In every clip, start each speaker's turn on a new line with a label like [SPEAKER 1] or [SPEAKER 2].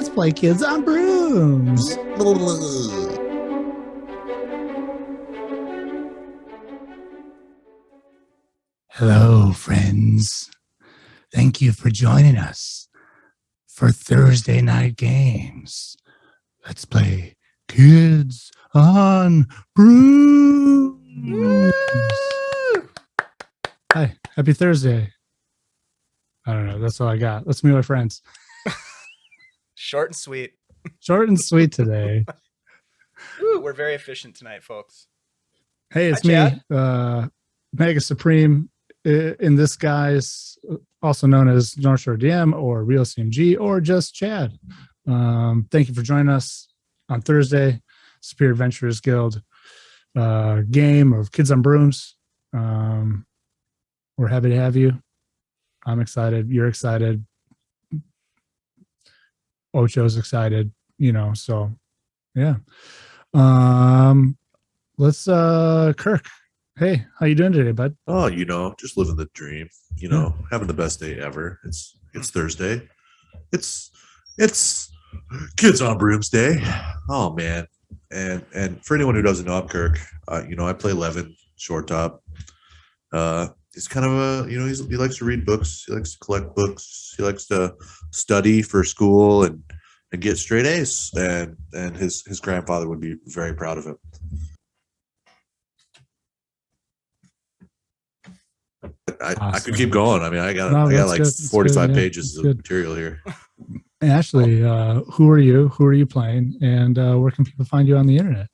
[SPEAKER 1] let's play Kids on Brooms. Hello, friends. Thank you for joining us for Thursday night games. Let's play Kids on Brooms. Hi, happy Thursday. I don't know. That's all I got. Let's meet my friends.
[SPEAKER 2] Short and sweet.
[SPEAKER 1] Short and sweet today.
[SPEAKER 2] Ooh, we're very efficient tonight, folks.
[SPEAKER 1] Hey, it's
[SPEAKER 2] Hi,
[SPEAKER 1] me, Mega Supreme in this guy's, also known as North Shore DM or Real CMG or just Chad. Thank you for joining us on Thursday, Superior Adventurers Guild game of Kids on Brooms. We're happy to have you. I'm excited. You're excited. Ocho's excited, so yeah. Let's Kirk. Hey, how you doing today, bud?
[SPEAKER 3] Oh, just living the dream, having the best day ever. It's Thursday. It's Kids on Brooms Day. Oh man. And for anyone who doesn't know, I'm Kirk. I play Levin, short top. He's kind of he likes to read books. He likes to collect books. He likes to study for school and get straight A's. And his grandfather would be very proud of him. I could keep going. I mean, I got like good. 45
[SPEAKER 1] good,
[SPEAKER 3] pages of material here.
[SPEAKER 1] Ashley, who are you? Who are you playing? And where can people find you on the internet?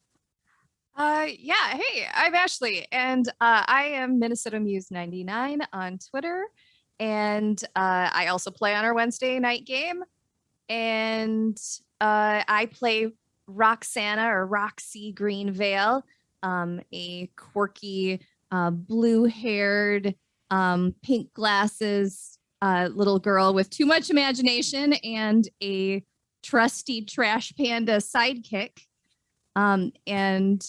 [SPEAKER 4] Hey, I'm Ashley, and I am Minnesota Muse 99 on Twitter, and I also play on our Wednesday night game, and I play Roxana or Roxy Greenvale, a quirky blue-haired, pink glasses little girl with too much imagination and a trusty trash panda sidekick, and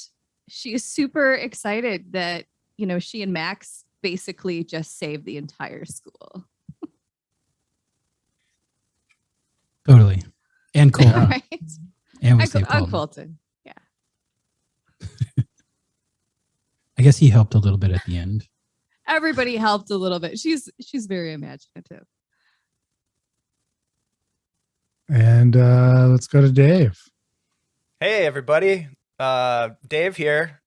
[SPEAKER 4] she is super excited that, she and Max basically just saved the entire school.
[SPEAKER 5] Totally. And Colton.
[SPEAKER 4] Right?
[SPEAKER 5] And we saved Colton.
[SPEAKER 4] Colton. Yeah.
[SPEAKER 5] I guess he helped a little bit at the end.
[SPEAKER 4] Everybody helped a little bit. She's very imaginative.
[SPEAKER 1] And let's go to Dave.
[SPEAKER 2] Hey, everybody. Dave here.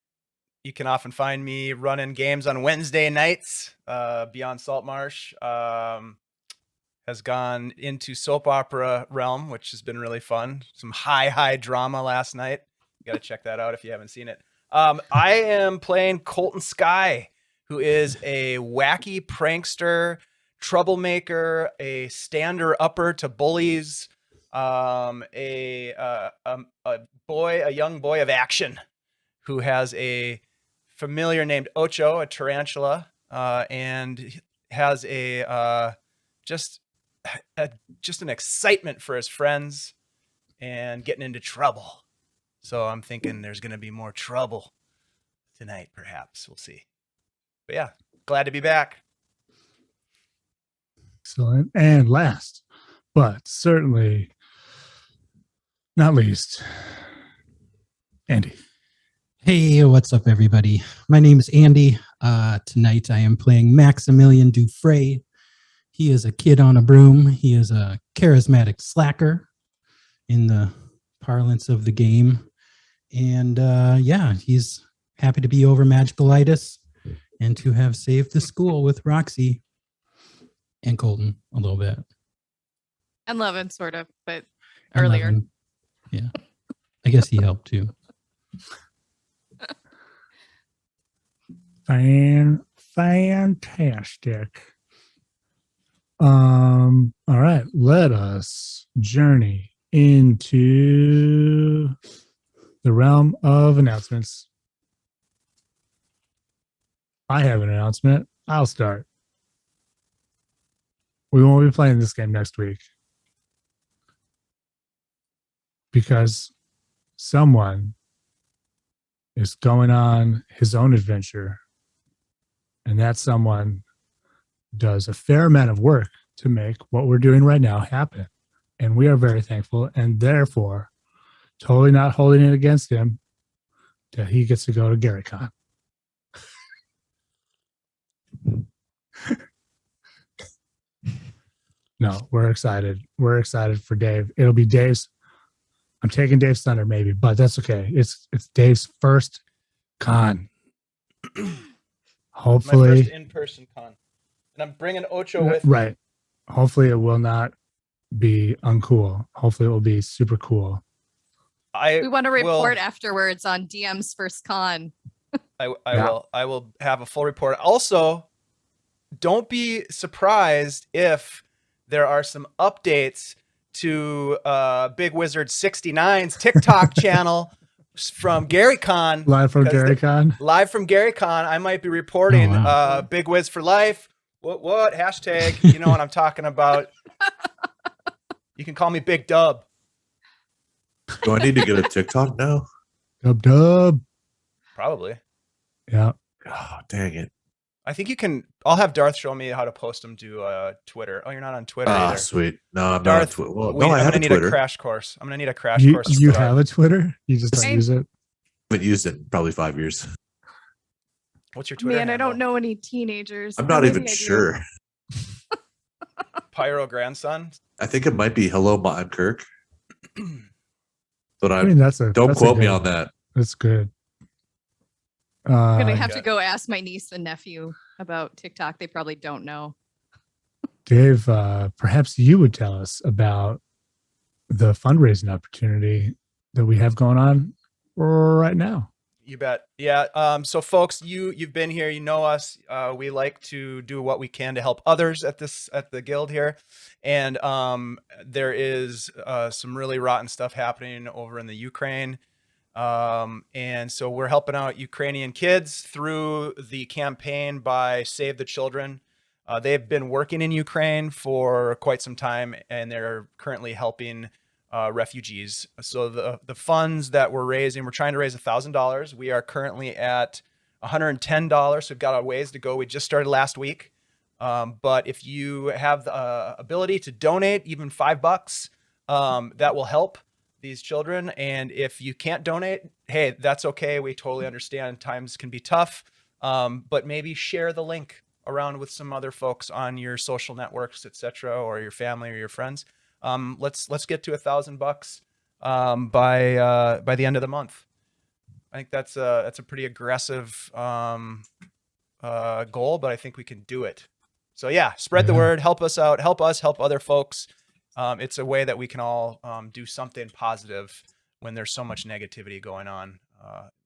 [SPEAKER 2] You can often find me running games on Wednesday nights. Beyond Saltmarsh has gone into soap opera realm, which has been really fun. Some high drama last night. You got to check that out if you haven't seen it. I am playing Colton Sky, who is a wacky prankster, troublemaker, a stander-upper to bullies, a young boy of action who has a familiar named Ocho, a tarantula, and has just an excitement for his friends and getting into trouble. So I'm thinking there's going to be more trouble tonight, perhaps. We'll see. But yeah, glad to be back.
[SPEAKER 1] Excellent. And last, but certainly not least, Andy.
[SPEAKER 5] Hey, what's up, everybody? My name is Andy. Tonight I am playing Maximilian Dufresne. He is a kid on a broom. He is a charismatic slacker in the parlance of the game. And he's happy to be over magicalitis and to have saved the school with Roxy and Colton a little bit.
[SPEAKER 4] And Levin, sort of, but
[SPEAKER 5] And
[SPEAKER 4] earlier.
[SPEAKER 5] Levin. Yeah. I guess he helped too.
[SPEAKER 1] Fantastic. All right, let us journey into the realm of announcements. I have an announcement. I'll start. We won't be playing this game next week because someone is going on his own adventure, and that someone does a fair amount of work to make what we're doing right now happen. and we are very thankful, and therefore totally not holding it against him that he gets to go to GaryCon. No, we're excited. We're excited for Dave. It'll be Dave's. I'm taking Dave's thunder, maybe, but that's okay. It's Dave's first con.
[SPEAKER 2] My
[SPEAKER 1] Hopefully,
[SPEAKER 2] first in-person con, and I'm bringing Ocho with me.
[SPEAKER 1] right. Hopefully, it will not be uncool. Hopefully, it will be super cool.
[SPEAKER 4] We want to report
[SPEAKER 2] will,
[SPEAKER 4] afterwards on DM's first con.
[SPEAKER 2] I will have a full report. Also, don't be surprised if there are some updates to Big Wizard 69's TikTok channel from GaryCon.
[SPEAKER 1] Live from GaryCon.
[SPEAKER 2] Live from GaryCon, I might be reporting Big Wiz for life. What? Hashtag, you know what I'm talking about. You can call me Big Dub.
[SPEAKER 3] Do I need to get a TikTok now?
[SPEAKER 1] Dub.
[SPEAKER 2] Probably.
[SPEAKER 1] Yeah.
[SPEAKER 3] Oh, dang it.
[SPEAKER 2] I think you can. I'll have Darth show me how to post them to Twitter. Oh, you're not on Twitter either.
[SPEAKER 3] Sweet. No, I'm
[SPEAKER 2] Darth,
[SPEAKER 3] not on Twitter. Well,
[SPEAKER 2] I'm
[SPEAKER 3] I have
[SPEAKER 2] gonna
[SPEAKER 3] a
[SPEAKER 2] need
[SPEAKER 3] Twitter.
[SPEAKER 2] a crash course. I'm gonna need a crash
[SPEAKER 1] You,
[SPEAKER 2] course.
[SPEAKER 1] you have a Twitter? You just don't
[SPEAKER 4] Same.
[SPEAKER 1] use it?
[SPEAKER 3] I haven't used it in probably 5 years.
[SPEAKER 2] What's your Twitter
[SPEAKER 4] Man, I
[SPEAKER 2] handle?
[SPEAKER 4] don't know any teenagers.
[SPEAKER 3] I'm
[SPEAKER 4] Or
[SPEAKER 3] not
[SPEAKER 4] maybe
[SPEAKER 3] even
[SPEAKER 4] I do.
[SPEAKER 3] sure.
[SPEAKER 2] Pyro grandson.
[SPEAKER 3] I think it might be Hello, I'm Kirk. But
[SPEAKER 1] I mean, that's
[SPEAKER 3] don't
[SPEAKER 1] a
[SPEAKER 3] quote me
[SPEAKER 1] good-
[SPEAKER 3] on that.
[SPEAKER 1] That's good.
[SPEAKER 4] I'm gonna have
[SPEAKER 2] yeah.
[SPEAKER 4] to go ask my niece and nephew about TikTok. They probably don't know.
[SPEAKER 1] Dave, perhaps you would tell us about the fundraising opportunity that we have going on right now.
[SPEAKER 2] You bet. Yeah. So folks, you've been here, you know us. We like to do what we can to help others at the guild here. And there is some really rotten stuff happening over in the Ukraine. And so we're helping out Ukrainian kids through the campaign by Save the Children. They've been working in Ukraine for quite some time, and they're currently helping refugees. So the funds that we're raising, we're trying to raise $1,000. We are currently at $110. So we've got a ways to go. We just started last week. But if you have the ability to donate even $5, that will help these children. And if you can't donate, hey, that's okay. We totally understand times can be tough. But maybe share the link around with some other folks on your social networks, etc., or your family or your friends. Let's get to $1,000 by the end of the month. I think that's a pretty aggressive goal, but I think we can do it. So yeah, spread the word, help us out, help us, help other folks. It's a way that we can all do something positive when there's so much negativity going on,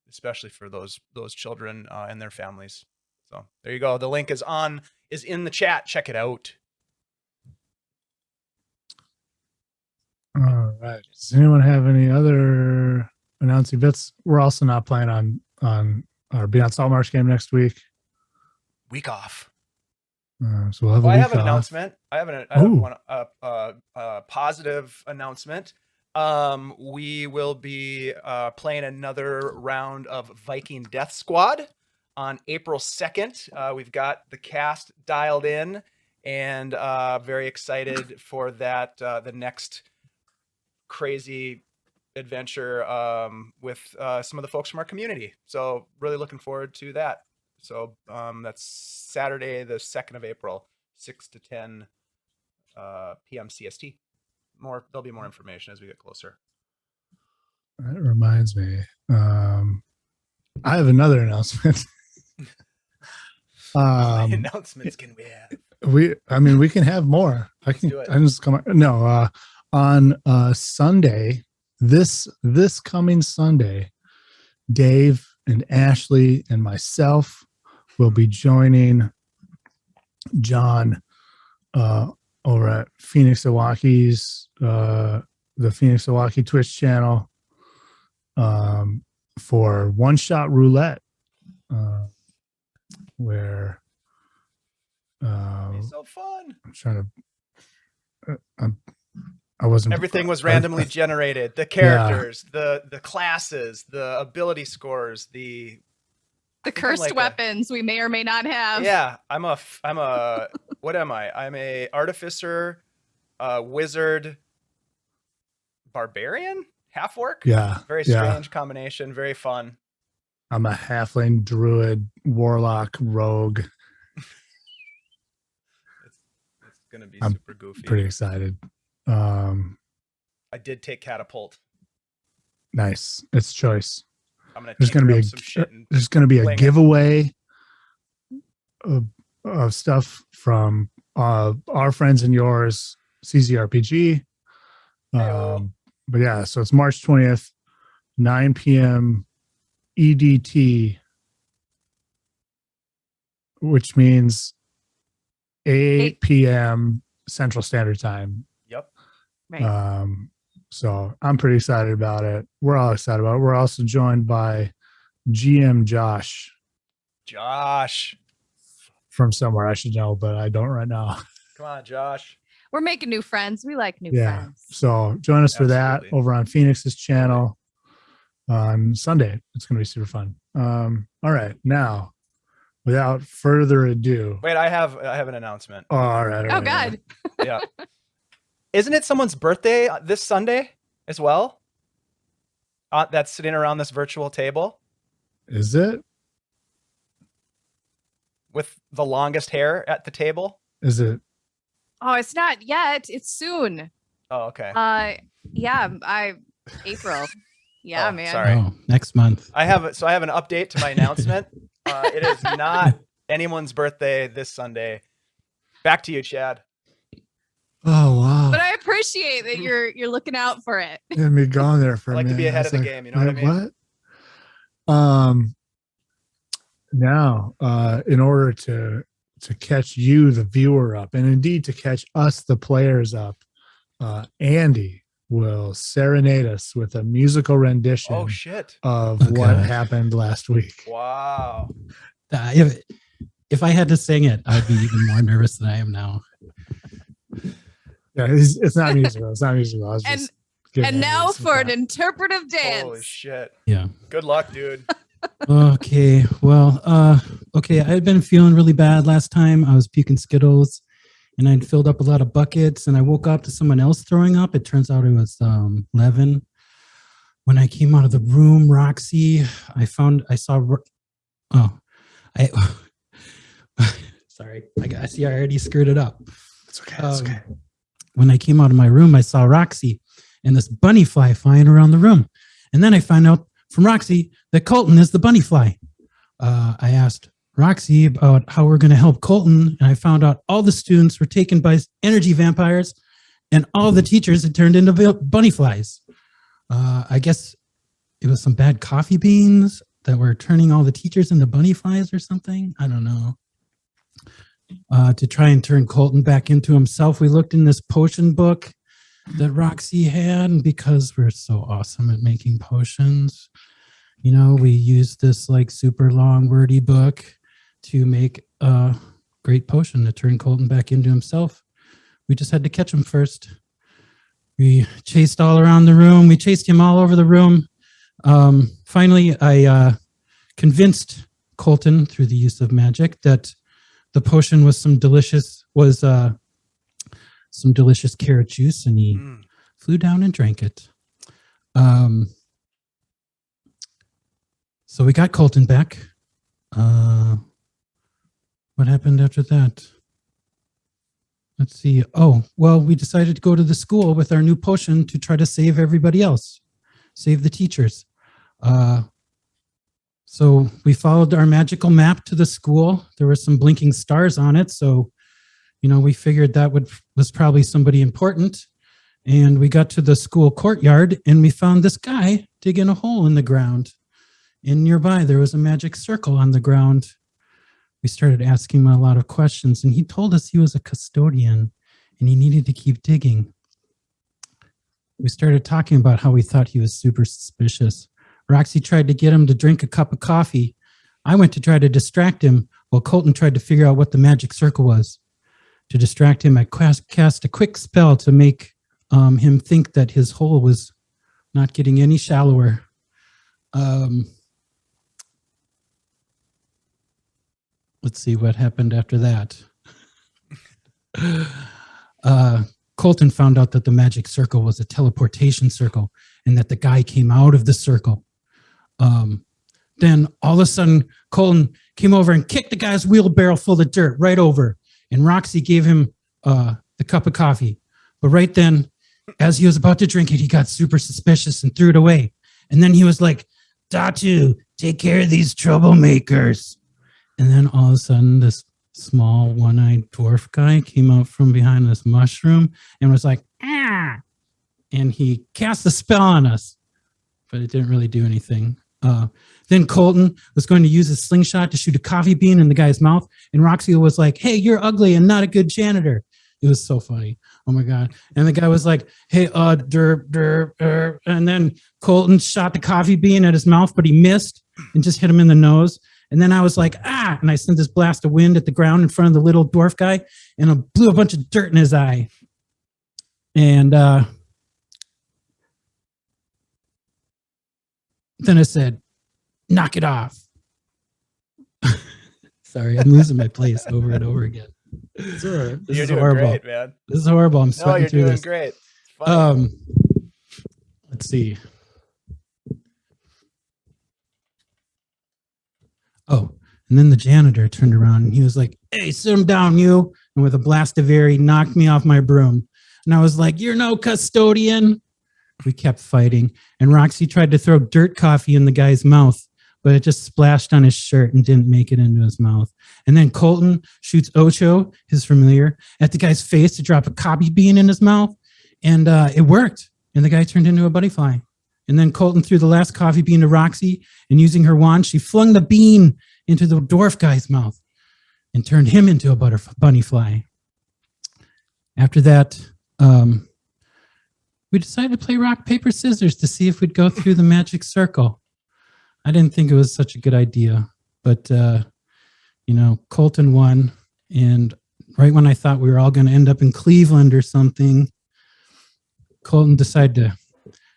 [SPEAKER 2] especially for those children and their families. So there you go. The link is in the chat. Check it out.
[SPEAKER 1] All right. Does anyone have any other announcing bits? We're also not playing on our Beyond Saltmarsh game next week.
[SPEAKER 2] Week off.
[SPEAKER 1] So we'll have a
[SPEAKER 2] I
[SPEAKER 1] week
[SPEAKER 2] have an
[SPEAKER 1] off.
[SPEAKER 2] announcement. I have a positive announcement. We will be playing another round of Viking Death Squad on April 2nd. We've got the cast dialed in and very excited for that. The next crazy adventure with some of the folks from our community. So really looking forward to that. So that's Saturday, the 2nd of April, 6 to 10 p.m. CST. There'll be more information as we get closer.
[SPEAKER 1] That reminds me. I have another announcement.
[SPEAKER 2] How many announcements can we have?
[SPEAKER 1] We can have more. I can
[SPEAKER 2] do it.
[SPEAKER 1] I just come on Sunday, this coming Sunday, Dave and Ashley and myself will be joining John over at Phoenix Iwaki's the Phoenix Iwaki Twitch channel for One Shot Roulette, where
[SPEAKER 2] It's so fun.
[SPEAKER 1] I'm trying to. I wasn't.
[SPEAKER 2] Everything was randomly generated. The characters, the classes, the ability scores, the
[SPEAKER 4] cursed
[SPEAKER 2] like
[SPEAKER 4] weapons we may or may not have.
[SPEAKER 2] Yeah, I'm a what am I? I'm a artificer, wizard, barbarian, half orc.
[SPEAKER 1] Yeah.
[SPEAKER 2] Very
[SPEAKER 1] yeah.
[SPEAKER 2] strange combination. Very fun.
[SPEAKER 1] I'm a halfling, druid, warlock, rogue.
[SPEAKER 2] It's gonna be
[SPEAKER 1] I'm
[SPEAKER 2] super goofy.
[SPEAKER 1] Pretty excited.
[SPEAKER 2] I did take catapult.
[SPEAKER 1] Nice. It's choice.
[SPEAKER 2] I'm gonna
[SPEAKER 1] There's
[SPEAKER 2] tinker
[SPEAKER 1] gonna
[SPEAKER 2] up
[SPEAKER 1] be
[SPEAKER 2] some shit and
[SPEAKER 1] there's gonna be a
[SPEAKER 2] fling it.
[SPEAKER 1] giveaway of stuff from our friends and yours, CZRPG.
[SPEAKER 2] Heyo.
[SPEAKER 1] But yeah, so it's March 20th, 9 p.m. EDT, which means 8 p.m. Central Standard Time.
[SPEAKER 2] Yep.
[SPEAKER 4] Right.
[SPEAKER 1] So I'm pretty excited about it. We're all excited about it. We're also joined by GM Josh
[SPEAKER 2] Josh.
[SPEAKER 1] from somewhere I should know, but I don't right now.
[SPEAKER 2] Come on, Josh.
[SPEAKER 4] We're making new friends. We like new
[SPEAKER 1] Yeah.
[SPEAKER 4] friends.
[SPEAKER 1] So join us for that
[SPEAKER 2] Absolutely.
[SPEAKER 1] over on Phoenix's channel on Sunday. It's going to be super fun. All right. Now, without further ado.
[SPEAKER 2] Wait, I have an announcement.
[SPEAKER 1] All right.
[SPEAKER 4] Oh God.
[SPEAKER 2] Yeah. Isn't it someone's birthday this Sunday as well? That's sitting around this virtual table
[SPEAKER 1] Is it?
[SPEAKER 2] with the longest hair at the table.
[SPEAKER 1] Is it?
[SPEAKER 4] Oh, it's not yet. It's soon.
[SPEAKER 2] Oh, okay.
[SPEAKER 4] Yeah, April. Yeah,
[SPEAKER 2] Oh,
[SPEAKER 4] man.
[SPEAKER 2] sorry.
[SPEAKER 5] Oh, next month.
[SPEAKER 2] I have an update to my announcement. It is not anyone's birthday this Sunday. Back to you, Chad.
[SPEAKER 1] Oh, wow.
[SPEAKER 4] But I appreciate that you're looking out for it.
[SPEAKER 1] Let me gone there for
[SPEAKER 2] I
[SPEAKER 1] a
[SPEAKER 2] like to
[SPEAKER 1] minute.
[SPEAKER 2] be ahead
[SPEAKER 1] I
[SPEAKER 2] of the
[SPEAKER 1] was
[SPEAKER 2] game, you know what I
[SPEAKER 1] wait,
[SPEAKER 2] mean?
[SPEAKER 1] What? Now, in order to catch you, the viewer, up, and indeed to catch us, the players, up, Andy will serenade us with a musical rendition
[SPEAKER 2] Oh shit.
[SPEAKER 1] of
[SPEAKER 5] Oh,
[SPEAKER 1] what
[SPEAKER 5] God.
[SPEAKER 1] happened last week.
[SPEAKER 2] Wow.
[SPEAKER 5] If I had to sing it, I'd be even more nervous than I am now.
[SPEAKER 1] Yeah, it's not musical. It's not musical. I was
[SPEAKER 4] And-
[SPEAKER 1] just giving
[SPEAKER 4] And
[SPEAKER 1] Andy
[SPEAKER 4] now
[SPEAKER 1] some
[SPEAKER 4] for an
[SPEAKER 1] crap.
[SPEAKER 4] interpretive dance.
[SPEAKER 2] Holy shit.
[SPEAKER 5] Yeah.
[SPEAKER 2] Good luck, dude.
[SPEAKER 5] Okay. Well, okay. I had been feeling really bad last time. I was puking Skittles and I'd filled up a lot of buckets and I woke up to someone else throwing up. It turns out it was Levin. When I came out of the room, Roxy, sorry. I see I already screwed it up.
[SPEAKER 1] It's okay. It's okay.
[SPEAKER 5] When I came out of my room, I saw Roxy and this bunny fly flying around the room. And then I found out from Roxy that Colton is the bunny fly. I asked Roxy about how we're going to help Colton, and I found out all the students were taken by energy vampires and all the teachers had turned into bunny flies. I guess it was some bad coffee beans that were turning all the teachers into bunny flies or something. I don't know. To try and turn Colton back into himself, we looked in this potion book that Roxy had, and because we're so awesome at making potions, you know, we used this like super long wordy book to make a great potion to turn Colton back into himself. We just had to catch him first. We chased all around the room. We chased him all over the room. Finally, I convinced Colton through the use of magic that the potion was some delicious carrot juice, and he flew down and drank it. So we got Colton back. What happened after that? Let's see. Oh, well, we decided to go to the school with our new potion to try to save everybody else, save the teachers. So we followed our magical map to the school. There were some blinking stars on it. So, you know, we figured that was probably somebody important. And we got to the school courtyard and we found this guy digging a hole in the ground. And nearby, there was a magic circle on the ground. We started asking him a lot of questions, and he told us he was a custodian and he needed to keep digging. We started talking about how we thought he was super suspicious. Roxy tried to get him to drink a cup of coffee. I went to try to distract him while Colton tried to figure out what the magic circle was. To distract him, I cast a quick spell to make him think that his hole was not getting any shallower. Let's see what happened after that. Colton found out that the magic circle was a teleportation circle and that the guy came out of the circle. Then all of a sudden, Colton came over and kicked the guy's wheelbarrow full of dirt right over. And Roxy gave him the cup of coffee. But right then, as he was about to drink it, he got super suspicious and threw it away. And then he was like, Datu, take care of these troublemakers. And then all of a sudden, this small one-eyed dwarf guy came out from behind this mushroom and was like, ah. And he cast a spell on us, but it didn't really do anything. Then Colton was going to use his slingshot to shoot a coffee bean in the guy's mouth. And Roxy was like, hey, you're ugly and not a good janitor. It was so funny. Oh my God. And the guy was like, hey, derp. And then Colton shot the coffee bean at his mouth, but he missed and just hit him in the nose. And then I was like, ah, and I sent this blast of wind at the ground in front of the little dwarf guy and I blew a bunch of dirt in his eye. And then I said, knock it off. Sorry, I'm losing my place over and over again. It's all right. This is horrible.
[SPEAKER 2] Great, man.
[SPEAKER 5] This is horrible. I'm sweating through this.
[SPEAKER 2] Great. It's funny.
[SPEAKER 5] Let's see. Oh, and then the janitor turned around and he was like, hey, sit him down, you. And with a blast of air, he knocked me off my broom. And I was like, you're no custodian. We kept fighting. And Roxy tried to throw dirt coffee in the guy's mouth, but it just splashed on his shirt and didn't make it into his mouth. And then Colton shoots Ocho, his familiar, at the guy's face to drop a coffee bean in his mouth. And it worked. And the guy turned into a butterfly. And then Colton threw the last coffee bean to Roxy, and using her wand, she flung the bean into the dwarf guy's mouth and turned him into a bunny fly. After that, we decided to play rock, paper, scissors to see if we'd go through the magic circle. I didn't think it was such a good idea, but, Colton won. And right when I thought we were all going to end up in Cleveland or something, Colton decided to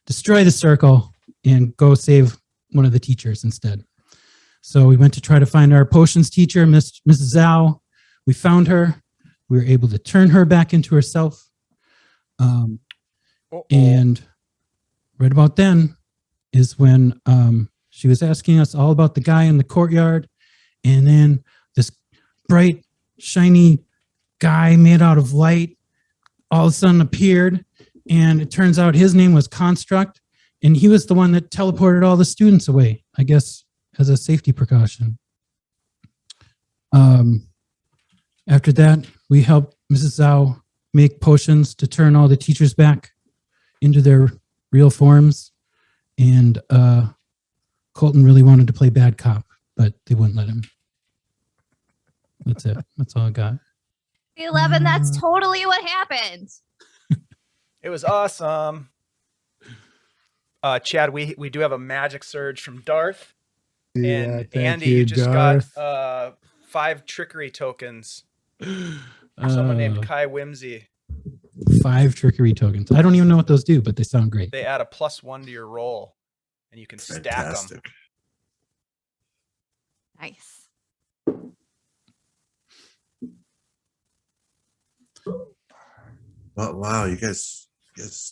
[SPEAKER 5] destroy the circle and go save one of the teachers instead. So we went to try to find our potions teacher, Mrs. Zhao. We found her. We were able to turn her back into herself. And right about then is when she was asking us all about the guy in the courtyard. And then this bright, shiny guy made out of light all of a sudden appeared. And it turns out his name was Construct. And he was the one that teleported all the students away, I guess, as a safety precaution. After that, we helped Mrs. Zhao make potions to turn all the teachers back into their real forms. And Colton really wanted to play bad cop, but they wouldn't let him. That's it. That's all I got.
[SPEAKER 4] 11, that's totally what happened.
[SPEAKER 2] It was awesome. Chad, we do have a magic surge from Darth. And Andy, you just
[SPEAKER 1] Darth.
[SPEAKER 2] got 5 trickery tokens. Someone named Kai Whimsy.
[SPEAKER 5] 5 trickery tokens. I don't even know what those do, but they sound great.
[SPEAKER 2] They add a +1 to your roll, and you can stack them.
[SPEAKER 3] Fantastic.
[SPEAKER 4] Nice.
[SPEAKER 3] Well, wow, you guys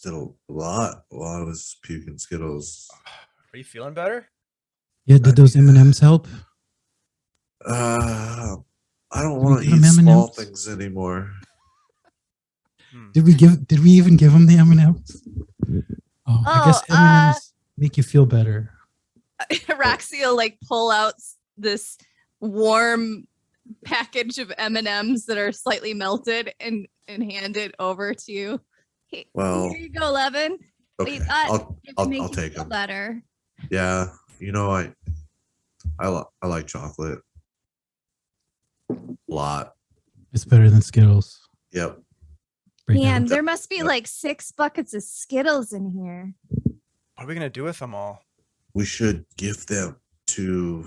[SPEAKER 3] did a lot while I was puking Skittles.
[SPEAKER 2] Are you feeling better?
[SPEAKER 5] Yeah, did those M&Ms help?
[SPEAKER 3] I don't
[SPEAKER 5] Did
[SPEAKER 3] want
[SPEAKER 5] we
[SPEAKER 3] to
[SPEAKER 5] give
[SPEAKER 3] eat
[SPEAKER 5] him
[SPEAKER 3] small
[SPEAKER 5] M&Ms?
[SPEAKER 3] things anymore.
[SPEAKER 5] Did we even give them the M&Ms? Oh, I guess M&Ms make you feel better.
[SPEAKER 4] Roxy will pull out this warm package of M&Ms that are slightly melted and hand it over to you.
[SPEAKER 3] Well,
[SPEAKER 4] here you go, Levin.
[SPEAKER 3] Okay,
[SPEAKER 4] I'll
[SPEAKER 3] I'll take them.
[SPEAKER 4] Better.
[SPEAKER 3] Yeah, I like chocolate a lot.
[SPEAKER 5] It's better than Skittles.
[SPEAKER 3] Yep.
[SPEAKER 5] Right
[SPEAKER 4] Man,
[SPEAKER 5] now.
[SPEAKER 4] there must be 6 buckets of Skittles in here.
[SPEAKER 2] What are we gonna do with them all?
[SPEAKER 3] We should give them to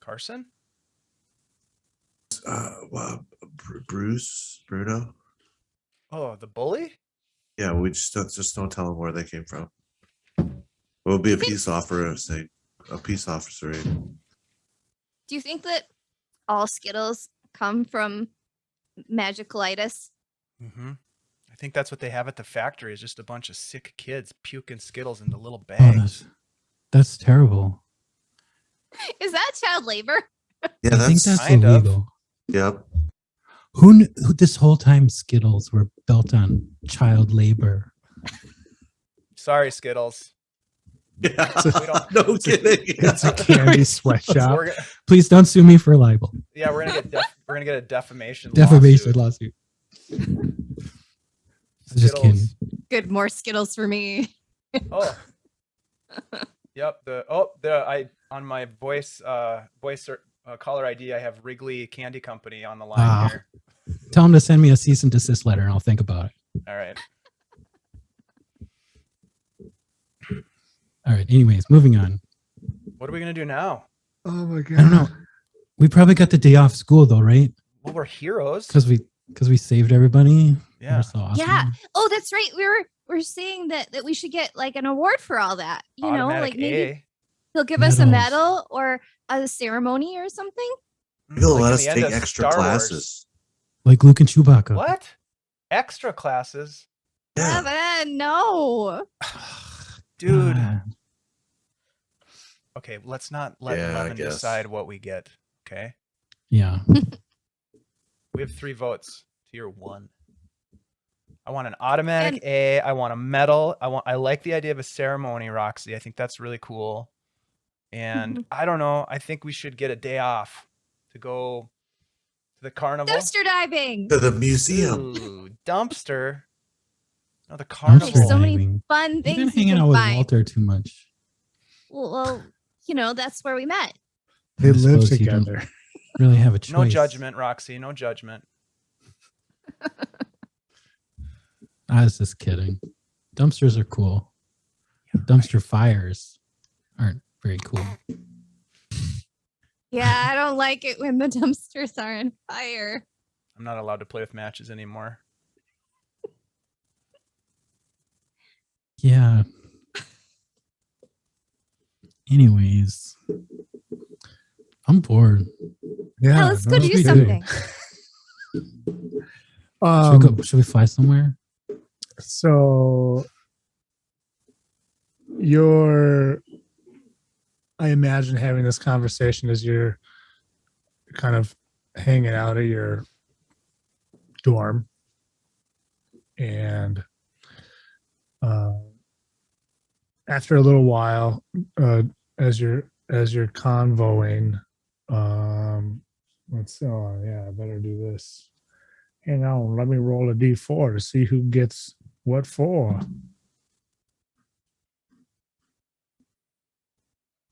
[SPEAKER 2] Carson?
[SPEAKER 3] Bruno.
[SPEAKER 2] Oh, the bully?
[SPEAKER 3] Yeah, we just don't tell them where they came from. We'll be a peace officer, a peace officer.
[SPEAKER 4] Do you think that all Skittles come from magicalitis.
[SPEAKER 2] Mm-hmm. I think that's what they have at the factory is just a bunch of sick kids puking Skittles into little
[SPEAKER 5] Oh,
[SPEAKER 2] bags.
[SPEAKER 5] that's terrible.
[SPEAKER 4] Is that child labor?
[SPEAKER 3] Yeah,
[SPEAKER 5] I think
[SPEAKER 3] that's
[SPEAKER 5] that's
[SPEAKER 2] kind of.
[SPEAKER 5] illegal.
[SPEAKER 3] yep.
[SPEAKER 5] Who this whole time Skittles were built on child labor?
[SPEAKER 2] Sorry, Skittles.
[SPEAKER 3] Yeah.
[SPEAKER 2] We don't-
[SPEAKER 3] No kidding.
[SPEAKER 1] It's a candy sweatshop.
[SPEAKER 2] We're gonna,
[SPEAKER 5] Please don't sue me for libel.
[SPEAKER 2] yeah, we're gonna get a defamation
[SPEAKER 5] Defamation
[SPEAKER 2] lawsuit.
[SPEAKER 5] lawsuit. I'm just kidding.
[SPEAKER 2] Skittles.
[SPEAKER 4] Good, more Skittles for me.
[SPEAKER 2] Oh. Yep. I on my voice caller ID, I have Wrigley Candy Company on the line
[SPEAKER 5] Ah.
[SPEAKER 2] here.
[SPEAKER 5] Tell them to send me a cease and desist letter and I'll think about it.
[SPEAKER 2] All right.
[SPEAKER 5] All right. Anyways, moving on.
[SPEAKER 2] What are we gonna do now?
[SPEAKER 1] Oh my god.
[SPEAKER 5] I don't know. We probably got the day off school though, right?
[SPEAKER 2] Well, we're heroes.
[SPEAKER 5] Because we saved everybody.
[SPEAKER 2] Yeah.
[SPEAKER 5] We're so awesome.
[SPEAKER 4] Yeah. Oh, that's right. We're saying that we should get like an award for all that. You know,
[SPEAKER 2] Automatic
[SPEAKER 4] like maybe
[SPEAKER 2] A.
[SPEAKER 4] he'll give us a
[SPEAKER 5] Medals.
[SPEAKER 4] medal or a ceremony or something.
[SPEAKER 3] He'll
[SPEAKER 2] Like
[SPEAKER 3] let
[SPEAKER 2] in
[SPEAKER 3] us
[SPEAKER 2] the end
[SPEAKER 3] take
[SPEAKER 2] of
[SPEAKER 3] extra
[SPEAKER 2] Star Wars.
[SPEAKER 3] classes.
[SPEAKER 5] Like Luke and Chewbacca.
[SPEAKER 2] What? Extra classes,
[SPEAKER 3] Yeah.
[SPEAKER 4] Levin, no.
[SPEAKER 2] dude.
[SPEAKER 5] Ah,
[SPEAKER 2] Okay, let's not let
[SPEAKER 3] Yeah, I
[SPEAKER 2] Levin
[SPEAKER 3] guess.
[SPEAKER 2] decide what we get. Okay,
[SPEAKER 5] yeah.
[SPEAKER 2] we have 3 votes to your 1. I want an automatic A. I want a medal. I like the idea of a ceremony, Roxy. I think that's really cool. And I don't know. I think we should get a day off to go to the carnival.
[SPEAKER 4] Dumpster diving.
[SPEAKER 3] To the museum.
[SPEAKER 2] Ooh, dumpster. No, the carnival.
[SPEAKER 4] There's so many
[SPEAKER 5] diving.
[SPEAKER 4] fun
[SPEAKER 5] You've
[SPEAKER 4] things
[SPEAKER 5] been
[SPEAKER 4] you
[SPEAKER 5] hanging
[SPEAKER 4] can
[SPEAKER 5] out with
[SPEAKER 4] find.
[SPEAKER 5] Walter too much.
[SPEAKER 4] Well, you know, that's where we met.
[SPEAKER 1] They
[SPEAKER 5] I
[SPEAKER 1] live
[SPEAKER 5] suppose you don't
[SPEAKER 1] together.
[SPEAKER 5] Really have a choice.
[SPEAKER 2] No judgment, Roxy. No judgment.
[SPEAKER 5] I was just kidding. Dumpsters are cool. Dumpster fires aren't very cool.
[SPEAKER 4] Yeah, I don't like it when the dumpsters are on fire.
[SPEAKER 2] I'm not allowed to play with matches anymore.
[SPEAKER 5] Yeah. Anyways, I'm bored.
[SPEAKER 4] Yeah, let's go
[SPEAKER 1] no,
[SPEAKER 4] do
[SPEAKER 5] we do.
[SPEAKER 4] something.
[SPEAKER 5] Should we fly somewhere?
[SPEAKER 1] So I imagine having this conversation as you're kind of hanging out at your dorm, and after a little while, as you're convoying, let's see. Oh yeah, I better do this. Hang on, let me roll a d4 to see who gets what for.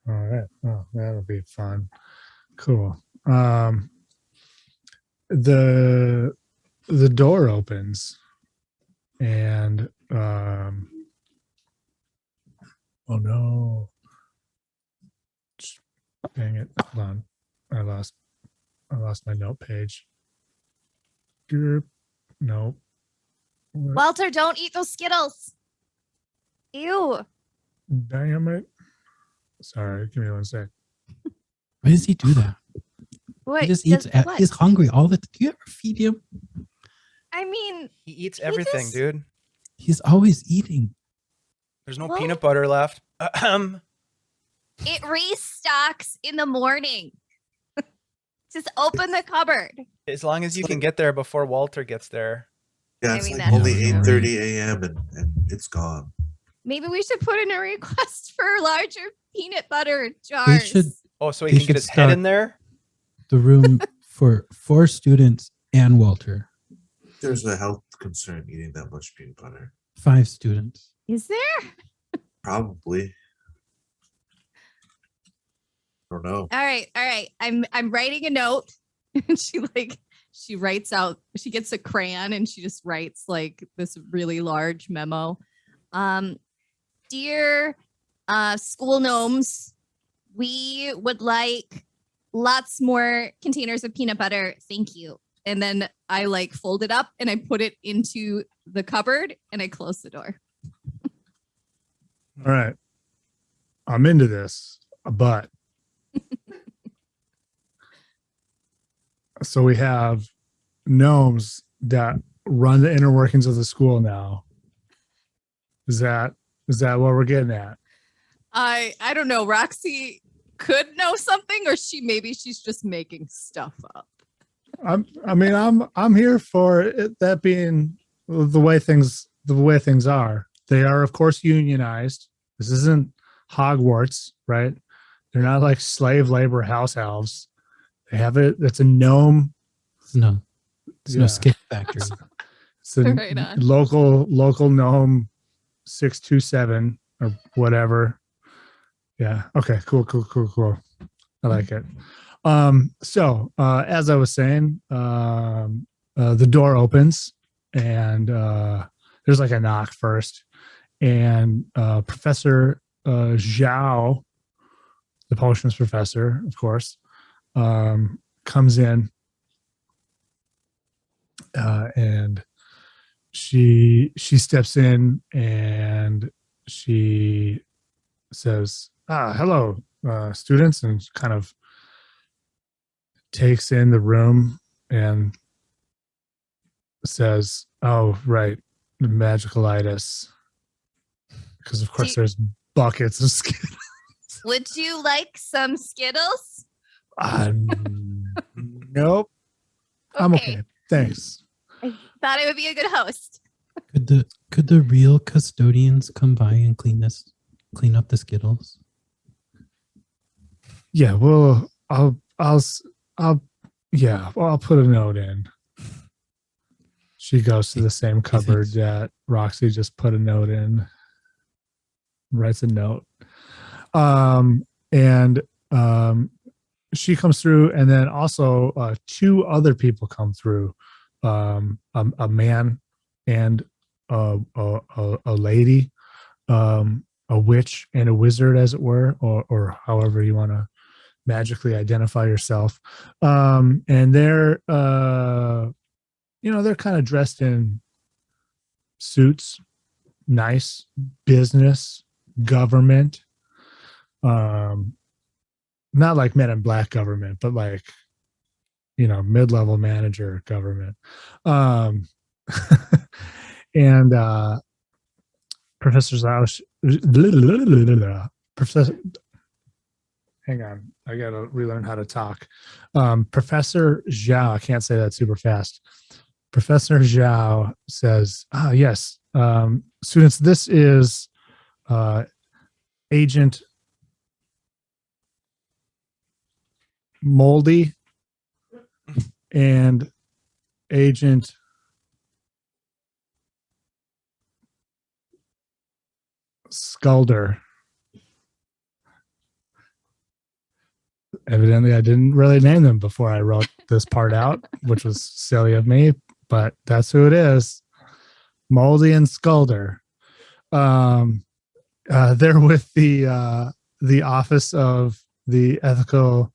[SPEAKER 1] All right. Oh, that'll be fun. Cool. The door opens and oh no. Dang it. Hold on. I lost my note page. Nope.
[SPEAKER 4] Walter, don't eat those Skittles. Ew.
[SPEAKER 1] Damn it. Sorry, give me 1 sec.
[SPEAKER 5] Why does he do that?
[SPEAKER 4] What?
[SPEAKER 5] He just eats.
[SPEAKER 4] what?
[SPEAKER 5] He's hungry all the time. Do you ever feed him?
[SPEAKER 4] I mean,
[SPEAKER 2] He eats
[SPEAKER 4] He
[SPEAKER 2] everything,
[SPEAKER 4] just-
[SPEAKER 2] dude.
[SPEAKER 5] He's always eating.
[SPEAKER 2] There's no
[SPEAKER 4] Well-
[SPEAKER 2] peanut butter left.
[SPEAKER 4] it restocks in the morning. Just open the cupboard.
[SPEAKER 2] As long as you can get there before Walter gets there.
[SPEAKER 3] Yeah,
[SPEAKER 4] I
[SPEAKER 3] it's
[SPEAKER 4] mean,
[SPEAKER 3] like
[SPEAKER 4] that's
[SPEAKER 3] only
[SPEAKER 5] true.
[SPEAKER 3] 8:30 a.m. and it's gone.
[SPEAKER 4] Maybe we should put in a request for larger peanut butter jars.
[SPEAKER 5] should-
[SPEAKER 2] Oh, so
[SPEAKER 5] They
[SPEAKER 2] he can get
[SPEAKER 5] should
[SPEAKER 2] his head in
[SPEAKER 5] start-
[SPEAKER 2] there?
[SPEAKER 5] The room for 4 students and Walter.
[SPEAKER 3] There's a health concern eating that much peanut butter.
[SPEAKER 5] 5 students.
[SPEAKER 4] Is there?
[SPEAKER 3] Probably. I don't know.
[SPEAKER 4] All right. I'm writing a note. And she writes out, she gets a crayon and she just writes like this really large memo. Dear school gnomes, we would like lots more containers of peanut butter. Thank you. And then I like fold it up and I put it into the cupboard and I close the door.
[SPEAKER 1] All right. I'm into this, but so we have gnomes that run the inner workings of the school now. Is that what we're getting at?
[SPEAKER 4] I don't know. Roxy could know something, or she's just making stuff up.
[SPEAKER 1] I'm here for it, that being the way things are. They are, of course, unionized. This isn't Hogwarts, right? They're not like slave labor house elves. They have it. It's a gnome.
[SPEAKER 5] It's no skip factory.
[SPEAKER 1] It's a
[SPEAKER 4] Right on.
[SPEAKER 1] local gnome 627 or whatever. Yeah. Okay. Cool. I like it. So as I was saying, the door opens and there's like a knock first, and Professor Zhao, the potions professor, of course, comes in, and she steps in and she says, hello, students, and kind of takes in the room and says, oh, right, magicalitis. Because, of course, there's buckets of Skittles.
[SPEAKER 4] Would you like some Skittles?
[SPEAKER 1] Nope. I'm okay. Thanks.
[SPEAKER 4] I thought I would be a good host.
[SPEAKER 5] Could the real custodians come by and clean up the Skittles?
[SPEAKER 1] Yeah, well, I'll put a note in. She goes to the same cupboard that Roxy just put a note in. Writes a note. She comes through, and then also two other people come through. A man and a lady, a witch and a wizard, as it were, or however you want to magically identify yourself. And they're they're kind of dressed in suits, nice business, government, not like Men in Black government, but like, mid-level manager government. And Professor Zhao, hang on, I gotta relearn how to talk. Professor Zhao, I can't say that super fast. Professor Zhao says, yes, students, this is Agent Moldy and Agent Skulder. Evidently, I didn't really name them before I wrote this part out, which was silly of me, but that's who it is. Moldy and Skulder. They're with the Office of the Ethical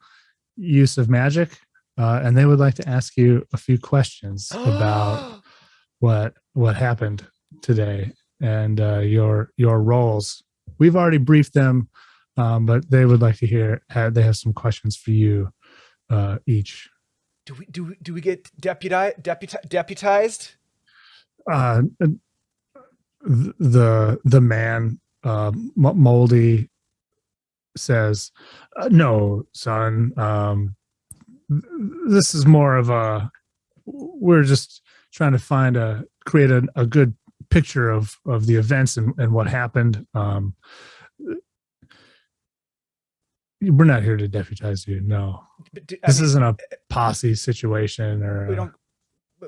[SPEAKER 1] Use of Magic, and they would like to ask you a few questions about what happened today and your roles. We've already briefed them, but they would like to hear. They have some questions for you each.
[SPEAKER 2] Do we get deputized?
[SPEAKER 1] The man, Moldy, says, no, son, this is more of we're just trying to create a good picture of the events and what happened. We're not here to deputize you. No, this isn't a posse situation, or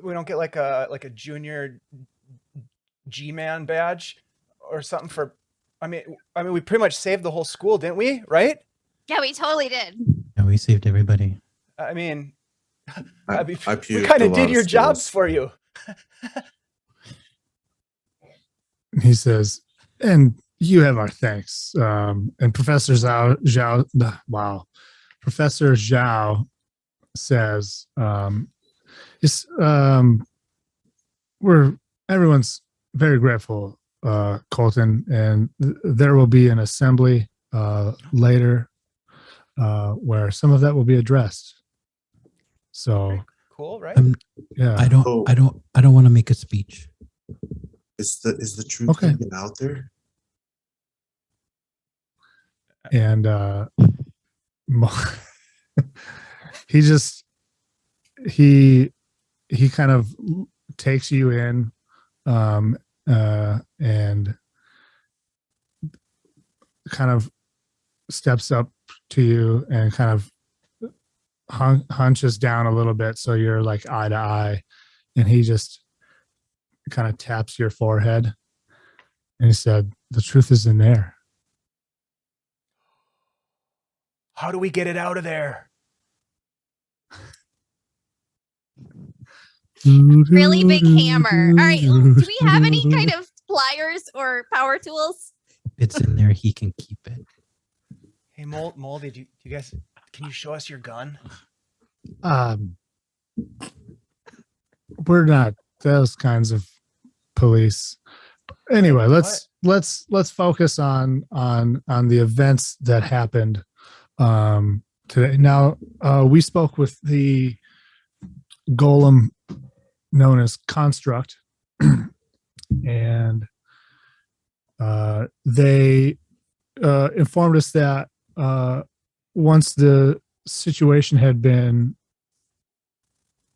[SPEAKER 2] we don't get like a junior G-man badge or something for. I mean, we pretty much saved the whole school, didn't we? Right?
[SPEAKER 4] Yeah, we totally did.
[SPEAKER 5] Yeah, we saved everybody.
[SPEAKER 2] I mean,
[SPEAKER 3] I
[SPEAKER 2] we
[SPEAKER 3] puked
[SPEAKER 2] kind
[SPEAKER 3] a
[SPEAKER 2] of
[SPEAKER 3] lot
[SPEAKER 2] did
[SPEAKER 3] of
[SPEAKER 2] your jobs
[SPEAKER 3] Skittles.
[SPEAKER 2] for you.
[SPEAKER 1] he says, and you have our thanks. And Professor Zhao, Professor Zhao says, everyone's very grateful, Colton, and there will be an assembly where some of that will be addressed. So
[SPEAKER 2] cool, right?
[SPEAKER 1] Yeah.
[SPEAKER 5] I don't want to make a speech.
[SPEAKER 3] Is the truth
[SPEAKER 1] Okay.
[SPEAKER 3] even out there?
[SPEAKER 1] And he kind of takes you in, and kind of steps up to you and kind of hunches down a little bit so you're like eye to eye, and he just kind of taps your forehead and he said, "The truth is in there."
[SPEAKER 2] How do we get it out of there?
[SPEAKER 4] Really big hammer. All right. Do we have any kind of pliers or power tools?
[SPEAKER 5] It's in there. He can keep it.
[SPEAKER 2] Hey, Moldy, do you guys, can you show us your gun?
[SPEAKER 1] We're not those kinds of police. Anyway, let's focus on the events that happened today. Now, we spoke with the golem known as Construct, and they informed us that once the situation had been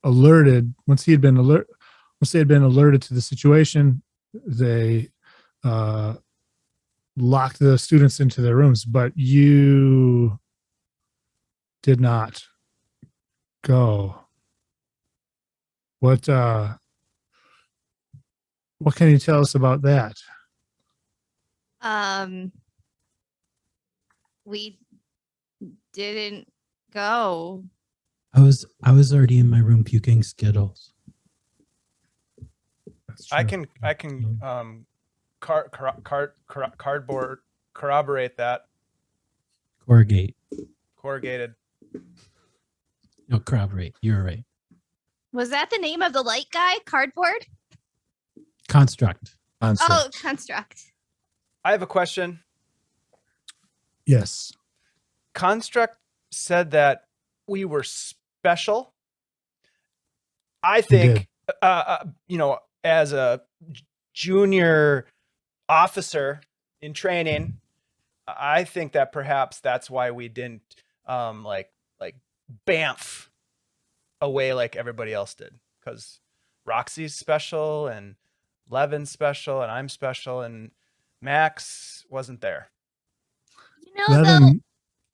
[SPEAKER 1] alerted, once they had been alerted to the situation, they locked the students into their rooms, but you did not go. What can you tell us about that?
[SPEAKER 4] We didn't go.
[SPEAKER 5] I was already in my room puking Skittles.
[SPEAKER 1] That's
[SPEAKER 2] I
[SPEAKER 1] true.
[SPEAKER 2] can cardboard corroborate that. Corrugated.
[SPEAKER 5] No, corroborate. You're right.
[SPEAKER 4] Was that the name of the light guy? Cardboard?
[SPEAKER 5] Construct.
[SPEAKER 4] Oh, Construct.
[SPEAKER 2] I have a question.
[SPEAKER 1] Yes.
[SPEAKER 2] Construct said that we were special. I think, as a junior officer in training, I think that perhaps that's why we didn't like bamf away like everybody else did, because Roxy's special and Levin's special and I'm special and Max wasn't there.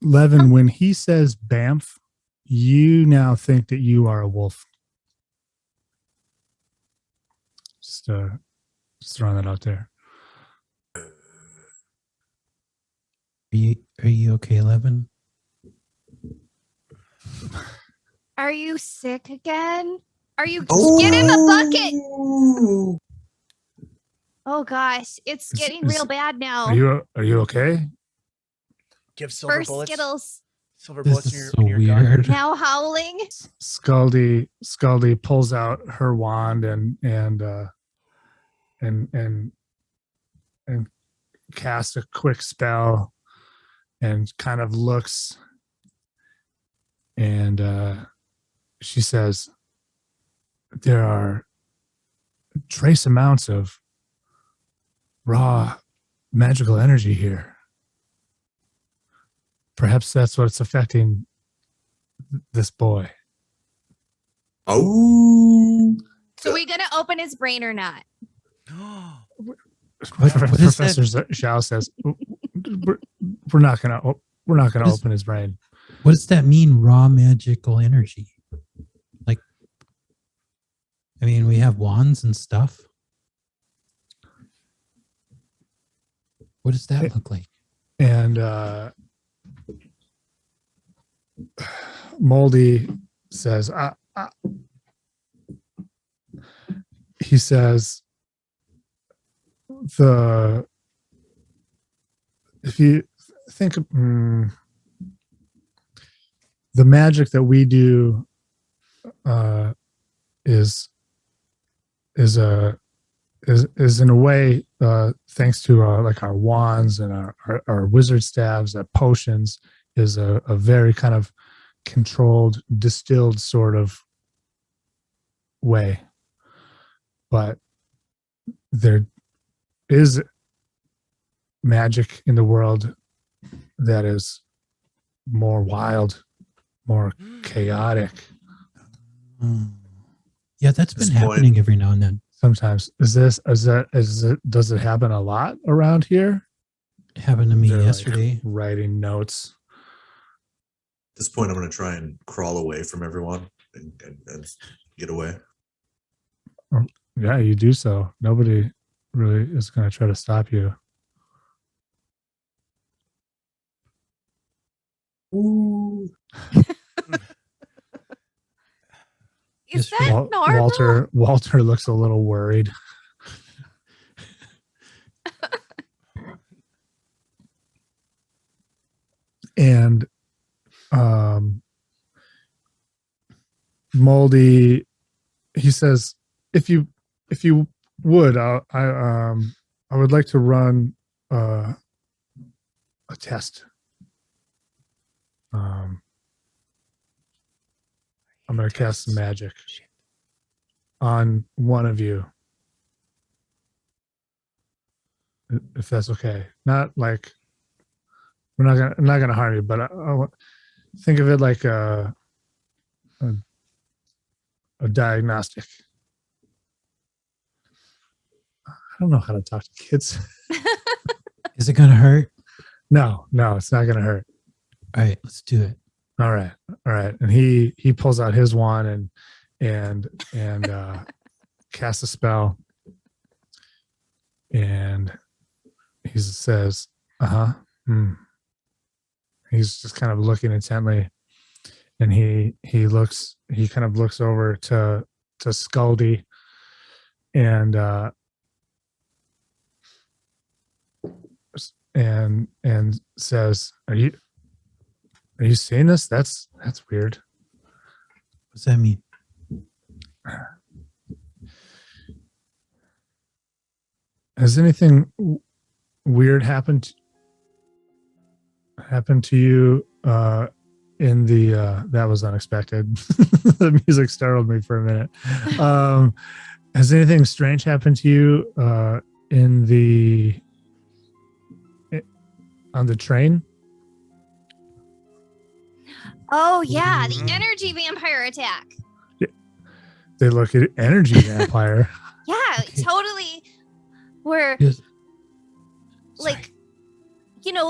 [SPEAKER 1] Levin, when he says "bamf," you now think that you are a wolf. Just throwing that out there.
[SPEAKER 5] Are you okay, Levin?
[SPEAKER 4] Are you sick again? Are you get in the bucket? Oh gosh, it's getting real bad now.
[SPEAKER 1] Are you okay?
[SPEAKER 2] Give silver
[SPEAKER 4] First
[SPEAKER 2] bullets.
[SPEAKER 4] Skittles,
[SPEAKER 2] Silver
[SPEAKER 5] This
[SPEAKER 2] bullets
[SPEAKER 5] is
[SPEAKER 2] in
[SPEAKER 5] so
[SPEAKER 2] your gun.
[SPEAKER 5] weird.
[SPEAKER 4] now howling.
[SPEAKER 1] Scaldy pulls out her wand and casts a quick spell and kind of looks, and she says, "There are trace amounts of raw magical energy here. Perhaps that's what's affecting this boy."
[SPEAKER 3] Oh,
[SPEAKER 4] So we gonna open his brain or not?
[SPEAKER 5] What is that?
[SPEAKER 1] Professor Zhao says, "We're not gonna open his brain."
[SPEAKER 5] What does that mean? Raw magical energy? Like, I mean, we have wands and stuff. What does that look like?
[SPEAKER 1] And Moldy says, he says, if you think of the magic that we do is in a way thanks to like our wands and our wizard staves, that potions is a very kind of controlled, distilled sort of way, but there is magic in the world that is more wild, more chaotic.
[SPEAKER 5] Yeah, that's been
[SPEAKER 3] This point-
[SPEAKER 5] happening every now and then.
[SPEAKER 1] Sometimes does it happen a lot around here?
[SPEAKER 5] It happened to me
[SPEAKER 1] They're, like,
[SPEAKER 5] yesterday.
[SPEAKER 1] writing notes.
[SPEAKER 3] At this point, I'm going to try and crawl away from everyone and get away.
[SPEAKER 1] Yeah, you do so. Nobody really is going to try to stop you.
[SPEAKER 3] Ooh.
[SPEAKER 4] Is
[SPEAKER 5] Yes,
[SPEAKER 4] that normal?
[SPEAKER 1] Walter looks a little worried. And Moldy, he says, if you would, I would like to run a test. I'm going to cast some magic on one of you, if that's okay. Not like I'm not gonna harm you, but I think of it like a diagnostic. I don't know how to talk to kids.
[SPEAKER 5] Is it gonna hurt?
[SPEAKER 1] No, it's not gonna hurt.
[SPEAKER 5] All right, let's do it.
[SPEAKER 1] All right. And he pulls out his wand and casts a spell, and he says, He's just kind of looking intently, and he kind of looks over to Scaldy, and says, Are you seeing this? That's weird.
[SPEAKER 5] What's that mean?
[SPEAKER 1] Has anything weird happened to you in the that was unexpected. The music startled me for a minute. Has anything strange happened to you on the train?
[SPEAKER 4] Oh yeah, the energy vampire attack.
[SPEAKER 1] They look at energy vampire.
[SPEAKER 4] Yeah,
[SPEAKER 5] Okay.
[SPEAKER 4] totally. We're
[SPEAKER 5] Yes.
[SPEAKER 4] like,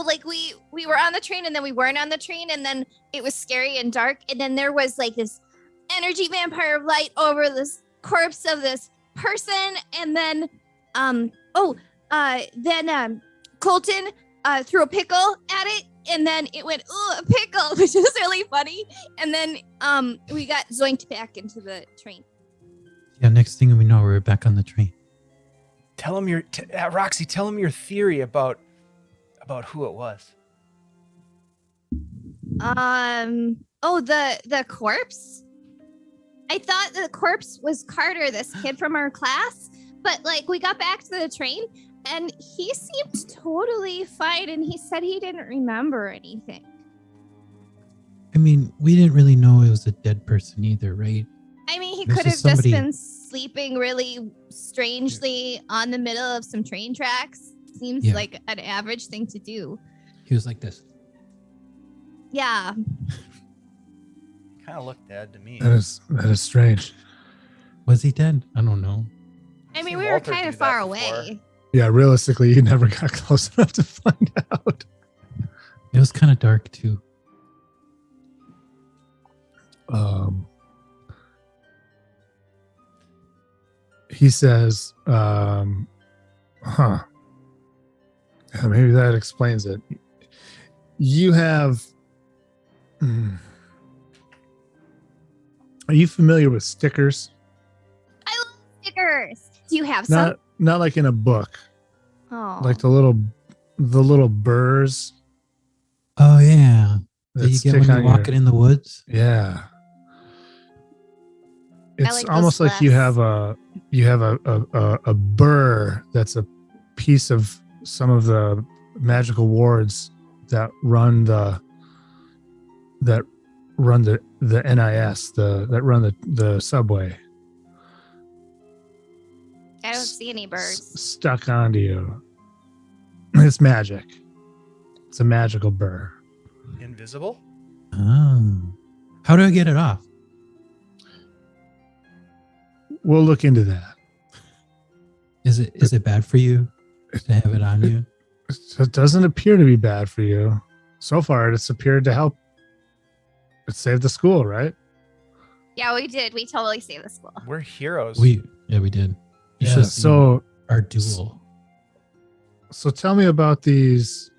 [SPEAKER 4] like we were on the train and then we weren't on the train, and then it was scary and dark, and then there was like this energy vampire light over this corpse of this person, and then Colton threw a pickle at it, and then it went, ooh, a pickle, which is really funny. And then we got zoinked back into the train.
[SPEAKER 5] Yeah, next thing we know, we're back on the train.
[SPEAKER 2] Tell him Roxy. Tell him your theory about who it was.
[SPEAKER 4] The corpse. I thought the corpse was Carter, this kid from our class, but like we got back to the train and he seemed totally fine, and he said he didn't remember anything.
[SPEAKER 5] I mean, we didn't really know it was a dead person either, right?
[SPEAKER 4] I mean, he
[SPEAKER 5] This
[SPEAKER 4] could have
[SPEAKER 5] is somebody-
[SPEAKER 4] just been sleeping really strangely on the middle of some train tracks. Seems
[SPEAKER 5] Yeah.
[SPEAKER 4] like an average thing to do.
[SPEAKER 5] He was like this.
[SPEAKER 4] Yeah.
[SPEAKER 2] Kind of looked dead to me.
[SPEAKER 1] That is strange.
[SPEAKER 5] Was he dead? I don't know.
[SPEAKER 4] I mean,
[SPEAKER 2] seen
[SPEAKER 4] we were
[SPEAKER 2] Walter
[SPEAKER 4] kind
[SPEAKER 2] do
[SPEAKER 4] of
[SPEAKER 2] that
[SPEAKER 4] far
[SPEAKER 2] before.
[SPEAKER 4] away.
[SPEAKER 1] Yeah, realistically, you never got close enough to find out.
[SPEAKER 5] It was kind of dark too.
[SPEAKER 1] He says, maybe that explains it. You have, are you familiar with stickers?
[SPEAKER 4] I love stickers. Do you have some?
[SPEAKER 1] Not like in a book,
[SPEAKER 4] Oh.
[SPEAKER 1] like the little burrs
[SPEAKER 5] Oh yeah,
[SPEAKER 1] that
[SPEAKER 5] that you get
[SPEAKER 1] stick
[SPEAKER 5] when
[SPEAKER 1] on
[SPEAKER 5] you're
[SPEAKER 1] your-
[SPEAKER 5] walking in the woods.
[SPEAKER 1] Yeah. It's
[SPEAKER 4] like those
[SPEAKER 1] almost like you
[SPEAKER 4] less.
[SPEAKER 1] have a burr that's a piece of some of the magical wards that run the NIS, that run the subway.
[SPEAKER 4] don't see any birds.
[SPEAKER 1] stuck onto you. It's magic. It's a magical burr.
[SPEAKER 2] Invisible?
[SPEAKER 5] Oh. How do I get it off?
[SPEAKER 1] We'll look into that.
[SPEAKER 5] Is it bad for you to have it on you?
[SPEAKER 1] It doesn't appear to be bad for you. So far, it's appeared to help. It saved the school, right?
[SPEAKER 4] Yeah, we did. We totally saved the school.
[SPEAKER 2] We're heroes.
[SPEAKER 5] We did. You
[SPEAKER 1] Yeah.
[SPEAKER 5] should see
[SPEAKER 1] So
[SPEAKER 5] our duel.
[SPEAKER 1] tell me about these.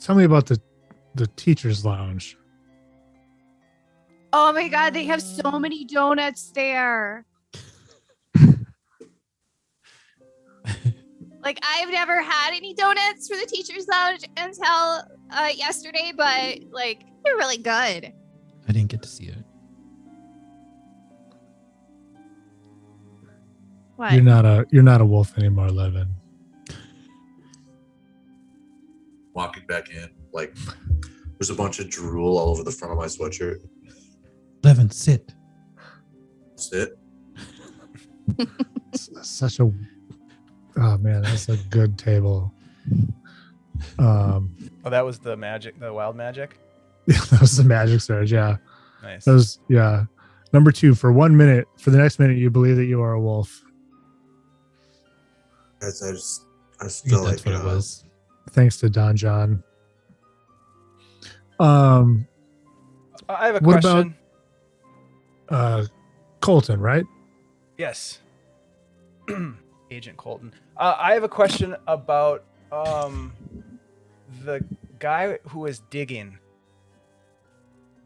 [SPEAKER 1] Tell me about the teachers' lounge.
[SPEAKER 4] Oh my god, they have so many donuts there. Like, I've never had any donuts for the teachers' lounge until yesterday, but like, they're really good.
[SPEAKER 5] I didn't get to see it.
[SPEAKER 4] What?
[SPEAKER 1] You're not a wolf anymore, Levin.
[SPEAKER 3] Walking back in, like there's a bunch of drool all over the front of my sweatshirt.
[SPEAKER 5] Levin, sit.
[SPEAKER 3] Sit.
[SPEAKER 1] Such a oh man, that's a good table.
[SPEAKER 2] Oh, that was the magic, the wild magic.
[SPEAKER 1] Yeah, that was the magic surge. Yeah,
[SPEAKER 2] Nice.
[SPEAKER 1] that was Number 2, for 1 minute, for the next minute, you believe that you are a wolf.
[SPEAKER 3] Guys, I
[SPEAKER 5] I
[SPEAKER 3] feel
[SPEAKER 5] think
[SPEAKER 3] like
[SPEAKER 5] that's what it was.
[SPEAKER 1] Thanks to Don John.
[SPEAKER 2] I have a
[SPEAKER 1] what about-
[SPEAKER 2] question.
[SPEAKER 1] Colton, right?
[SPEAKER 2] Yes. Agent Colton. I have a question about the guy who was digging.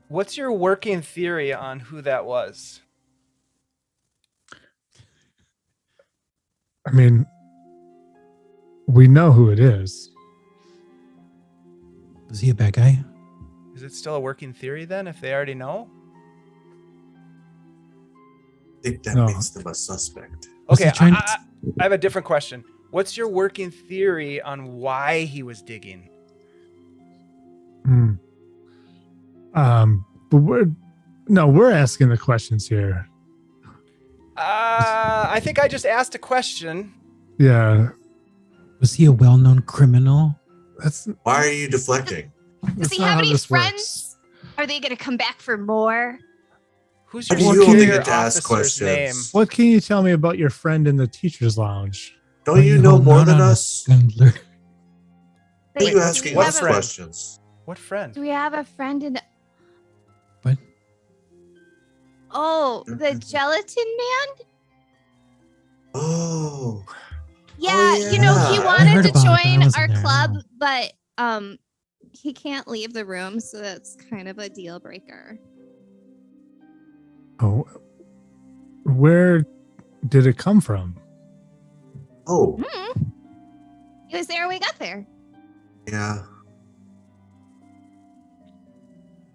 [SPEAKER 2] What's your working theory on who that was?
[SPEAKER 1] I mean, we know who it is.
[SPEAKER 5] Was he a bad guy?
[SPEAKER 2] Is it still a working theory then if they already know?
[SPEAKER 3] I think that
[SPEAKER 1] No.
[SPEAKER 3] makes them a suspect.
[SPEAKER 5] Was he
[SPEAKER 2] Okay,
[SPEAKER 5] trying to-
[SPEAKER 2] I have a different question. What's your working theory on why he was digging?
[SPEAKER 1] Hmm. But we're asking the questions here.
[SPEAKER 2] I think I just asked a question.
[SPEAKER 1] Yeah,
[SPEAKER 5] Was he a well-known criminal?
[SPEAKER 1] that's
[SPEAKER 3] Why are you deflecting?
[SPEAKER 4] Does
[SPEAKER 1] that's
[SPEAKER 4] he
[SPEAKER 1] not
[SPEAKER 4] have
[SPEAKER 1] how
[SPEAKER 4] any
[SPEAKER 1] this works.
[SPEAKER 4] friends? Are they going to come back for more?
[SPEAKER 2] Who's
[SPEAKER 3] How
[SPEAKER 2] your
[SPEAKER 3] do you only
[SPEAKER 2] superior
[SPEAKER 3] get to ask
[SPEAKER 2] officer's
[SPEAKER 3] questions?
[SPEAKER 2] name?
[SPEAKER 1] What can you tell me about your friend in the teachers' lounge?
[SPEAKER 3] Don't you know more than us?
[SPEAKER 5] Swindler.
[SPEAKER 3] Why are you
[SPEAKER 4] do
[SPEAKER 3] asking
[SPEAKER 4] we
[SPEAKER 3] us
[SPEAKER 4] have a-
[SPEAKER 3] questions?
[SPEAKER 2] What friend?
[SPEAKER 4] Do we have a friend in?
[SPEAKER 5] What?
[SPEAKER 4] Oh, the gelatin man.
[SPEAKER 3] Oh,
[SPEAKER 4] Yeah,
[SPEAKER 3] yeah.
[SPEAKER 4] you know, he
[SPEAKER 3] I
[SPEAKER 4] wanted
[SPEAKER 5] heard
[SPEAKER 4] to
[SPEAKER 5] about it, but I
[SPEAKER 4] join
[SPEAKER 5] wasn't
[SPEAKER 4] our
[SPEAKER 5] there,
[SPEAKER 4] club,
[SPEAKER 5] no.
[SPEAKER 4] but he can't leave the room, so that's kind of a deal breaker.
[SPEAKER 1] Oh, where did it come from?
[SPEAKER 3] oh,
[SPEAKER 4] He was there when we got there.
[SPEAKER 3] yeah.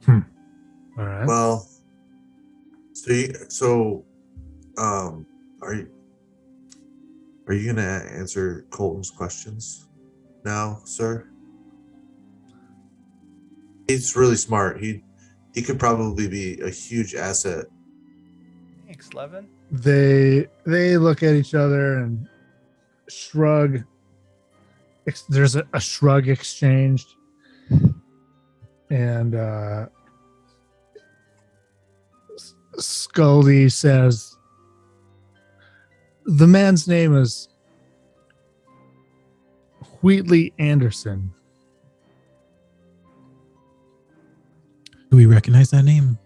[SPEAKER 1] All right.
[SPEAKER 3] Well, are you gonna answer Colton's questions now, sir? He's really smart. He could probably be a huge asset.
[SPEAKER 2] Thanks, Levin.
[SPEAKER 1] They look at each other and shrug. There's a shrug exchanged, and Scully says, "The man's name is Wheatley Anderson."
[SPEAKER 5] Do we recognize that name?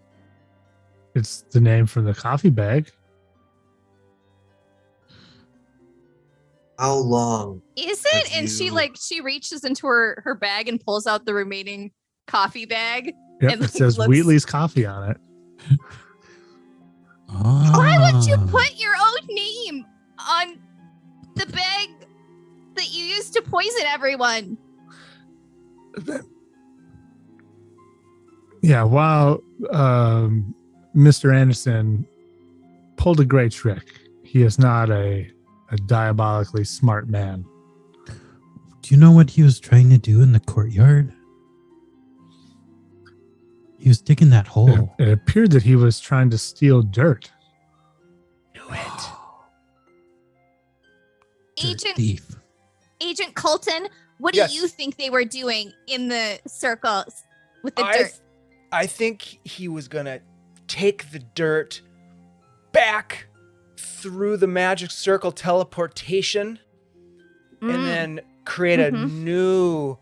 [SPEAKER 1] It's the name from the coffee bag.
[SPEAKER 3] How long?
[SPEAKER 4] Is it?
[SPEAKER 3] Have
[SPEAKER 4] And she
[SPEAKER 3] you-
[SPEAKER 4] she reaches into her bag and pulls out the remaining coffee bag.
[SPEAKER 1] Yep,
[SPEAKER 4] And
[SPEAKER 1] it says
[SPEAKER 4] looks-
[SPEAKER 1] Wheatley's Coffee on it.
[SPEAKER 4] Why would you
[SPEAKER 5] Ah.
[SPEAKER 4] put your own name on the bag that you used to poison everyone?
[SPEAKER 1] Yeah, while Mr. Anderson pulled a great trick, he is not a diabolically smart man.
[SPEAKER 5] Do you know what he was trying to do in the courtyard? He was digging that hole.
[SPEAKER 1] It appeared that he was trying to steal dirt.
[SPEAKER 2] Knew it.
[SPEAKER 4] Agent
[SPEAKER 5] thief.
[SPEAKER 4] Agent Colton, what
[SPEAKER 2] Yes.
[SPEAKER 4] do you think they were doing in the circles with the dirt?
[SPEAKER 2] I think he was gonna take the dirt back through the magic circle teleportation and then create a new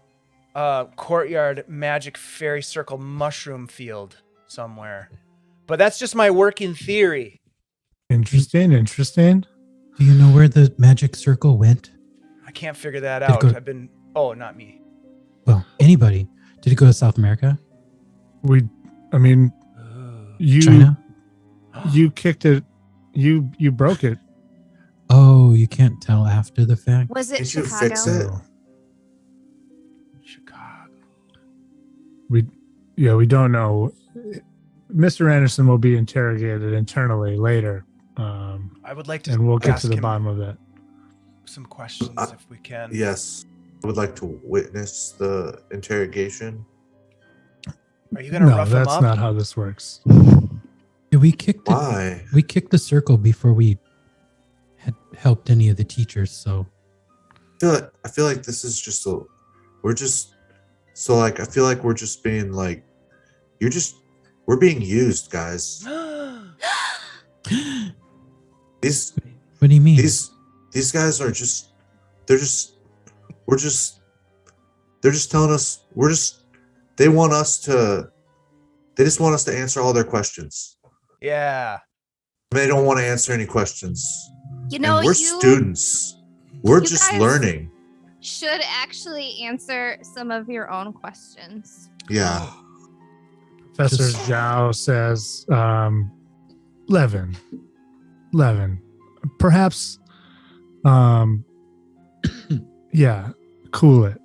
[SPEAKER 2] courtyard magic fairy circle mushroom field somewhere. But that's just my working theory.
[SPEAKER 1] Interesting.
[SPEAKER 5] Do you know where the magic circle went?
[SPEAKER 2] I can't figure that
[SPEAKER 5] Did it
[SPEAKER 2] out.
[SPEAKER 5] go-
[SPEAKER 2] I've been not me.
[SPEAKER 5] Well, anybody. Did it go to South America? China?
[SPEAKER 1] You kicked it. You broke it.
[SPEAKER 5] Oh, you can't tell after the fact?
[SPEAKER 4] Was it
[SPEAKER 3] Can't you
[SPEAKER 4] Chicago?
[SPEAKER 3] fix it?
[SPEAKER 2] Chicago.
[SPEAKER 1] We don't know. Mr. Anderson will be interrogated internally later,
[SPEAKER 2] I would like to
[SPEAKER 1] and we'll get
[SPEAKER 2] ask
[SPEAKER 1] to the
[SPEAKER 2] him
[SPEAKER 1] bottom of that.
[SPEAKER 2] some questions if we can.
[SPEAKER 3] Yes. I would like to witness the interrogation.
[SPEAKER 2] Are you gonna
[SPEAKER 1] No,
[SPEAKER 2] rough him
[SPEAKER 1] that's
[SPEAKER 2] up?
[SPEAKER 1] not how this works.
[SPEAKER 5] Yeah, we kicked it.
[SPEAKER 3] Why?
[SPEAKER 5] We kicked the circle before we had helped any of the teachers, so
[SPEAKER 3] I feel like this is just I feel like we're just being like, we're being used, guys. These
[SPEAKER 5] what do you mean?
[SPEAKER 3] these guys are they're just telling us they just want us to answer all their questions.
[SPEAKER 2] Yeah.
[SPEAKER 3] They don't want to answer any questions.
[SPEAKER 4] You know,
[SPEAKER 3] and we're
[SPEAKER 4] you
[SPEAKER 3] students. We're
[SPEAKER 4] you
[SPEAKER 3] just
[SPEAKER 4] guys-
[SPEAKER 3] learning.
[SPEAKER 4] should actually answer some of your own questions.
[SPEAKER 3] Yeah.
[SPEAKER 1] Professor
[SPEAKER 5] Just-
[SPEAKER 1] Zhao says, Levin, perhaps, yeah, cool it.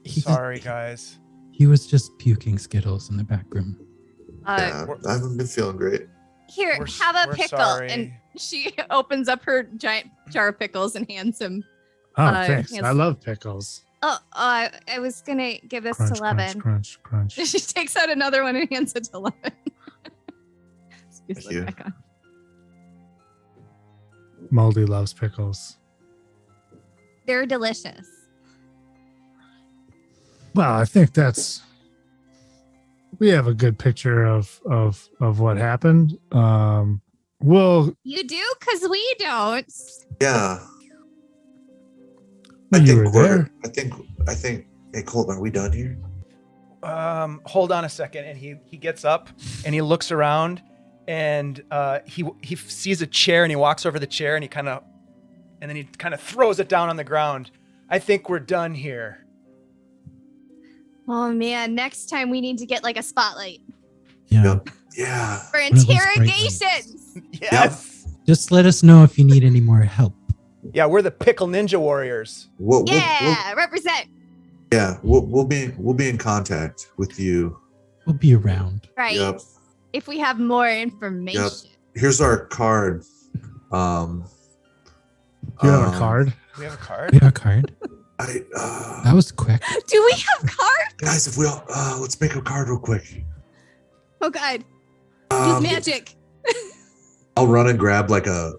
[SPEAKER 2] Sorry, guys.
[SPEAKER 5] He was just puking Skittles in the back room.
[SPEAKER 3] Yeah. I haven't been feeling great.
[SPEAKER 4] Here,
[SPEAKER 2] We're
[SPEAKER 4] have a
[SPEAKER 2] we're
[SPEAKER 4] pickle.
[SPEAKER 2] sorry.
[SPEAKER 4] And she opens up her giant jar of pickles and hands him.
[SPEAKER 1] Oh, thanks.
[SPEAKER 4] yes.
[SPEAKER 1] I love pickles.
[SPEAKER 4] Oh, I was gonna give this
[SPEAKER 1] Crunch,
[SPEAKER 4] to Levin.
[SPEAKER 1] crunch, crunch, crunch.
[SPEAKER 4] She takes out another one and hands it to Levin. Excuse
[SPEAKER 3] Thank
[SPEAKER 4] me,
[SPEAKER 3] you.
[SPEAKER 4] back on.
[SPEAKER 1] Moldy loves pickles.
[SPEAKER 4] They're delicious.
[SPEAKER 1] Well, I think we have a good picture of what happened. We'll
[SPEAKER 4] You do, because we don't.
[SPEAKER 3] Yeah.
[SPEAKER 1] you were there.
[SPEAKER 3] I think hey Colt, are we done here?
[SPEAKER 2] Hold on a second. And he gets up and he looks around and he sees a chair and he walks over the chair and he kind of throws it down on the ground. I think we're done here.
[SPEAKER 4] Oh man, next time we need to get like a spotlight
[SPEAKER 5] Yeah.
[SPEAKER 3] Yep. Yeah.
[SPEAKER 4] for
[SPEAKER 5] of those bright
[SPEAKER 4] interrogations.
[SPEAKER 2] Yes.
[SPEAKER 5] Just let us know if you need any more help.
[SPEAKER 2] Yeah, we're the Pickle Ninja Warriors.
[SPEAKER 4] Yeah, represent.
[SPEAKER 3] We'll be in contact with you.
[SPEAKER 5] We'll be around.
[SPEAKER 4] Right.
[SPEAKER 3] Yep.
[SPEAKER 4] If we have more information.
[SPEAKER 3] Here's our card.
[SPEAKER 1] Do you have a card?
[SPEAKER 2] We have a card.
[SPEAKER 5] We have a card. That was quick.
[SPEAKER 4] Do we have cards?
[SPEAKER 3] Guys, if we all let's make a card real quick.
[SPEAKER 4] Oh god. Use magic.
[SPEAKER 3] I'll run and grab like a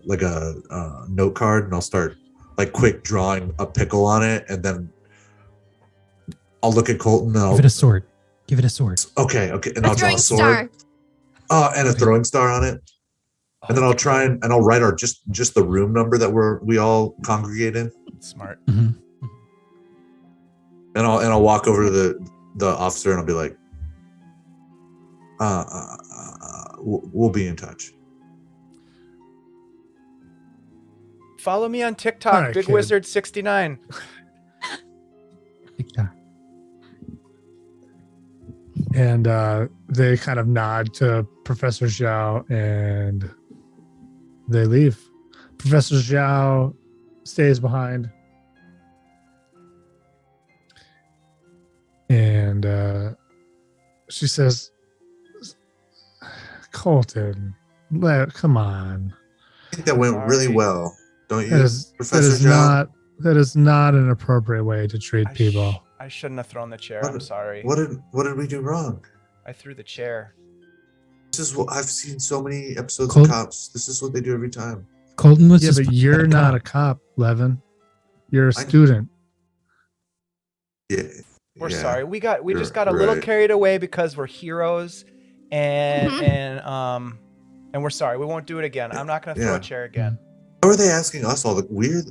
[SPEAKER 3] note card and I'll start like quick drawing a pickle on it, and then I'll look at Colton and
[SPEAKER 5] Give it a sword. Give it a sword.
[SPEAKER 3] okay, and
[SPEAKER 4] A
[SPEAKER 3] I'll draw
[SPEAKER 4] throwing
[SPEAKER 3] a sword.
[SPEAKER 4] star.
[SPEAKER 3] And a throwing star on it. And then I'll try and I'll write our just the room number that we all congregate in.
[SPEAKER 2] Smart.
[SPEAKER 5] hmm
[SPEAKER 3] And I'll walk over to the officer and I'll be like, we'll be in touch.
[SPEAKER 2] Follow me on TikTok,
[SPEAKER 1] All right,
[SPEAKER 2] Big
[SPEAKER 1] kid.
[SPEAKER 2] Wizard 69.
[SPEAKER 1] And they kind of nod to Professor Zhao and they leave. Professor Zhao stays behind. And she says, Colton, come on.
[SPEAKER 3] I think that went really
[SPEAKER 2] Sorry.
[SPEAKER 3] well, don't you,
[SPEAKER 1] That is
[SPEAKER 3] Professor Zhao?
[SPEAKER 1] that is not an appropriate way to treat people.
[SPEAKER 2] I shouldn't have thrown the chair.
[SPEAKER 3] What-
[SPEAKER 2] I'm sorry.
[SPEAKER 3] What did we do wrong?
[SPEAKER 2] I threw the chair.
[SPEAKER 3] This is what I've seen so many episodes
[SPEAKER 5] Cold-
[SPEAKER 3] of Cops. This is what they do every time.
[SPEAKER 5] Colton was
[SPEAKER 1] Yeah,
[SPEAKER 5] just
[SPEAKER 1] but you're not a cop, Levin. You're a
[SPEAKER 3] I-
[SPEAKER 1] student.
[SPEAKER 3] Yeah.
[SPEAKER 2] We're
[SPEAKER 3] yeah.
[SPEAKER 2] sorry. We
[SPEAKER 3] You're
[SPEAKER 2] just got a little
[SPEAKER 3] right.
[SPEAKER 2] carried away because we're heroes, and
[SPEAKER 4] Mhm.
[SPEAKER 2] and we're sorry. We won't do it again. I'm not gonna throw
[SPEAKER 3] Yeah.
[SPEAKER 2] a chair again.
[SPEAKER 3] How are they asking us all the weird?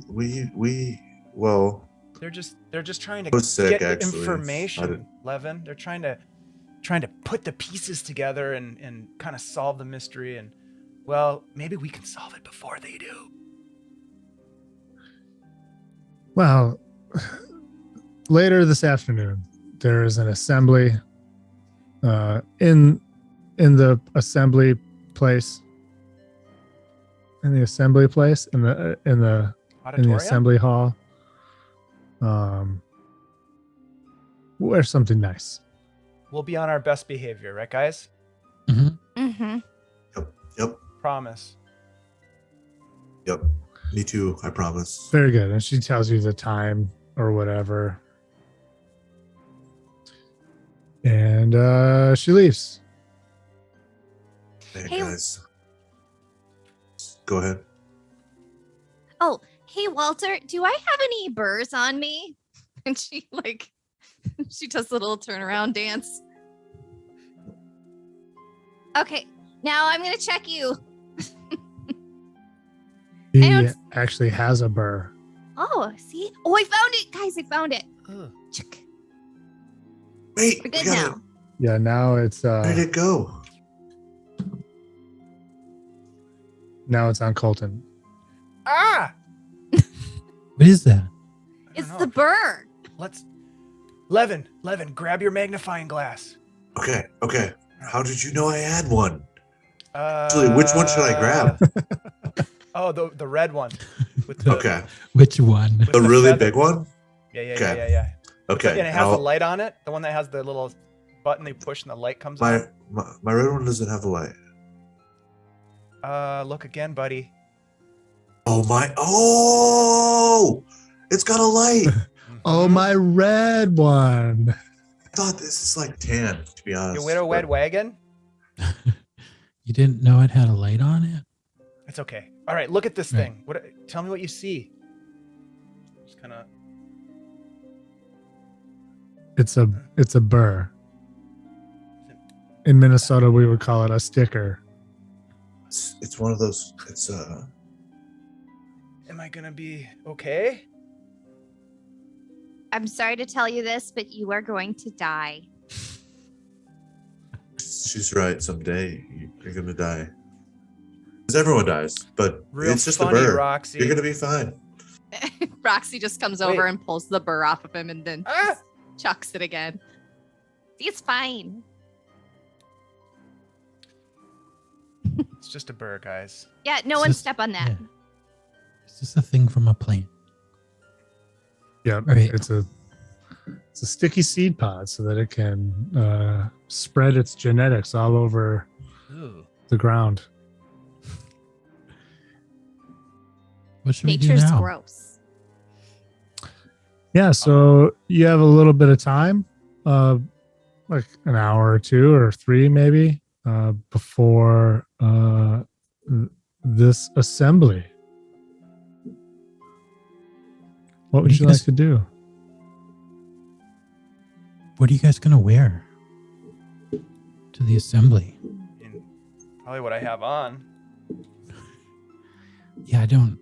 [SPEAKER 3] Well,
[SPEAKER 2] They're just trying to
[SPEAKER 3] I was sick,
[SPEAKER 2] get
[SPEAKER 3] actually. I
[SPEAKER 2] information,
[SPEAKER 3] didn't-
[SPEAKER 2] Levin. They're trying to put the pieces together and kind of solve the mystery. And well, maybe we can solve it before they do.
[SPEAKER 1] Well, later this afternoon, there is an assembly in the assembly place. In the assembly place, in the
[SPEAKER 2] Auditorium?
[SPEAKER 1] assembly hall. Wear something nice.
[SPEAKER 2] We'll be on our best behavior, right, guys?
[SPEAKER 4] Mm-hmm.
[SPEAKER 3] Yep.
[SPEAKER 2] Promise.
[SPEAKER 3] Yep. Me too. I promise.
[SPEAKER 1] Very good. And she tells you the time or whatever. And she leaves.
[SPEAKER 3] Hey,
[SPEAKER 4] Hey.
[SPEAKER 3] guys. Go ahead.
[SPEAKER 4] Oh, hey Walter, do I have any burrs on me? And she she does the little turnaround dance. Okay, now I'm gonna check you.
[SPEAKER 1] He
[SPEAKER 4] don't-
[SPEAKER 1] actually has a burr.
[SPEAKER 4] Oh, see? Oh, I found it, guys! I found it.
[SPEAKER 2] Ugh.
[SPEAKER 4] Check.
[SPEAKER 3] Wait,
[SPEAKER 4] We're
[SPEAKER 3] we
[SPEAKER 4] good
[SPEAKER 3] got
[SPEAKER 4] now.
[SPEAKER 3] it.
[SPEAKER 1] Yeah, now it's
[SPEAKER 3] Where did it go?
[SPEAKER 1] now it's on Colton.
[SPEAKER 2] Ah!
[SPEAKER 5] What is that?
[SPEAKER 2] I don't
[SPEAKER 4] It's
[SPEAKER 2] know.
[SPEAKER 4] the burr.
[SPEAKER 2] Let's. Levin, grab your magnifying glass.
[SPEAKER 3] Okay. How did you know I had one? Actually, which one should I grab?
[SPEAKER 2] Oh, the red one. With the,
[SPEAKER 3] Okay.
[SPEAKER 5] Which one?
[SPEAKER 2] with
[SPEAKER 3] The
[SPEAKER 2] the
[SPEAKER 3] really
[SPEAKER 2] feather.
[SPEAKER 3] big one?
[SPEAKER 2] Yeah.
[SPEAKER 3] Okay. Okay.
[SPEAKER 2] And it has a
[SPEAKER 3] now,
[SPEAKER 2] light on it. The one that has the little button they push and the light comes on.
[SPEAKER 3] my red one doesn't have a light.
[SPEAKER 2] Look again, buddy.
[SPEAKER 3] Oh my! Oh, it's got a light.
[SPEAKER 1] Oh,
[SPEAKER 2] Mhm.
[SPEAKER 1] my red one.
[SPEAKER 3] I thought this is like tan, to be honest.
[SPEAKER 2] You with a wed
[SPEAKER 3] but-
[SPEAKER 2] wagon?
[SPEAKER 5] You didn't know it had a light on it?
[SPEAKER 2] It's okay. All right, look at this
[SPEAKER 5] Right.
[SPEAKER 2] thing. Tell me what you see. Just kind of.
[SPEAKER 1] It's a burr. In Minnesota, we would call it a sticker.
[SPEAKER 3] It's one of those. It's
[SPEAKER 2] Am I gonna be okay?
[SPEAKER 4] I'm sorry to tell you this, but you are going to die.
[SPEAKER 3] She's right. Someday you're gonna die. Because everyone dies, but
[SPEAKER 2] Real
[SPEAKER 3] it's just
[SPEAKER 2] funny,
[SPEAKER 3] a bird.
[SPEAKER 2] Roxy.
[SPEAKER 3] You're gonna be fine.
[SPEAKER 4] Roxy just comes
[SPEAKER 2] Wait.
[SPEAKER 4] over and pulls the burr off of him and then
[SPEAKER 2] Ah!
[SPEAKER 4] chucks it again. See, it's fine.
[SPEAKER 2] It's just a burr, guys.
[SPEAKER 4] Yeah, no
[SPEAKER 5] It's
[SPEAKER 4] one
[SPEAKER 5] just-
[SPEAKER 4] step on that.
[SPEAKER 5] yeah. It's just a thing from a plane.
[SPEAKER 1] Yeah,
[SPEAKER 5] Right.
[SPEAKER 1] it's a sticky seed pod so that it can spread its genetics all over
[SPEAKER 2] Ooh.
[SPEAKER 1] the ground.
[SPEAKER 5] What should we do
[SPEAKER 4] Nature's
[SPEAKER 5] now?
[SPEAKER 4] gross.
[SPEAKER 1] Yeah, so you have a little bit of time, like an hour or two or three maybe, before this assembly. What would
[SPEAKER 5] do you
[SPEAKER 1] you like
[SPEAKER 5] guys-
[SPEAKER 1] to do?
[SPEAKER 5] What are you guys gonna wear to the assembly?
[SPEAKER 2] And probably what I have on.
[SPEAKER 5] Yeah, I don't.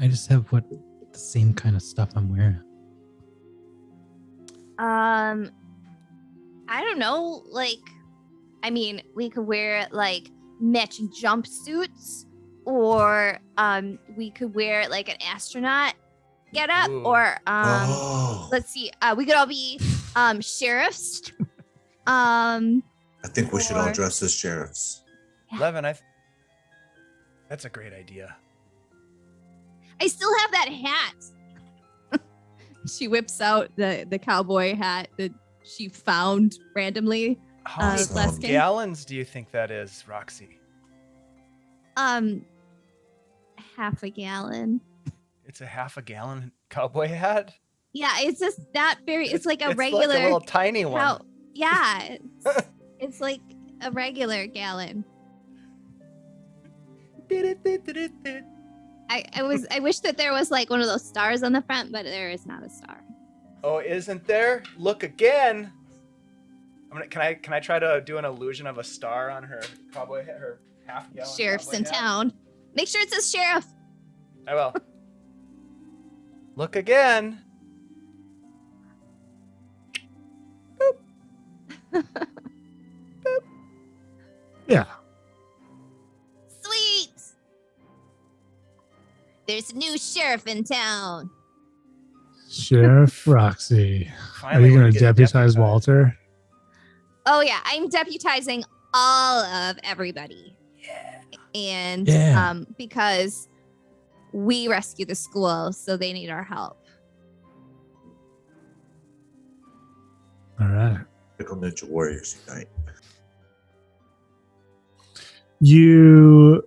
[SPEAKER 5] I just have the same kind of stuff I'm wearing.
[SPEAKER 4] I don't know. I mean, we could wear matching jumpsuits, or we could wear like an astronaut get up,
[SPEAKER 2] Ooh.
[SPEAKER 4] or
[SPEAKER 3] Oh,
[SPEAKER 4] let's see, we could all be sheriffs.
[SPEAKER 3] I think we should all
[SPEAKER 4] or-
[SPEAKER 3] dress as sheriffs.
[SPEAKER 2] Levin, that's a great idea.
[SPEAKER 4] I still have that hat. She whips out the cowboy hat that she found randomly.
[SPEAKER 2] How many
[SPEAKER 4] last game.
[SPEAKER 2] gallons do you think that is, Roxy?
[SPEAKER 4] Half a gallon.
[SPEAKER 2] It's a half a gallon cowboy hat.
[SPEAKER 4] Yeah, it's just not very. It's like a
[SPEAKER 2] It's
[SPEAKER 4] regular.
[SPEAKER 2] like a little tiny one.
[SPEAKER 4] Yeah, it's like a regular gallon. I wish that there was like one of those stars on the front, but there is not a star.
[SPEAKER 2] Oh, isn't there? Look again. Can I try to do an illusion of a star on her cowboy hat, her half gallon
[SPEAKER 4] Sheriff's
[SPEAKER 2] cowboy
[SPEAKER 4] in
[SPEAKER 2] hat?
[SPEAKER 4] town. Make sure it says sheriff.
[SPEAKER 2] I will. Look again.
[SPEAKER 1] Yeah.
[SPEAKER 4] Sweet. There's a new sheriff in town.
[SPEAKER 1] Sheriff Roxy. Are
[SPEAKER 2] Finally,
[SPEAKER 1] you
[SPEAKER 2] we're
[SPEAKER 1] going to
[SPEAKER 2] getting
[SPEAKER 1] deputize
[SPEAKER 2] deputized.
[SPEAKER 1] Walter?
[SPEAKER 4] Oh yeah, I'm deputizing all of everybody.
[SPEAKER 2] Yeah.
[SPEAKER 4] And
[SPEAKER 5] Yeah.
[SPEAKER 4] because we rescue the school, so they need our help.
[SPEAKER 1] All right.
[SPEAKER 3] Pickle Ninja Warriors unite.
[SPEAKER 1] You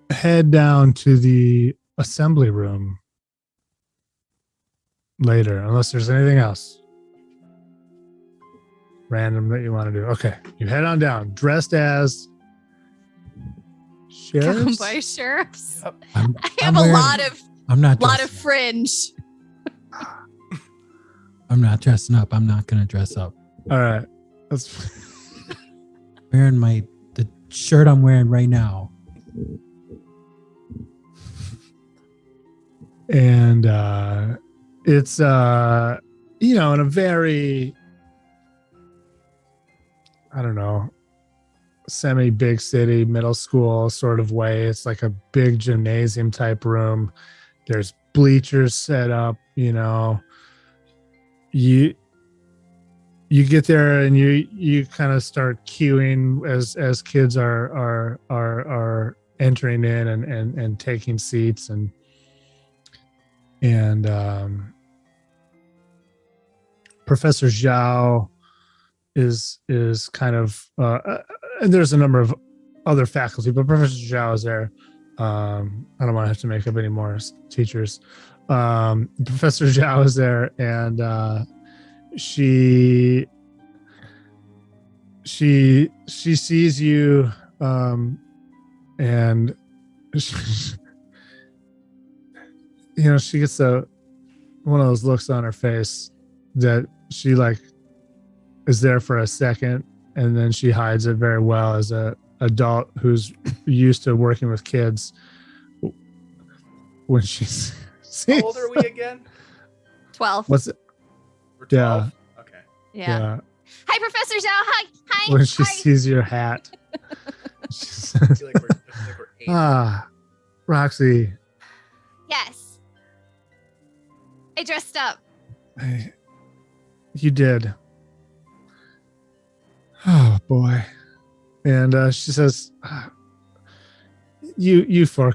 [SPEAKER 1] head down to the assembly room later, unless there's anything else random that you want to do. Okay. You head on down, dressed as sheriffs.
[SPEAKER 4] Cowboy sheriffs.
[SPEAKER 2] Yep.
[SPEAKER 4] I have a
[SPEAKER 5] I'm not
[SPEAKER 4] lot
[SPEAKER 5] dressing
[SPEAKER 4] of fringe.
[SPEAKER 5] up. I'm not dressing up. I'm not gonna dress up.
[SPEAKER 1] All right. That's
[SPEAKER 5] Wearing the shirt I'm wearing right now.
[SPEAKER 1] and it's in a very, I don't know, semi big city middle school sort of way. It's like a big gymnasium type room. There's bleachers set up. You get there and you kind of start queuing as kids are entering in and taking seats and Professor Zhao is kind of and there's a number of other faculty, but Professor Zhao is there. I don't want to have to make up any more teachers. Professor Zhao is there, and she sees you, and she, she gets one of those looks on her face that she like is there for a second, and then she hides it very well as a adult who's used to working with kids. When she's
[SPEAKER 2] How old are we again?
[SPEAKER 4] 12.
[SPEAKER 1] What's it?
[SPEAKER 2] We're
[SPEAKER 1] Yeah.
[SPEAKER 2] 12? Okay.
[SPEAKER 4] Yeah. Hi, Professor Zhao. Hi.
[SPEAKER 1] When she
[SPEAKER 4] Hi.
[SPEAKER 1] sees your hat, she
[SPEAKER 2] I
[SPEAKER 1] says,
[SPEAKER 2] feel like we're 8.
[SPEAKER 1] Roxy,
[SPEAKER 4] Yes. I dressed up.
[SPEAKER 1] you did. Oh boy. And she says, you four,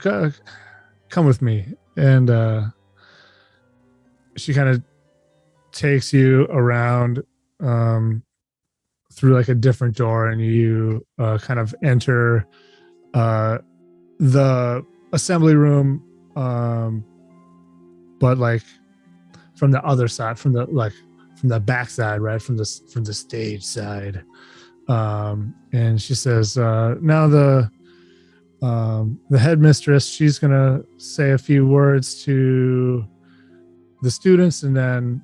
[SPEAKER 1] come with me. And she kind of takes you around through like a different door, and you kind of enter the assembly room, but like from the other side, from the back side, right, from the stage side. And she says, now the headmistress, she's gonna say a few words to the students, and then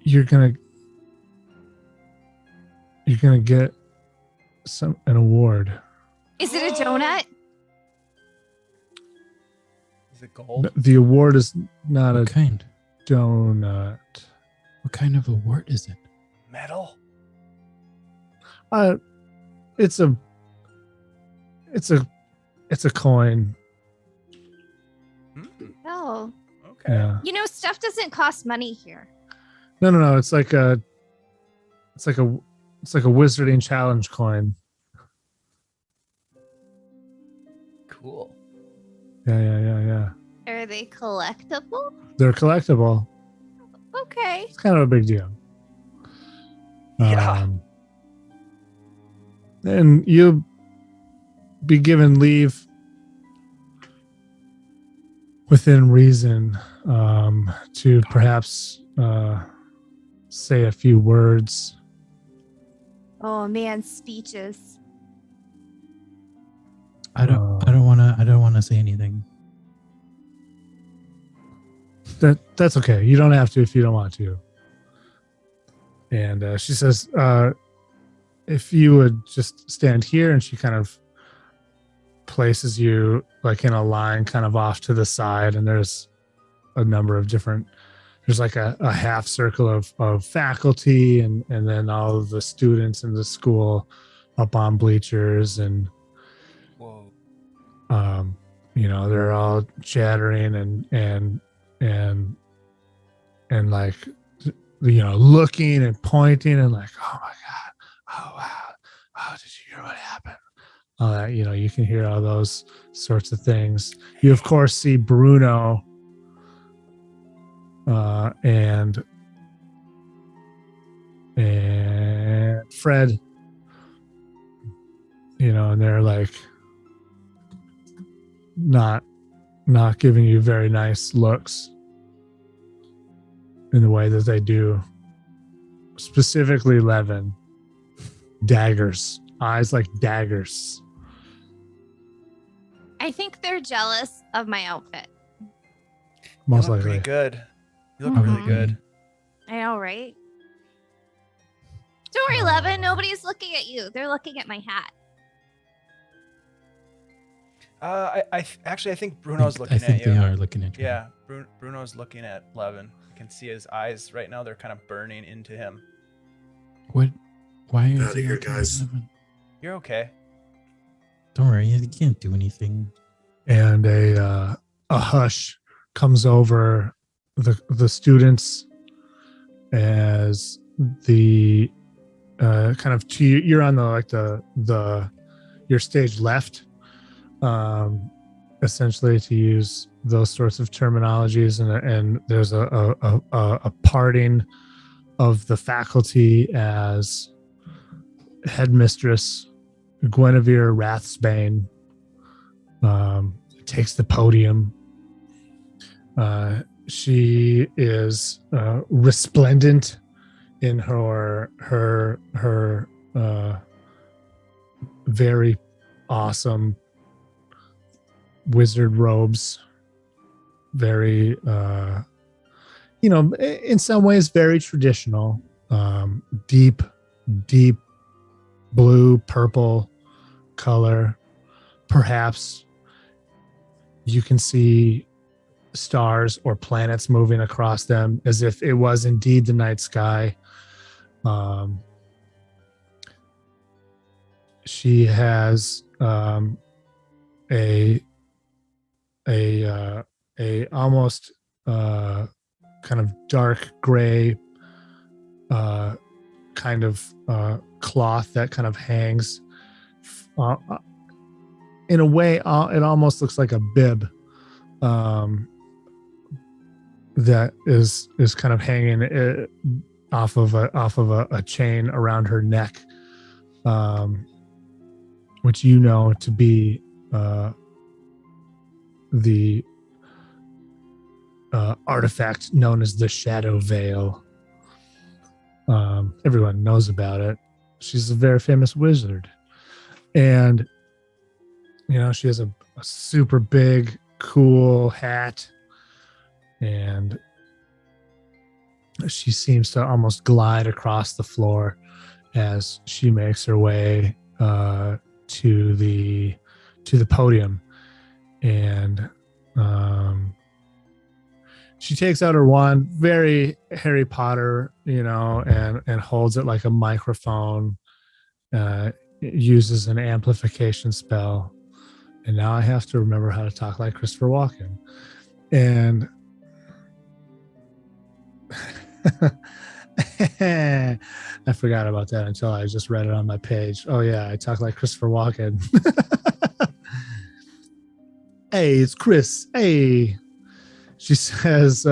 [SPEAKER 1] you're gonna get an award.
[SPEAKER 4] Is it a donut?
[SPEAKER 2] Is it gold?
[SPEAKER 1] The award is not a
[SPEAKER 5] What kind?
[SPEAKER 1] donut.
[SPEAKER 5] What kind of award is it?
[SPEAKER 2] Metal?
[SPEAKER 1] It's a coin.
[SPEAKER 4] Oh.
[SPEAKER 2] Okay.
[SPEAKER 1] Yeah.
[SPEAKER 4] Stuff doesn't cost money here.
[SPEAKER 1] No. It's like a wizarding challenge coin.
[SPEAKER 2] Cool.
[SPEAKER 1] Yeah.
[SPEAKER 4] Are they collectible?
[SPEAKER 1] They're collectible.
[SPEAKER 4] Okay.
[SPEAKER 1] It's kind of a big deal.
[SPEAKER 2] Yeah.
[SPEAKER 1] And you'll be given leave within reason, to perhaps say a few words.
[SPEAKER 4] Oh man, speeches.
[SPEAKER 5] I don't want to say anything.
[SPEAKER 1] That's okay. You don't have to if you don't want to. And she says, if you would just stand here, and she kind of places you like in a line kind of off to the side, and there's a number of different, there's like a half circle of faculty and then all of the students in the school up on bleachers, and
[SPEAKER 2] Whoa.
[SPEAKER 1] they're all chattering and like, looking and pointing and like, oh my God, oh wow, oh, did you hear what happened? All that, you can hear all those sorts of things. You of course see Bruno and Fred, and they're like not giving you very nice looks in the way that they do. Specifically Levin. Daggers. Eyes like daggers.
[SPEAKER 4] I think they're jealous of my outfit.
[SPEAKER 1] Most
[SPEAKER 2] you look
[SPEAKER 1] likely.
[SPEAKER 2] pretty good. You look
[SPEAKER 4] Mhm.
[SPEAKER 2] really good.
[SPEAKER 4] I know, right? Don't worry, Levin. Nobody's looking at you. They're looking at my hat.
[SPEAKER 2] I think Bruno's looking
[SPEAKER 5] I think
[SPEAKER 2] at you.
[SPEAKER 5] they are looking at you.
[SPEAKER 2] Yeah, Bruno's looking at Levin. You can see his eyes right now. They're kind of burning into him.
[SPEAKER 5] What? Why are
[SPEAKER 3] Outta here, guys.
[SPEAKER 2] You're okay.
[SPEAKER 5] Don't worry, you can't do anything.
[SPEAKER 1] And a hush comes over the students as the kind of to you're on the your stage left, essentially, to use those sorts of terminologies, and there's a parting of the faculty as headmistress Guinevere Rathsbane takes the podium. She is resplendent in her very awesome wizard robes. Very, in some ways, very traditional. Deep blue, purple color. Perhaps you can see stars or planets moving across them as if it was indeed the night sky. She has a almost kind of dark gray kind of cloth that kind of hangs in a way. It almost looks like a bib that is kind of hanging off of a chain around her neck, which to be the artifact known as the Shadow Veil. Everyone knows about it. She's a very famous wizard, and she has a super big, cool hat, and she seems to almost glide across the floor as she makes her way to the podium, and she takes out her wand, very Harry Potter, and holds it like a microphone, uses an amplification spell. And now I have to remember how to talk like Christopher Walken. And I forgot about that until I just read it on my page. Oh yeah, I talk like Christopher Walken. Hey, it's Chris. Hey. She says,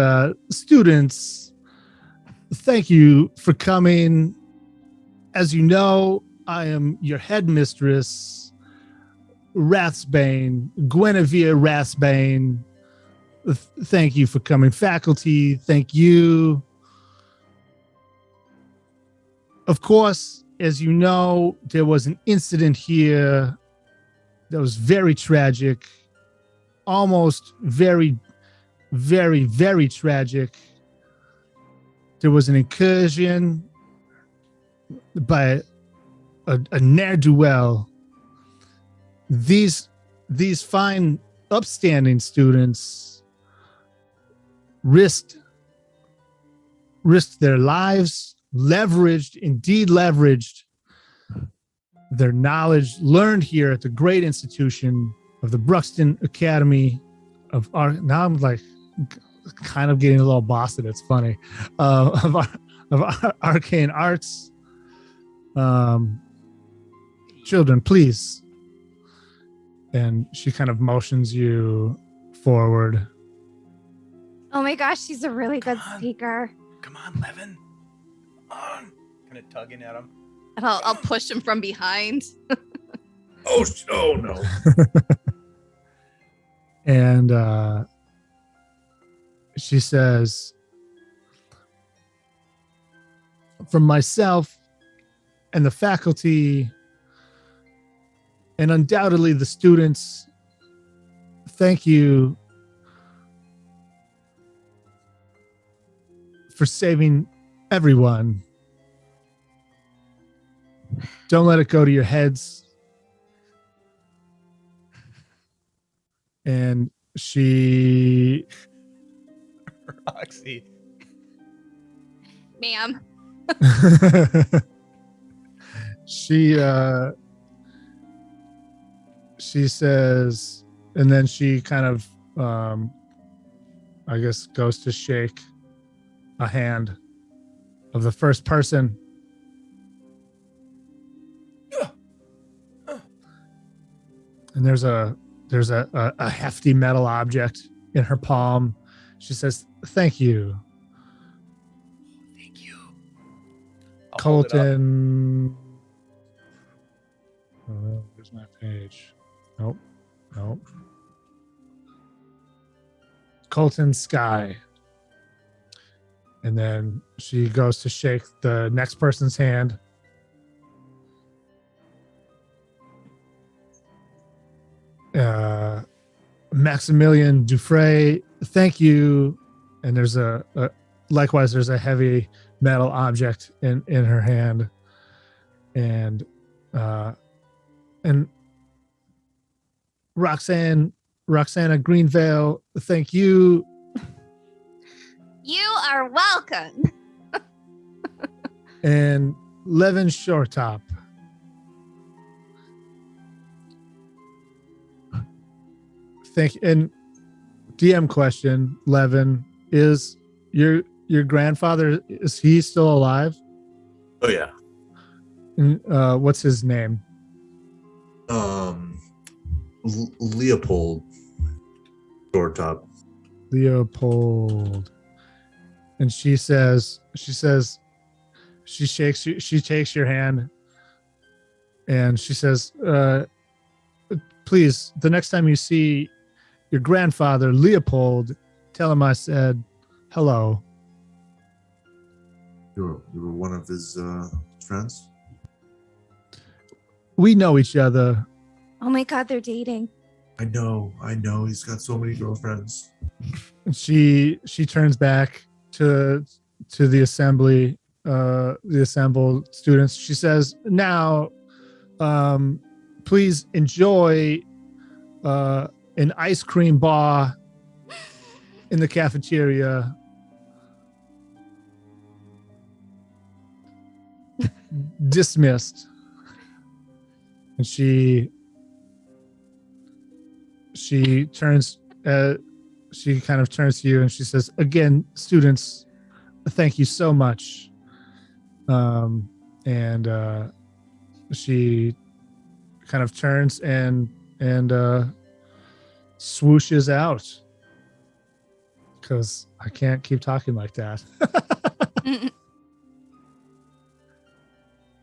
[SPEAKER 1] students, thank you for coming. As you know, I am your headmistress, Rathsbane, Guinevere Rathsbane, Thank you for coming. Faculty, thank you. Of course, as you know, there was an incident here that was very tragic, almost very, very, very tragic. There was an incursion by a ne'er-do-well. These fine, upstanding students risked their lives, leveraged their knowledge learned here at the great institution of the Bruxton Academy of Art. Now I'm like kind of getting a little bossy. It's funny. Of arcane arts. Children, please. And she kind of motions you forward.
[SPEAKER 4] Oh my gosh, she's a really good speaker.
[SPEAKER 2] Come on, Levin. Come on. Kind of tugging at him.
[SPEAKER 4] And I'll push him from behind.
[SPEAKER 3] Oh no.
[SPEAKER 1] And she says, from myself and the faculty, and undoubtedly the students, thank you for saving everyone. Don't let it go to your heads. And she...
[SPEAKER 2] Roxy.
[SPEAKER 4] Ma'am.
[SPEAKER 1] She says, and then she kind of, I guess, goes to shake a hand of the first person. And there's a hefty metal object in her palm. She says, "Thank you,
[SPEAKER 2] Thank you. I'll hold it up.
[SPEAKER 1] Colton." Oh, where's my page? Nope. Colton Sky. And then she goes to shake the next person's hand. Maximilian Dufresne, thank you. And there's likewise, there's a heavy metal object in her hand. And Roxana Greenvale, thank you.
[SPEAKER 4] You are welcome.
[SPEAKER 1] And Levin Shortop. And DM question, Levin, is your grandfather, is he still alive?
[SPEAKER 3] Oh yeah.
[SPEAKER 1] And, what's his name?
[SPEAKER 3] Leopold Shortop.
[SPEAKER 1] Leopold. And she takes your hand and she says, please, the next time you see your grandfather, Leopold, tell him I said hello.
[SPEAKER 3] You were one of his friends?
[SPEAKER 1] We know each other.
[SPEAKER 4] Oh my God, they're dating.
[SPEAKER 3] I know. He's got so many girlfriends.
[SPEAKER 1] And she turns back to the assembly, the assembled students. She says, now, please enjoy an ice cream bar in the cafeteria. Dismissed. And she turns, she kind of turns to you and she says, again, students, thank you so much. And she kind of turns and swooshes out, because I can't keep talking like that.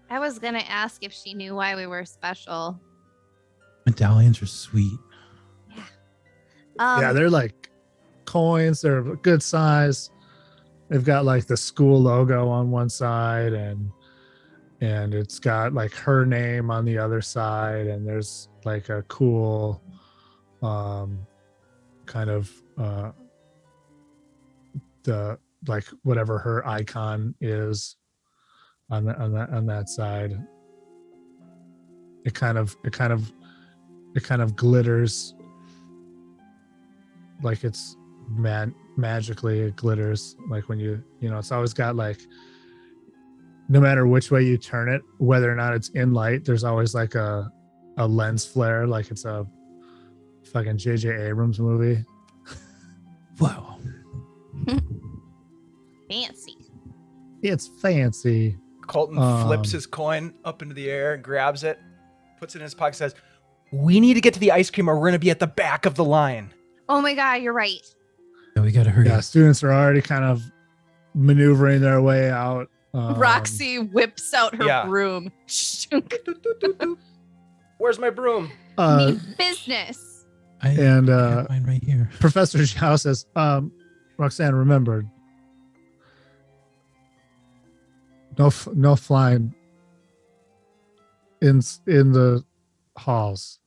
[SPEAKER 4] I was going to ask if she knew why we were special.
[SPEAKER 5] Medallions are sweet.
[SPEAKER 1] Yeah, they're like coins. They're a good size. They've got like the school logo on one side, and it's got like her name on the other side, and there's like a cool kind of the like whatever her icon is on that side. It kind of glitters like it's magically it glitters, like when you know, it's always got like, no matter which way you turn it, whether or not it's in light, there's always like a lens flare, like it's a fucking J.J. Abrams movie.
[SPEAKER 5] Whoa.
[SPEAKER 4] Fancy.
[SPEAKER 1] It's fancy.
[SPEAKER 2] Colton flips his coin up into the air, grabs it, puts it in his pocket, says, "We need to get to the ice cream or we're going to be at the back of the line."
[SPEAKER 4] Oh my God, you're right.
[SPEAKER 5] Yeah, we gotta hurry.
[SPEAKER 1] Yeah, students are already kind of maneuvering their way out.
[SPEAKER 4] Roxy whips out her broom.
[SPEAKER 2] Where's my broom?
[SPEAKER 4] Me business.
[SPEAKER 5] I
[SPEAKER 1] and
[SPEAKER 5] have mine right here.
[SPEAKER 1] Professor Zhao says, Roxanne, remember, no flying in the halls.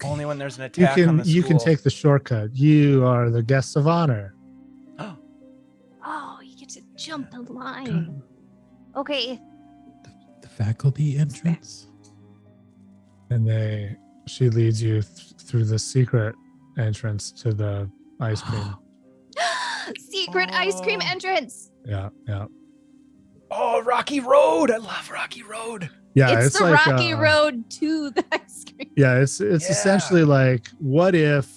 [SPEAKER 2] Only when there's an attack on the school.
[SPEAKER 1] You can take the shortcut. You are the guests of honor.
[SPEAKER 4] Oh, you get to jump the line. Okay.
[SPEAKER 5] The faculty entrance.
[SPEAKER 1] And she leads you through the secret entrance to the ice cream.
[SPEAKER 4] Secret ice cream entrance.
[SPEAKER 1] Yeah.
[SPEAKER 2] Oh, Rocky Road. I love Rocky Road.
[SPEAKER 1] Yeah,
[SPEAKER 4] it's the
[SPEAKER 1] like,
[SPEAKER 4] Rocky Road to the ice cream.
[SPEAKER 1] Yeah, it's essentially like, what if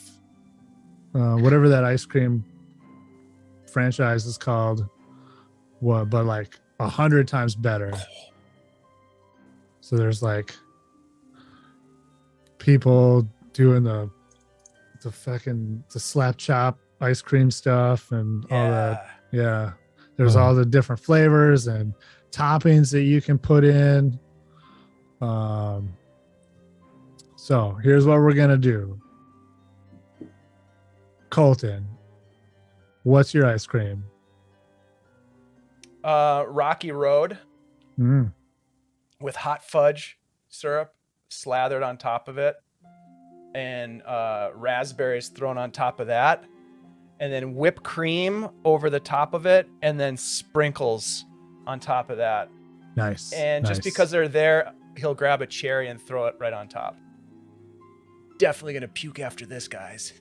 [SPEAKER 1] whatever that ice cream franchise is called, but like 100 times better. So there's like people doing the slap chop ice cream stuff and all that. Yeah, there's all the different flavors and toppings that you can put in. So here's what we're gonna do. Colton, what's your ice cream?
[SPEAKER 2] Rocky Road with hot fudge syrup slathered on top of it, and raspberries thrown on top of that, and then whipped cream over the top of it, and then sprinkles on top of that.
[SPEAKER 1] Nice.
[SPEAKER 2] And just because they're there, he'll grab a cherry and throw it right on top. Definitely gonna puke after this, guys.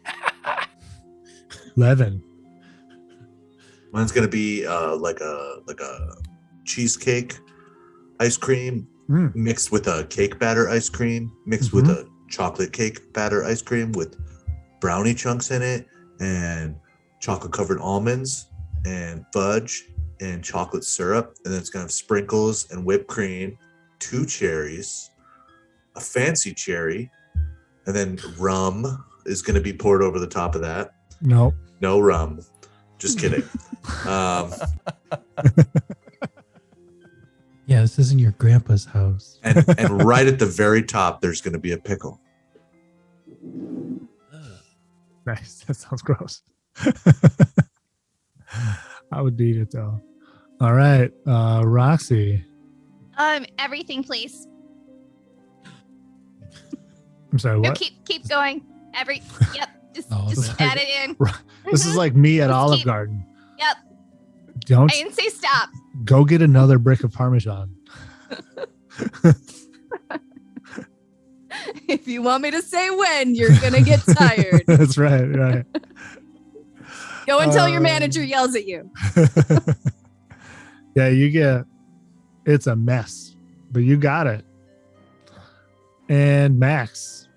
[SPEAKER 1] Levin.
[SPEAKER 3] Mine's gonna be like a cheesecake ice cream mixed with a cake batter ice cream mixed with a chocolate cake batter ice cream with brownie chunks in it and chocolate covered almonds and fudge and chocolate syrup, and then it's gonna have sprinkles and whipped cream, 2 cherries, a fancy cherry, and then rum is gonna be poured over the top of that.
[SPEAKER 1] Nope.
[SPEAKER 3] No rum. Just kidding.
[SPEAKER 5] Yeah, this isn't your grandpa's house.
[SPEAKER 3] And right at the very top, there's going to be a pickle.
[SPEAKER 1] Nice. That sounds gross. I would eat it though. All right, Roxy.
[SPEAKER 4] Everything, please.
[SPEAKER 1] I'm sorry.
[SPEAKER 4] No,
[SPEAKER 1] What?
[SPEAKER 4] keep going. Yep. Just
[SPEAKER 1] like-
[SPEAKER 4] add it in.
[SPEAKER 1] This is like me at
[SPEAKER 4] Just
[SPEAKER 1] Olive
[SPEAKER 4] keep-
[SPEAKER 1] Garden.
[SPEAKER 4] Yep.
[SPEAKER 1] Don't
[SPEAKER 4] I didn't say stop.
[SPEAKER 1] go get another brick of Parmesan.
[SPEAKER 4] If you want me to say when, you're gonna get tired.
[SPEAKER 1] That's right.
[SPEAKER 4] Go until your manager yells at you.
[SPEAKER 1] Yeah, it's a mess, but you got it. And Max.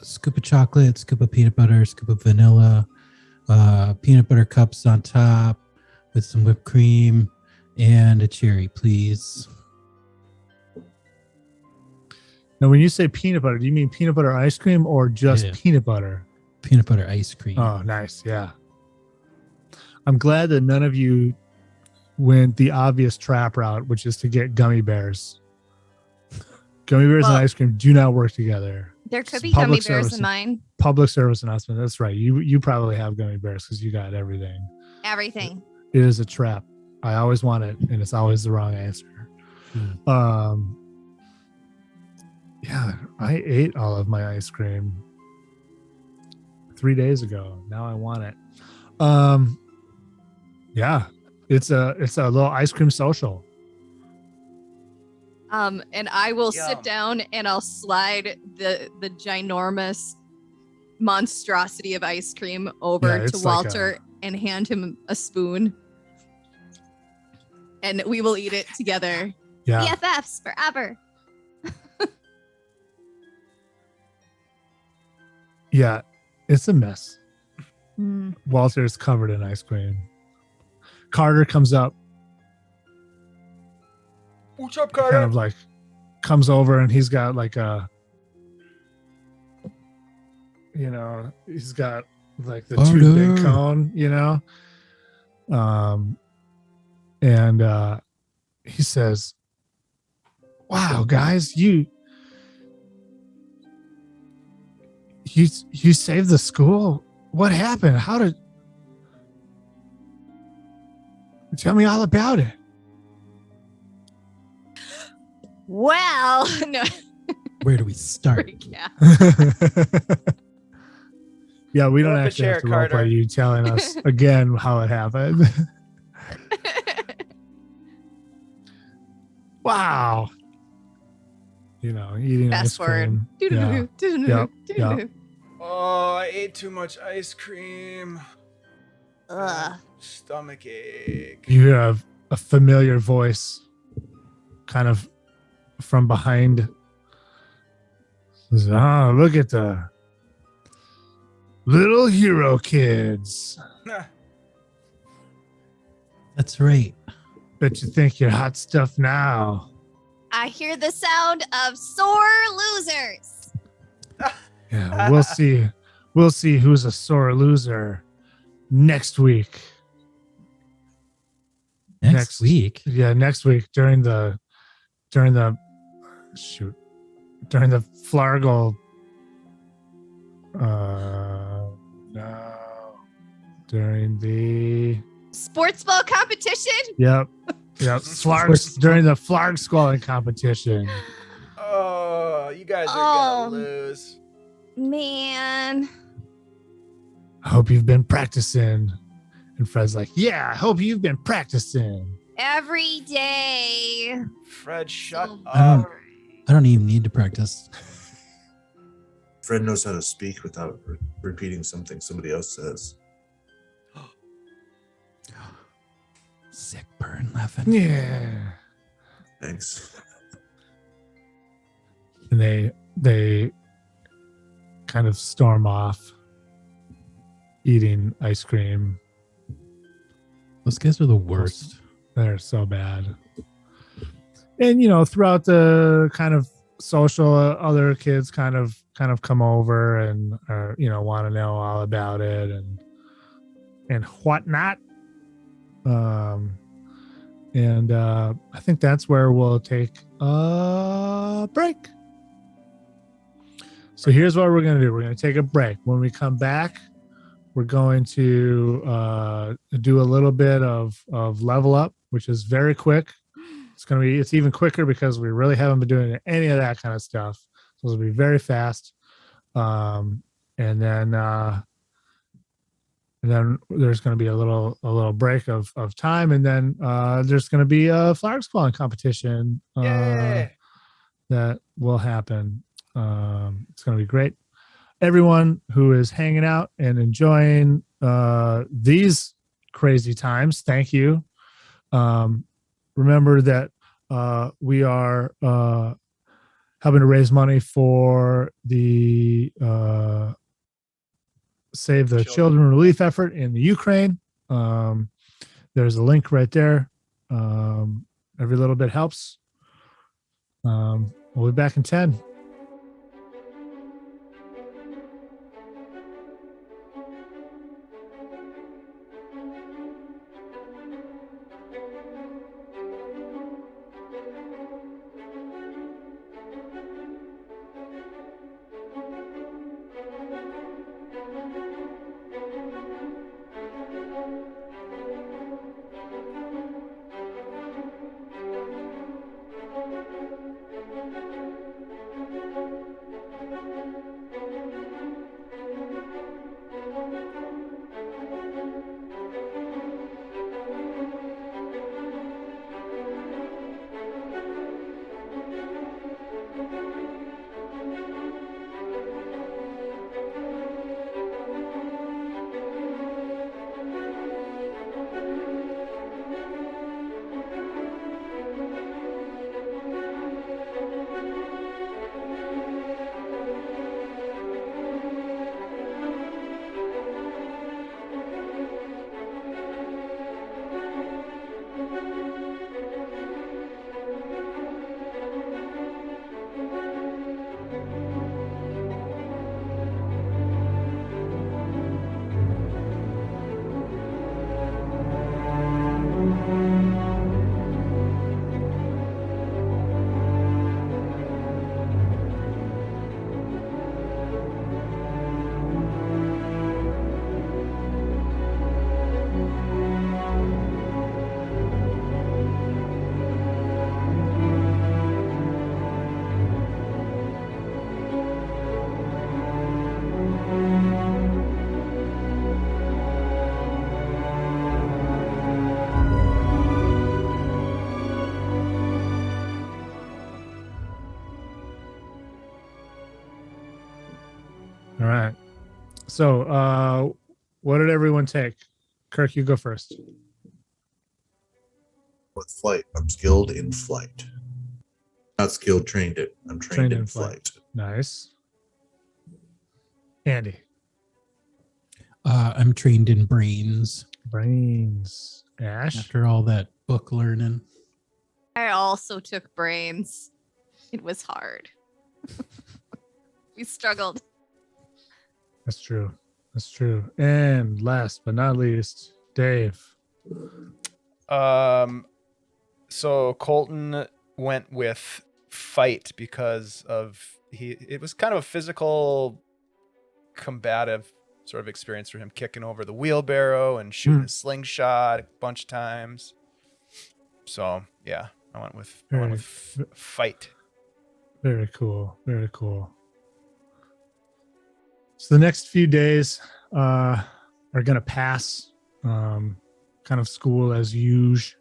[SPEAKER 5] Scoop of chocolate, scoop of peanut butter, scoop of vanilla, peanut butter cups on top with some whipped cream and a cherry, please.
[SPEAKER 1] Now, when you say peanut butter, do you mean peanut butter ice cream or just
[SPEAKER 5] Yeah.
[SPEAKER 1] peanut butter?
[SPEAKER 5] Peanut butter ice cream.
[SPEAKER 1] Oh, nice. Yeah. I'm glad that none of you went the obvious trap route, which is to get gummy bears. Gummy bears and
[SPEAKER 4] Well-
[SPEAKER 1] ice cream do not work together.
[SPEAKER 4] There could be
[SPEAKER 1] Public
[SPEAKER 4] gummy bears
[SPEAKER 1] service.
[SPEAKER 4] in mine.
[SPEAKER 1] Public service announcement. That's right. You probably have gummy bears because you got everything.
[SPEAKER 4] Everything.
[SPEAKER 1] It is a trap. I always want it, and it's always the wrong answer. Yeah, I ate all of my ice cream 3 days ago. Now I want it. Yeah, it's a little ice cream social.
[SPEAKER 4] And I will
[SPEAKER 2] Yum.
[SPEAKER 4] sit down and I'll slide the ginormous monstrosity of ice cream over
[SPEAKER 1] Yeah,
[SPEAKER 4] to
[SPEAKER 1] it's like
[SPEAKER 4] Walter and hand him a spoon. And we will eat it together.
[SPEAKER 1] Yeah,
[SPEAKER 4] BFFs forever.
[SPEAKER 1] yeah, it's a mess.
[SPEAKER 4] Mm.
[SPEAKER 1] Walter's covered in ice cream. Carter comes up,
[SPEAKER 2] What's up, Carter?
[SPEAKER 1] kind of like comes over, and he's got like a, he's got like the
[SPEAKER 5] Carter.
[SPEAKER 1] two big cone, and he says, "Wow, guys, you saved the school. What happened? Tell me all about it."
[SPEAKER 4] Well, no.
[SPEAKER 5] Where do we start?
[SPEAKER 4] Yeah.
[SPEAKER 1] Yeah, we
[SPEAKER 2] Pull
[SPEAKER 1] don't
[SPEAKER 2] up a
[SPEAKER 1] actually have
[SPEAKER 2] chair,
[SPEAKER 1] to roleplay
[SPEAKER 2] Carter.
[SPEAKER 1] you telling us again how it happened. Wow. Eating
[SPEAKER 4] Fast
[SPEAKER 1] ice
[SPEAKER 4] forward.
[SPEAKER 1] cream. Yeah. Yep.
[SPEAKER 2] Oh, I ate too much ice cream.
[SPEAKER 4] Ugh.
[SPEAKER 2] Stomach ache.
[SPEAKER 1] You hear a familiar voice kind of from behind. Says, "Oh, look at the little hero kids.
[SPEAKER 5] That's right.
[SPEAKER 1] Bet you think you're hot stuff now."
[SPEAKER 4] I hear the sound of sore losers.
[SPEAKER 1] Yeah, we'll see. We'll see who's a sore loser next week.
[SPEAKER 5] Next week.
[SPEAKER 1] Yeah, next week during the Flargle. No, during the
[SPEAKER 4] Sports ball competition?
[SPEAKER 1] Yep. Flarg during the Flarg Squalling competition.
[SPEAKER 2] Oh, you guys are
[SPEAKER 4] Oh.
[SPEAKER 2] gonna lose.
[SPEAKER 4] Man.
[SPEAKER 1] I hope you've been practicing. And Fred's like, "Yeah, I hope you've been practicing."
[SPEAKER 4] Every day.
[SPEAKER 2] Fred, shut
[SPEAKER 4] So
[SPEAKER 2] up.
[SPEAKER 5] I don't even need to practice.
[SPEAKER 3] Fred knows how to speak without repeating something somebody else says.
[SPEAKER 5] Sick burn, Levin.
[SPEAKER 1] Yeah.
[SPEAKER 3] Thanks.
[SPEAKER 1] And they kind of storm off eating ice cream.
[SPEAKER 5] Those guys are the worst.
[SPEAKER 1] They're so bad. And throughout the kind of social, other kids kind of come over and want to know all about it and whatnot. And I think that's where we'll take a break. So here's what we're going to do. We're going to take a break. When we come back, we're going to do a little bit of level up, which is very quick. It's even quicker because we really haven't been doing any of that kind of stuff. So it'll be very fast. And then there's going to be a little break of time, and then there's going to be a Flarg Squalling competition
[SPEAKER 2] Yay.
[SPEAKER 1] that will happen. It's going to be great. Everyone who is hanging out and enjoying these crazy times, thank you. Remember that we are helping to raise money for the Save the Children relief effort in the Ukraine. There's a link right there. Every little bit helps. We'll be back in 10. All right. So, what did everyone take? Kirk, you go first.
[SPEAKER 3] With flight, I'm skilled in flight. Not skilled, trained it. I'm trained in flight.
[SPEAKER 1] Nice. Andy.
[SPEAKER 5] I'm trained in brains
[SPEAKER 1] Brains. Ash.
[SPEAKER 5] after all that book learning.
[SPEAKER 4] I also took brains. It was hard. We struggled.
[SPEAKER 1] That's true. That's true. And last but not least, Dave.
[SPEAKER 2] So Colton went with fight because it was kind of a physical, combative sort of experience for him, kicking over the wheelbarrow and shooting a slingshot a bunch of times. So yeah, I went with fight.
[SPEAKER 1] Very cool. Very cool. So the next few days are going to pass, kind of school as usual.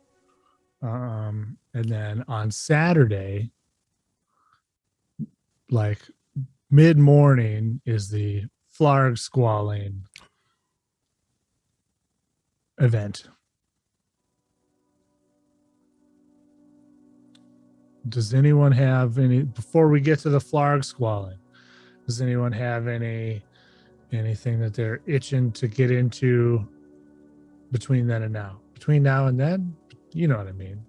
[SPEAKER 1] And then on Saturday, like mid-morning, is the Flarg Squalling event. Does anyone have any, before we get to the Flarg Squalling, does anyone have anything that they're itching to get into between then and now? Between now and then, you know what I mean.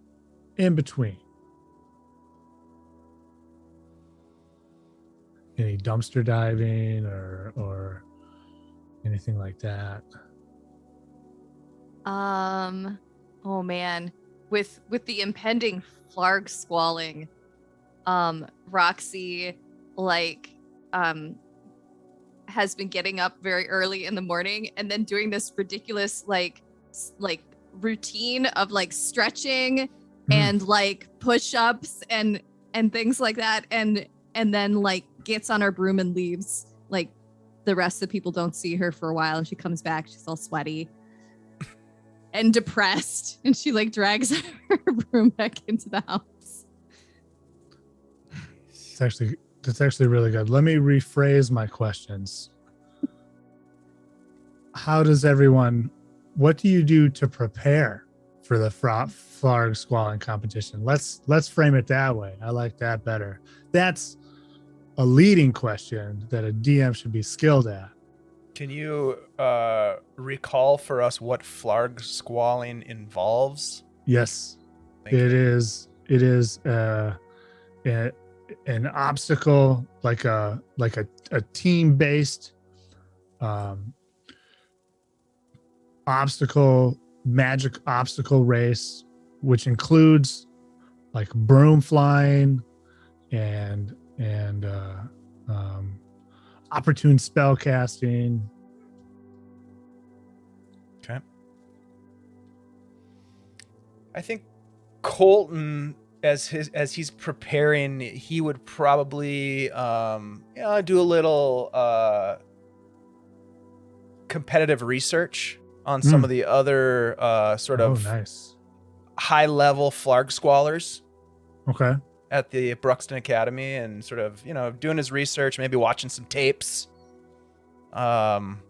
[SPEAKER 1] In between. Any dumpster diving or anything like that?
[SPEAKER 4] Oh man. With the impending Flarg Squalling, Roxy has been getting up very early in the morning and then doing this ridiculous like routine of like stretching and like push-ups and things like that, and then like gets on her broom and leaves. Like the rest of the people don't see her for a while, and she comes back, she's all sweaty and depressed, and she like drags her broom back into the house.
[SPEAKER 1] That's actually really good. Let me rephrase my questions. What do you do to prepare for the Flarg Squalling competition? Let's frame it that way. I like that better. That's a leading question that a DM should be skilled at.
[SPEAKER 2] Can you recall for us what Flarg Squalling involves?
[SPEAKER 1] Yes,
[SPEAKER 2] Thank you.
[SPEAKER 1] It is an obstacle, like a team-based magic obstacle race, which includes like broom flying and opportune spell casting.
[SPEAKER 2] Okay. I think Colton, as he's preparing, he would probably do a little competitive research on some of the other sort of
[SPEAKER 1] nice
[SPEAKER 2] high level Flarg Squallers.
[SPEAKER 1] Okay.
[SPEAKER 2] At the Bruxton Academy, and sort of, doing his research, maybe watching some tapes. And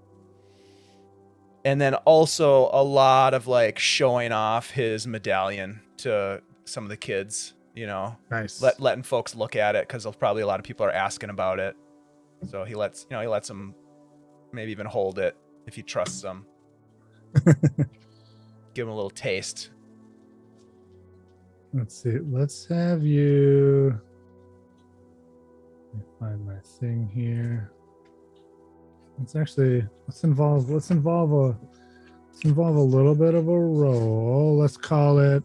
[SPEAKER 2] then also a lot of like showing off his medallion to some of the kids,
[SPEAKER 1] Nice.
[SPEAKER 2] letting folks look at it, because probably a lot of people are asking about it. So he lets them maybe even hold it if he trusts them. Give him a little taste.
[SPEAKER 1] Let's see. Let's have you. Let me find my thing here. Let's involve a little bit of a roll. Let's call it.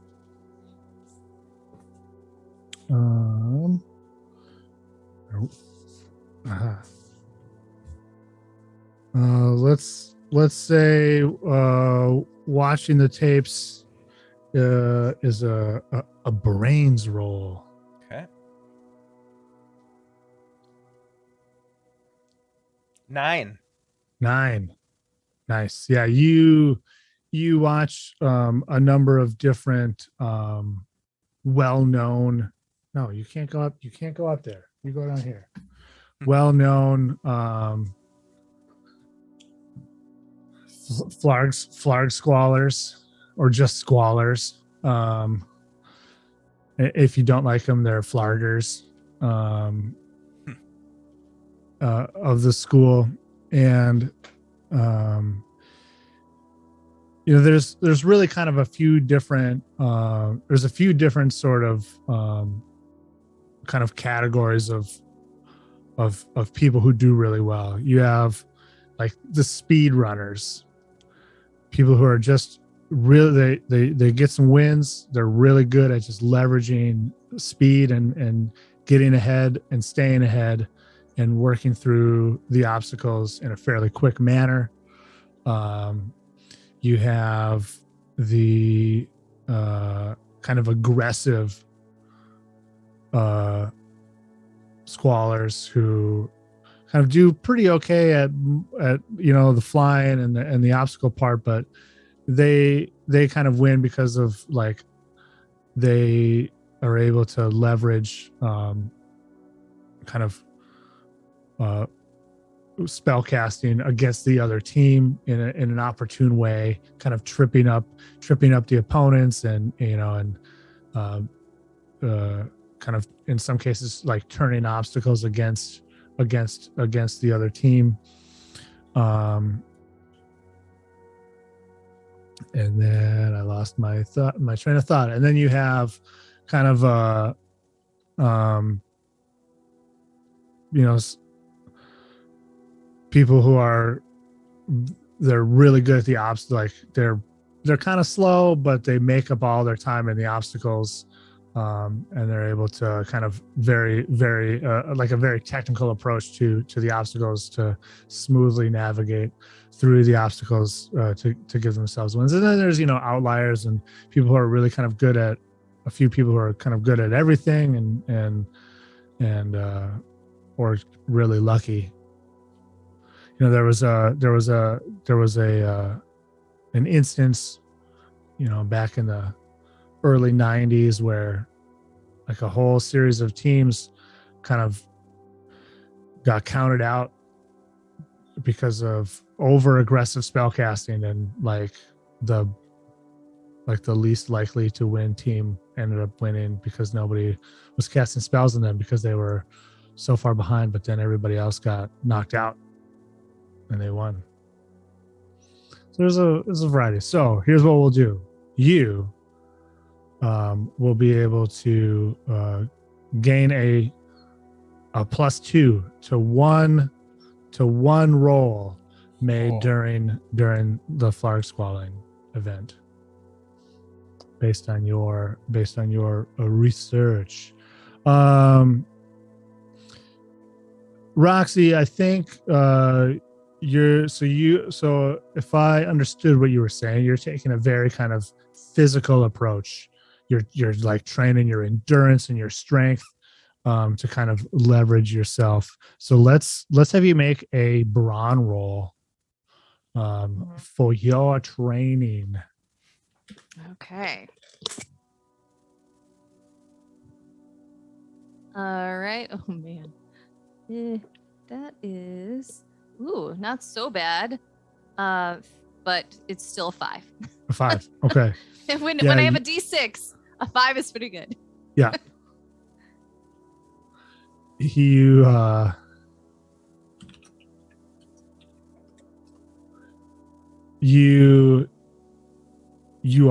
[SPEAKER 1] Let's say watching the tapes is a brains roll.
[SPEAKER 2] Okay. 9.
[SPEAKER 1] Nice. Yeah, you watch a number of different well-known. No, you can't go up there. You go down here. Well-known Flarg Squallers, or just Squallers. If you don't like them, they're Flargers of the school. And there's really kind of a few different sort of kind of categories of people who do really well. You have like the speed runners, people who are just really they get some wins. They're really good at just leveraging speed and getting ahead and staying ahead and working through the obstacles in a fairly quick manner. You have the kind of aggressive squallers who kind of do pretty okay at the flying and the obstacle part, but they kind of win because of like they are able to leverage kind of spell casting against the other team in an opportune way, kind of tripping up the opponents and kind of in some cases like turning obstacles against the other team. And then I lost my train of thought. And then you have kind of people who they're really good at the obstacles. Like they're kind of slow, but they make up all their time in the obstacles. And they're able to kind of very, very like a very technical approach to the obstacles to smoothly navigate through the obstacles to give themselves wins. And then there's outliers and people who are really kind of good at a few people who are kind of good at everything and or really lucky. There was an instance back in the early 90s where like a whole series of teams kind of got counted out because of over aggressive spell casting, and like the least likely to win team ended up winning because nobody was casting spells on them because they were so far behind, but then everybody else got knocked out and they won. So there's a variety. So here's what we'll do. You will be able to gain a +2 to one roll made during the Flarg Squalling event based on your research. Roxy, I think so if I understood what you were saying, you're taking a very kind of physical approach. You're like training your endurance and your strength to kind of leverage yourself. So let's have you make a brawn roll for your training.
[SPEAKER 4] Okay. All right. Oh man. That is not so bad. But it's still a 5.
[SPEAKER 1] A 5. Okay.
[SPEAKER 4] when I have a D6, a 5 is pretty good.
[SPEAKER 1] Yeah. You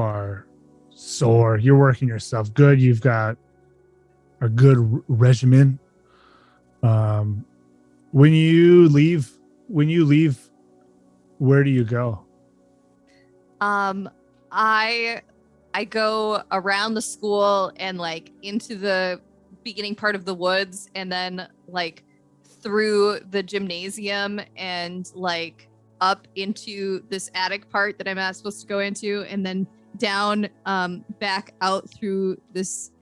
[SPEAKER 1] are sore. You're working yourself good. You've got a good regimen. When you leave, where do you go?
[SPEAKER 4] I go around the school and like into the beginning part of the woods, and then like through the gymnasium and like up into this attic part that I'm not supposed to go into, and then down back out through this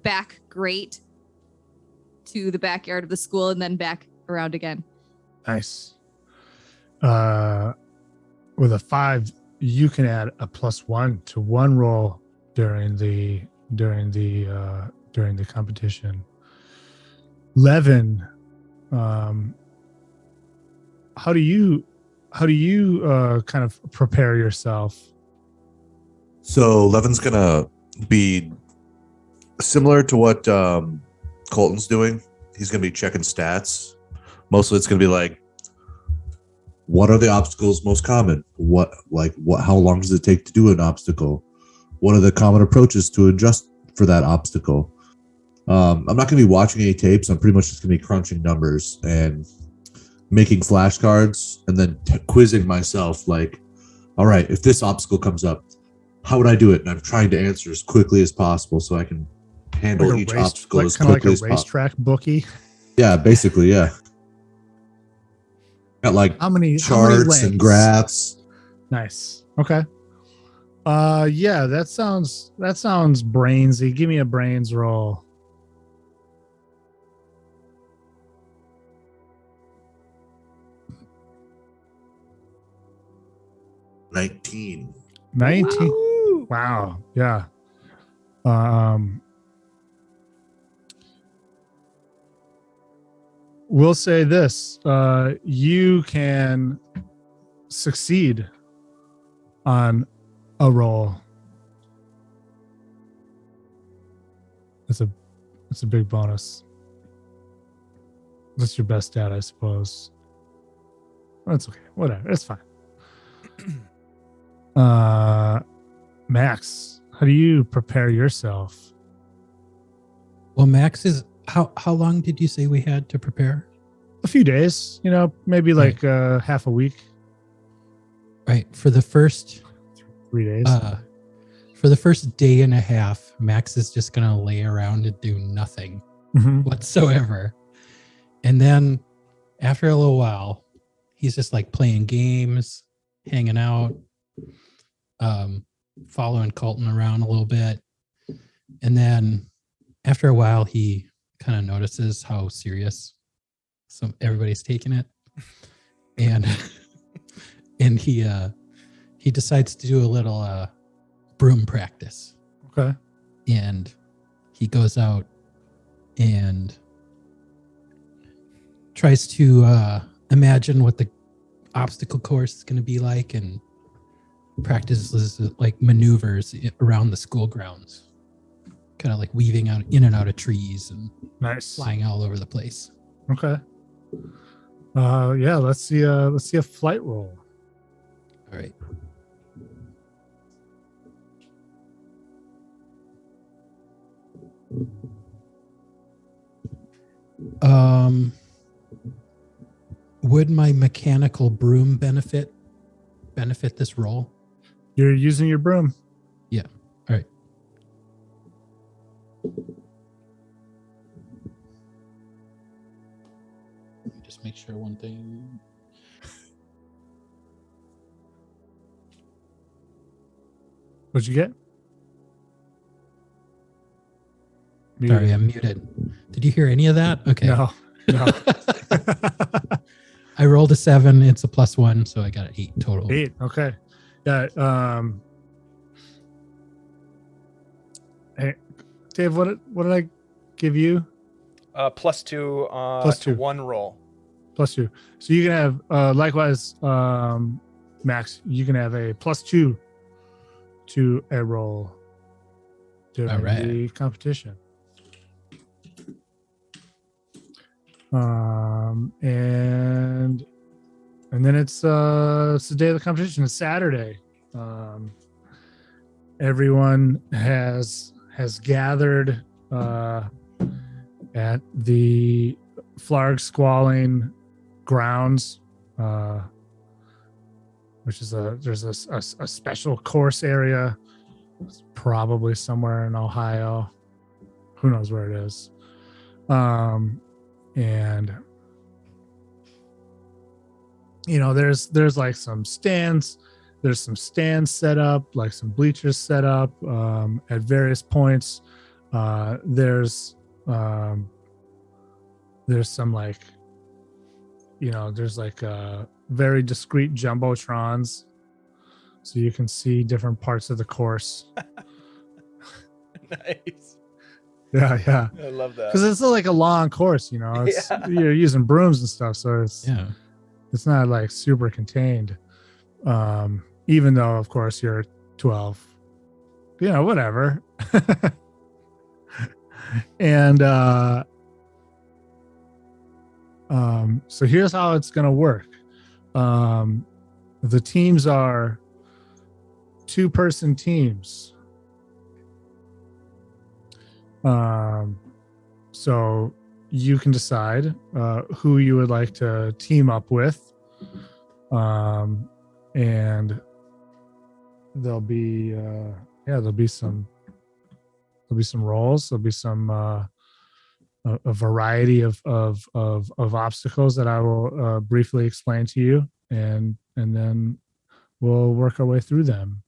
[SPEAKER 4] back grate to the backyard of the school, and then back around again.
[SPEAKER 1] Nice. With a 5, you can add a +1 to one roll during the competition. Levin, how do you how do you kind of prepare yourself?
[SPEAKER 3] So Levin's gonna be similar to what Colton's doing. He's gonna be checking stats. Mostly, it's gonna be like, what are the obstacles most common? How long does it take to do an obstacle? What are the common approaches to adjust for that obstacle? I'm not going to be watching any tapes. I'm pretty much just going to be crunching numbers and making flashcards and then quizzing myself like, all right, if this obstacle comes up, how would I do it? And I'm trying to answer as quickly as possible so I can handle each obstacle as quickly as possible.
[SPEAKER 1] Like a racetrack bookie.
[SPEAKER 3] Yeah, basically, yeah. Got like
[SPEAKER 1] how many
[SPEAKER 3] charts and graphs.
[SPEAKER 1] Nice. Okay. Yeah, that sounds brainsy. Give me a brains roll.
[SPEAKER 3] $19.
[SPEAKER 1] Wow. Yeah. We'll say this, you can succeed on a roll. It's a big bonus. That's your best stat, I suppose. That's okay. Whatever. It's fine. Max, how do you prepare yourself?
[SPEAKER 5] Well, Max is how long did you say we had to prepare?
[SPEAKER 1] A few days, maybe like half a week.
[SPEAKER 5] Right. For the first
[SPEAKER 1] 3 days.
[SPEAKER 5] For the first day and a half, Max is just gonna lay around and do nothing whatsoever. And then after a little while, he's just like playing games, hanging out, following Colton around a little bit. And then after a while, he kind of notices how serious everybody's taking it. And he decides to do a little broom practice.
[SPEAKER 1] Okay.
[SPEAKER 5] And he goes out and tries to imagine what the obstacle course is going to be like and practices like maneuvers around the school grounds, kind of like weaving out in and out of trees and flying all over the place.
[SPEAKER 1] Okay. Yeah, let's see a flight roll.
[SPEAKER 5] All right. Would my mechanical broom benefit this roll?
[SPEAKER 1] You're using your broom.
[SPEAKER 5] Yeah. All right. Let me just make sure one thing.
[SPEAKER 1] What'd you get?
[SPEAKER 5] Sorry, I'm muted. Did you hear any of that? Okay.
[SPEAKER 1] No.
[SPEAKER 5] I rolled a 7. It's a +1, so I got an 8 total.
[SPEAKER 1] 8. Okay. Yeah. Hey, Dave, what did I give you?
[SPEAKER 2] +2 to one roll.
[SPEAKER 1] +2. So you can have likewise, Max. You can have a +2 to a roll during the competition. And then it's the day of the competition. It's Saturday. Everyone has gathered at the Flarg Squalling grounds, which is there's a special course area. It's probably somewhere in Ohio. Who knows where it is? And there's like some stands. There's some stands set up, like some bleachers set up at various points. There's some like, there's like very discrete jumbotrons, so you can see different parts of the course.
[SPEAKER 2] Nice.
[SPEAKER 1] Yeah.
[SPEAKER 2] I love that.
[SPEAKER 1] Because it's like a long course, It's, you're using brooms and stuff, so it's It's not like super contained. Even though, of course, you're 12. Whatever. And so here's how it's gonna work. The teams are 2-person teams. So you can decide who you would like to team up with. And there'll be some roles. There'll be some a variety of obstacles that I will briefly explain to you, and then we'll work our way through them,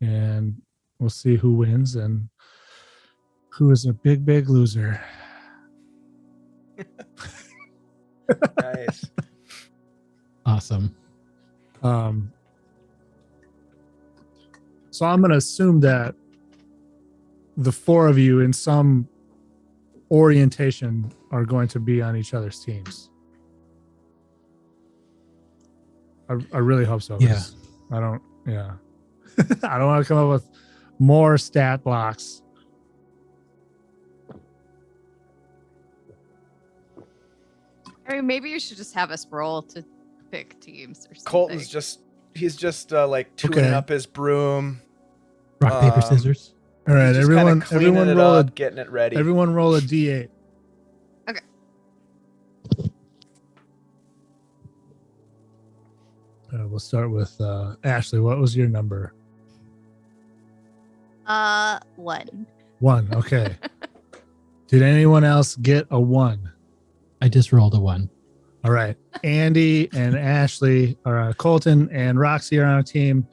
[SPEAKER 1] and we'll see who wins and who is a big loser.
[SPEAKER 2] Nice.
[SPEAKER 5] Awesome.
[SPEAKER 1] So I'm going to assume that the 4 of you in some orientation are going to be on each other's teams. I really hope so. 'Cause I don't want to come up with more stat blocks.
[SPEAKER 4] I mean, maybe you should just have us roll to pick teams or something.
[SPEAKER 2] Colton's he's just like tuning
[SPEAKER 1] Okay.
[SPEAKER 2] up his broom.
[SPEAKER 5] Rock, paper, scissors.
[SPEAKER 1] All right,
[SPEAKER 2] He's just kinda
[SPEAKER 1] everyone
[SPEAKER 2] cleaning it
[SPEAKER 1] roll
[SPEAKER 2] up, getting it ready.
[SPEAKER 1] everyone roll a d8.
[SPEAKER 4] Okay.
[SPEAKER 1] We'll start with Ashley. What was your number?
[SPEAKER 4] 1.
[SPEAKER 1] 1. Okay. Did anyone else get a 1?
[SPEAKER 5] I just rolled a 1.
[SPEAKER 1] All right. Andy and Ashley are Colton and Roxy are on a team,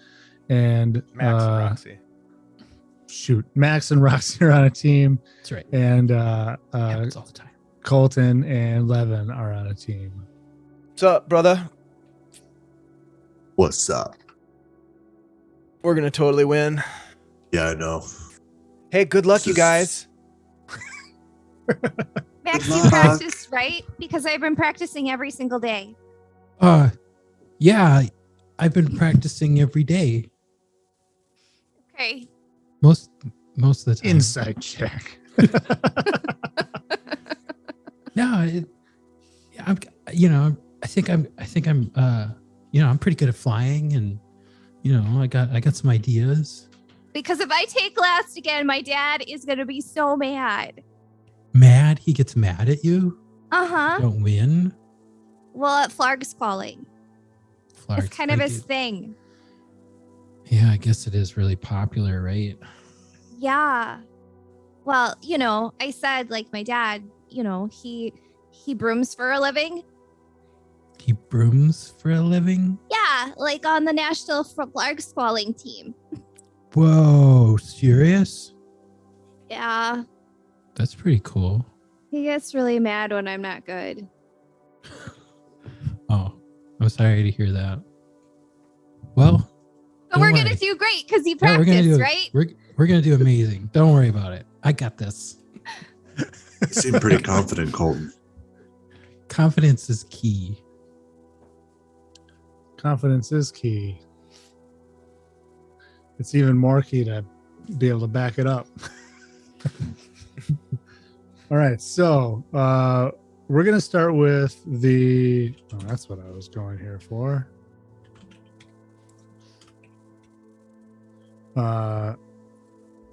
[SPEAKER 1] and
[SPEAKER 2] Max and Roxy.
[SPEAKER 1] Max and Roxy are on a team,
[SPEAKER 5] That's right.
[SPEAKER 1] and
[SPEAKER 5] Happens all the time.
[SPEAKER 1] Colton and Levin are on a team.
[SPEAKER 2] What's up, brother?
[SPEAKER 3] What's up?
[SPEAKER 2] We're gonna totally win.
[SPEAKER 3] Yeah, I know.
[SPEAKER 2] Hey, good luck,
[SPEAKER 3] This
[SPEAKER 2] you
[SPEAKER 3] is-
[SPEAKER 2] guys.
[SPEAKER 4] Max,
[SPEAKER 3] Good
[SPEAKER 4] you
[SPEAKER 3] luck.
[SPEAKER 4] practiced, right? Because I've been practicing every single day.
[SPEAKER 5] Yeah, I've been practicing every day.
[SPEAKER 4] Okay.
[SPEAKER 5] Most of the time.
[SPEAKER 1] Insight check.
[SPEAKER 5] No, I think I'm I'm pretty good at flying, and I got some ideas.
[SPEAKER 4] Because if I take last again, my dad is going to be so mad.
[SPEAKER 5] Mad? He gets mad at you?
[SPEAKER 4] Uh-huh.
[SPEAKER 5] Don't win?
[SPEAKER 4] Well, at Flarg Squalling.
[SPEAKER 5] Flarg,
[SPEAKER 4] It's kind of
[SPEAKER 5] I
[SPEAKER 4] his
[SPEAKER 5] do-
[SPEAKER 4] thing.
[SPEAKER 5] Yeah, I guess it is really popular, right?
[SPEAKER 4] Yeah. Well, I said like my dad, he brooms for a living.
[SPEAKER 5] He brooms for a living?
[SPEAKER 4] Yeah, like on the national Flarg Squalling team.
[SPEAKER 5] Whoa, serious?
[SPEAKER 4] Yeah.
[SPEAKER 5] That's pretty cool.
[SPEAKER 4] He gets really mad when I'm not good.
[SPEAKER 5] Oh, I'm sorry to hear that. Well,
[SPEAKER 4] But we're
[SPEAKER 5] don't
[SPEAKER 4] going to
[SPEAKER 5] worry.
[SPEAKER 4] do great because you
[SPEAKER 5] Yeah,
[SPEAKER 4] practiced, right?
[SPEAKER 5] We're gonna do amazing. Don't worry about it. I got this.
[SPEAKER 3] You seem pretty confident, Colton.
[SPEAKER 5] Confidence is key.
[SPEAKER 1] Confidence is key. It's even more key to be able to back it up. All right, so we're gonna start with the. Oh, that's what I was going here for.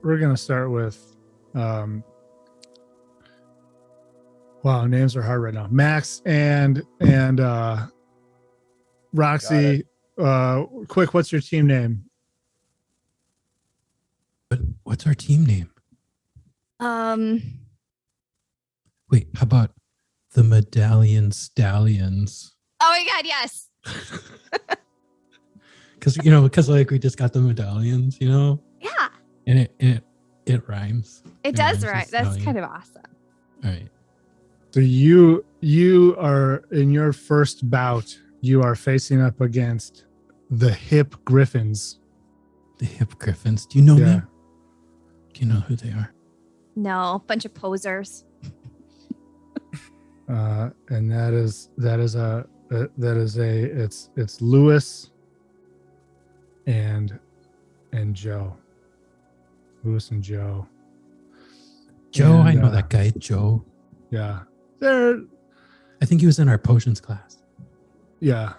[SPEAKER 1] We're gonna start with. Wow, names are hard right now. Max and Roxy. Quick, what's your team name?
[SPEAKER 5] But what's our team name? Wait, how about the Medallion Stallions?
[SPEAKER 4] Oh my God, yes.
[SPEAKER 5] Because like we just got the medallions,
[SPEAKER 4] Yeah,
[SPEAKER 5] and it rhymes.
[SPEAKER 4] it
[SPEAKER 5] It
[SPEAKER 4] does,
[SPEAKER 5] rhymes
[SPEAKER 4] right?
[SPEAKER 5] with
[SPEAKER 4] That's
[SPEAKER 5] stallion.
[SPEAKER 4] kind of awesome.
[SPEAKER 5] All right.
[SPEAKER 1] So you are in your first bout. You are facing up against the Hip Griffins.
[SPEAKER 5] The Hip Griffins. Do you know
[SPEAKER 1] Yeah.
[SPEAKER 5] them? Do you know who they are?
[SPEAKER 4] No, bunch of posers.
[SPEAKER 1] And that is it's Lewis and Joe. Lewis and Joe.
[SPEAKER 5] Joe,
[SPEAKER 1] And,
[SPEAKER 5] I know that guy, Joe.
[SPEAKER 1] Yeah. They're
[SPEAKER 5] I think he was in our potions class.
[SPEAKER 1] yeah.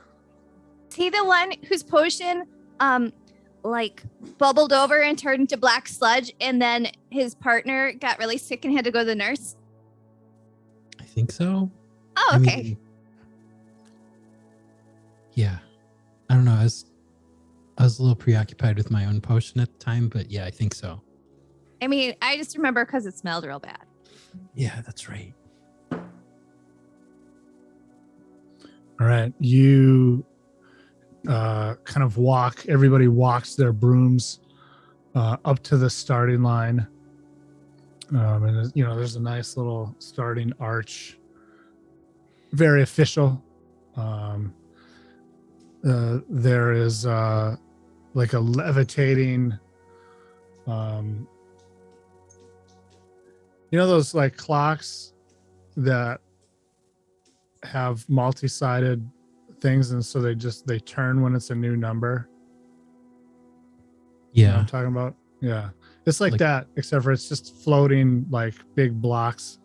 [SPEAKER 4] Is he the one whose potion like bubbled over and turned into black sludge, and then his partner got really sick and had to go to the nurse?
[SPEAKER 5] I think so.
[SPEAKER 4] Oh,
[SPEAKER 5] I
[SPEAKER 4] okay.
[SPEAKER 5] mean, yeah. I don't know. I was a little preoccupied with my own potion at the time, but yeah, I think so.
[SPEAKER 4] I mean, I just remember because it smelled real bad.
[SPEAKER 5] Yeah, that's right.
[SPEAKER 1] All right. You kind of everybody walks their brooms up to the starting line. And there's a nice little starting arch. Very official. There is like a levitating those like clocks that have multi-sided things, and so they turn when it's a new number. You know what
[SPEAKER 5] Yeah.
[SPEAKER 1] I'm talking about? Yeah. It's like
[SPEAKER 5] Like-
[SPEAKER 1] that, except for it's just floating like big blocks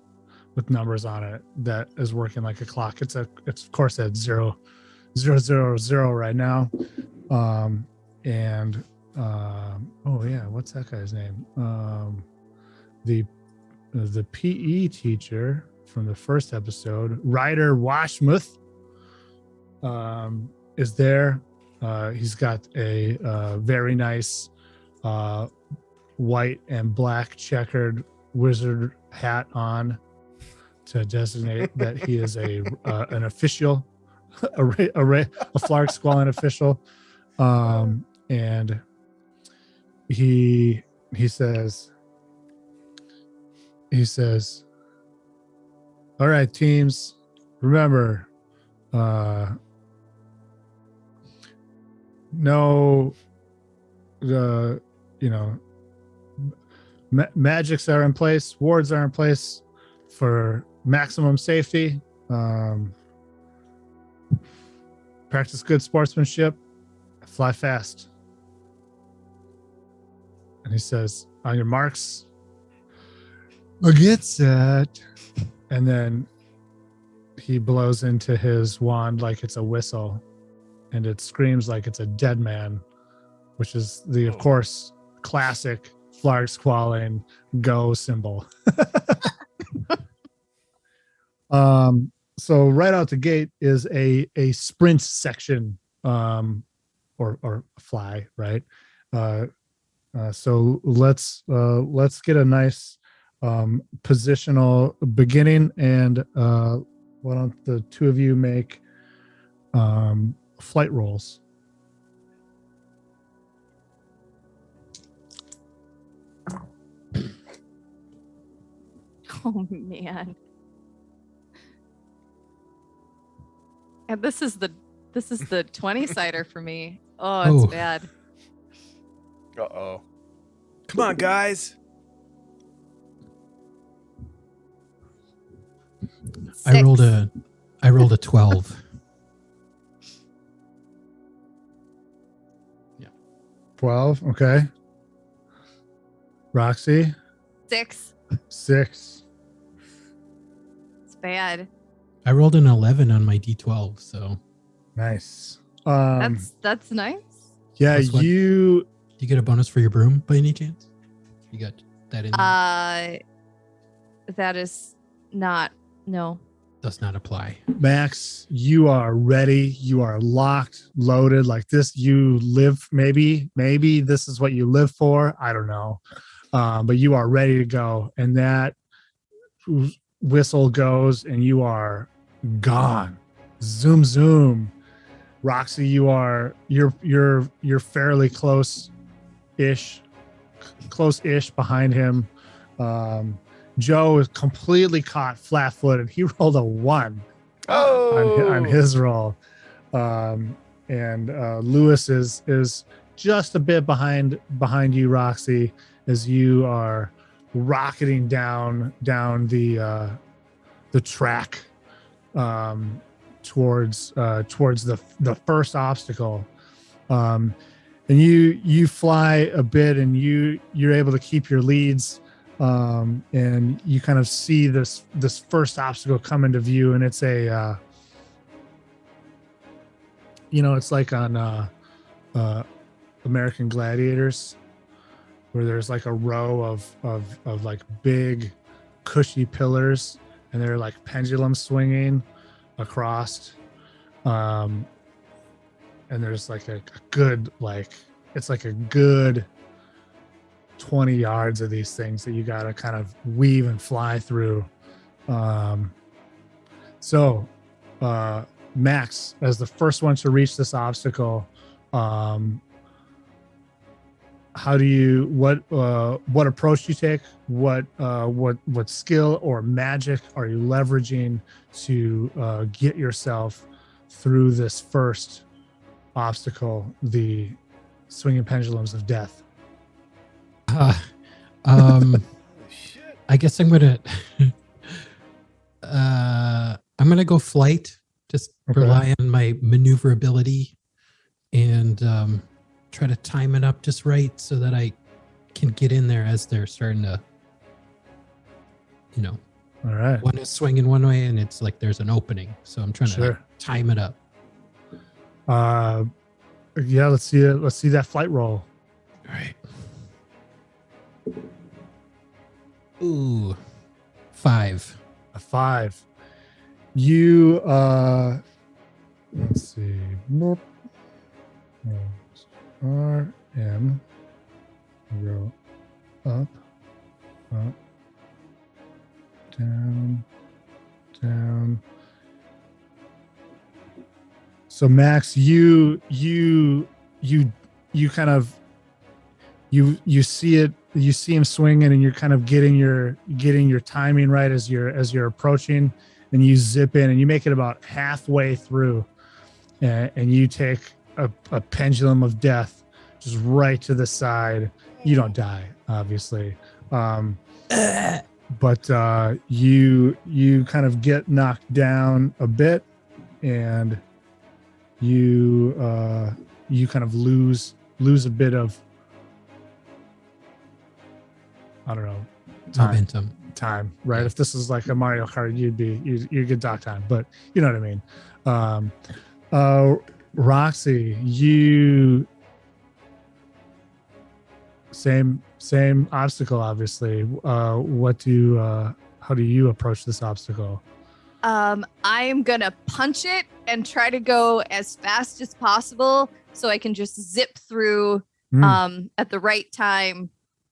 [SPEAKER 1] with numbers on it that is working like a clock. It's of course at 0, 0, 0, 0 right now. Oh yeah, what's that guy's name? The PE teacher from the first episode, Ryder Washmuth, is there. He's got a very nice white and black checkered wizard hat on to designate that he is an official, a Flarg Squalling official. And he says, all right, teams, remember, magics are in place, wards are in place for maximum safety. Practice good sportsmanship, fly fast. And he says, on your marks, get set. And then he blows into his wand like it's a whistle, and it screams like it's a dead man, which is the, of course, classic Flarg Squalling go symbol. So right out the gate is a sprint section, or fly, right? So let's get a nice positional beginning, and why don't the two of you make flight rolls?
[SPEAKER 4] Oh man. And this is the 20-sider for me. Oh, it's bad.
[SPEAKER 2] Uh-oh. Come on, guys.
[SPEAKER 5] I rolled
[SPEAKER 4] Six.
[SPEAKER 5] a 12.
[SPEAKER 1] 12. Okay. Roxy,
[SPEAKER 4] 6.
[SPEAKER 1] 6.
[SPEAKER 4] It's bad.
[SPEAKER 5] I rolled an 11 on my D12, so
[SPEAKER 1] Nice.
[SPEAKER 4] That's nice.
[SPEAKER 1] Yeah,
[SPEAKER 5] Plus one.
[SPEAKER 1] you
[SPEAKER 5] do you get a bonus for your broom by any chance? You got that in there?
[SPEAKER 4] That is not, no.
[SPEAKER 5] Does not apply.
[SPEAKER 1] Max, you are ready. You are locked, loaded like this. You live, maybe this is what you live for. I don't know. But you are ready to go. And that whistle goes and you are gone. Zoom, zoom. Roxy, you're fairly close-ish behind him. Joe is completely caught flat-footed. He rolled a 1 on his roll. And Lewis is just a bit behind you, Roxy, as you are rocketing down the track towards the first obstacle. And you fly a bit, and you're able to keep your leads, and you kind of see this first obstacle come into view, and it's a it's like on American Gladiators, where there's like a row of like big cushy pillars, and they're like pendulum swinging across, and there's like a good, like it's like a good 20 yards of these things that you got to kind of weave and fly through. So Max, as the first one to reach this obstacle, how do you what approach do you take? What skill or magic are you leveraging to get yourself through this first obstacle, the swinging pendulums of death?
[SPEAKER 2] Holy shit.
[SPEAKER 5] I guess I'm gonna go flight. Just
[SPEAKER 1] Okay.
[SPEAKER 5] rely on my maneuverability and try to time it up just right so that I can get in there as they're starting to,
[SPEAKER 1] All right.
[SPEAKER 5] one is swinging one way and it's like there's an opening. So I'm trying to
[SPEAKER 1] Sure.
[SPEAKER 5] time it up.
[SPEAKER 1] Yeah, let's see it. Let's see that flight roll.
[SPEAKER 5] All right. Ooh, 5.
[SPEAKER 1] A 5. You let's see. Boop. RM. Go up, down. So Max, you kind of you see it, you see him swinging, and you're kind of getting your timing right as you're approaching, and you zip in and you make it about halfway through, and you take a pendulum of death just right to the side. You don't die, obviously, but you kind of get knocked down a bit, and you kind of lose a bit of, I don't know, time, right?
[SPEAKER 5] Yeah.
[SPEAKER 1] If this is like a Mario Kart, you'd get dock time, but you know what I mean. Roxy, you same obstacle, obviously. How do you approach this obstacle?
[SPEAKER 4] I'm gonna punch it and try to go as fast as possible so I can just zip through at the right time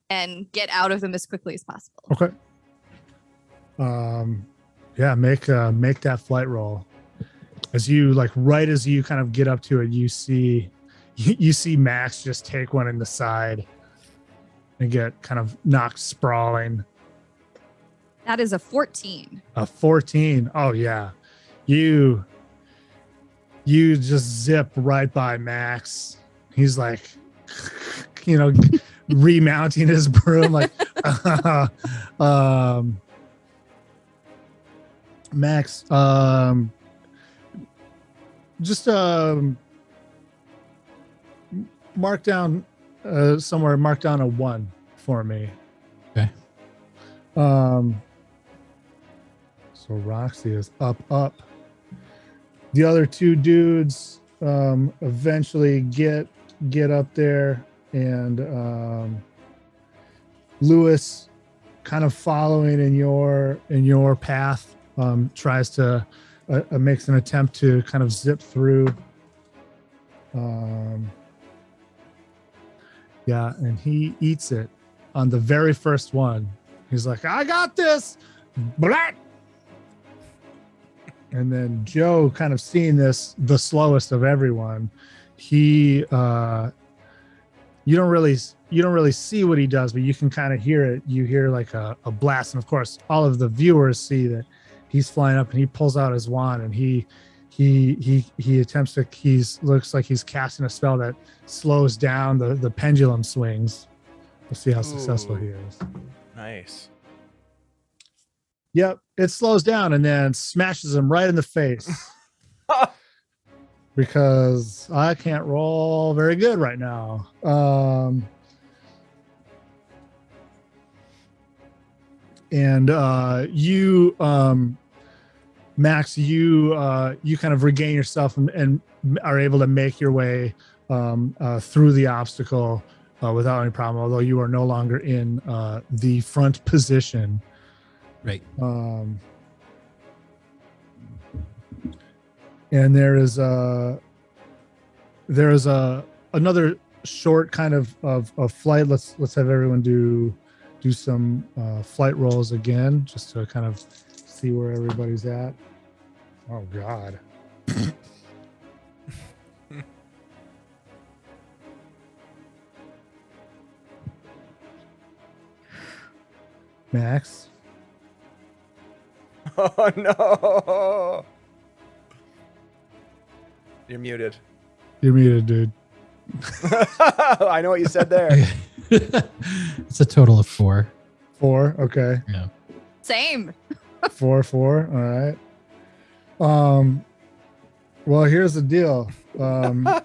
[SPEAKER 4] and get out of them as quickly as possible.
[SPEAKER 1] Okay. Yeah, make that flight roll. As you right as you kind of get up to it, you see Max just take one in the side and get kind of knocked sprawling.
[SPEAKER 4] That is a 14.
[SPEAKER 1] A 14. Oh yeah. You just zip right by Max. He's like, remounting his broom, like Max, just mark down somewhere, mark down a 1 for me.
[SPEAKER 5] Okay.
[SPEAKER 1] So Roxy is up. The other 2 dudes eventually get up there, and Lewis, kind of following in your path, tries to makes an attempt to kind of zip through. Yeah, and he eats it on the very first one. He's like, I got this. Blah! And then Joe, kind of seeing this, the slowest of everyone, he you don't really see what he does, but you can kind of hear it. You hear like a blast, and of course all of the viewers see that he's flying up, and he pulls out his wand, and he attempts to, looks like he's casting a spell that slows down the pendulum swings. We'll see how successful he is.
[SPEAKER 2] Nice.
[SPEAKER 1] Yep, it slows down and then smashes him right in the face. because I can't roll very good right now. And you, Max, you kind of regain yourself and are able to make your way through the obstacle without any problem, although you are no longer in the front position.
[SPEAKER 5] Right.
[SPEAKER 1] And there is another short kind of flight. Let's have everyone do some flight rolls again, just to kind of see where everybody's at. Oh God. Max.
[SPEAKER 2] Oh no. You're muted.
[SPEAKER 1] You're muted, dude.
[SPEAKER 2] I know what you said there.
[SPEAKER 5] It's a total of 4.
[SPEAKER 1] 4. Okay.
[SPEAKER 5] Yeah.
[SPEAKER 4] Same.
[SPEAKER 1] 4. All right. Well, here's the deal.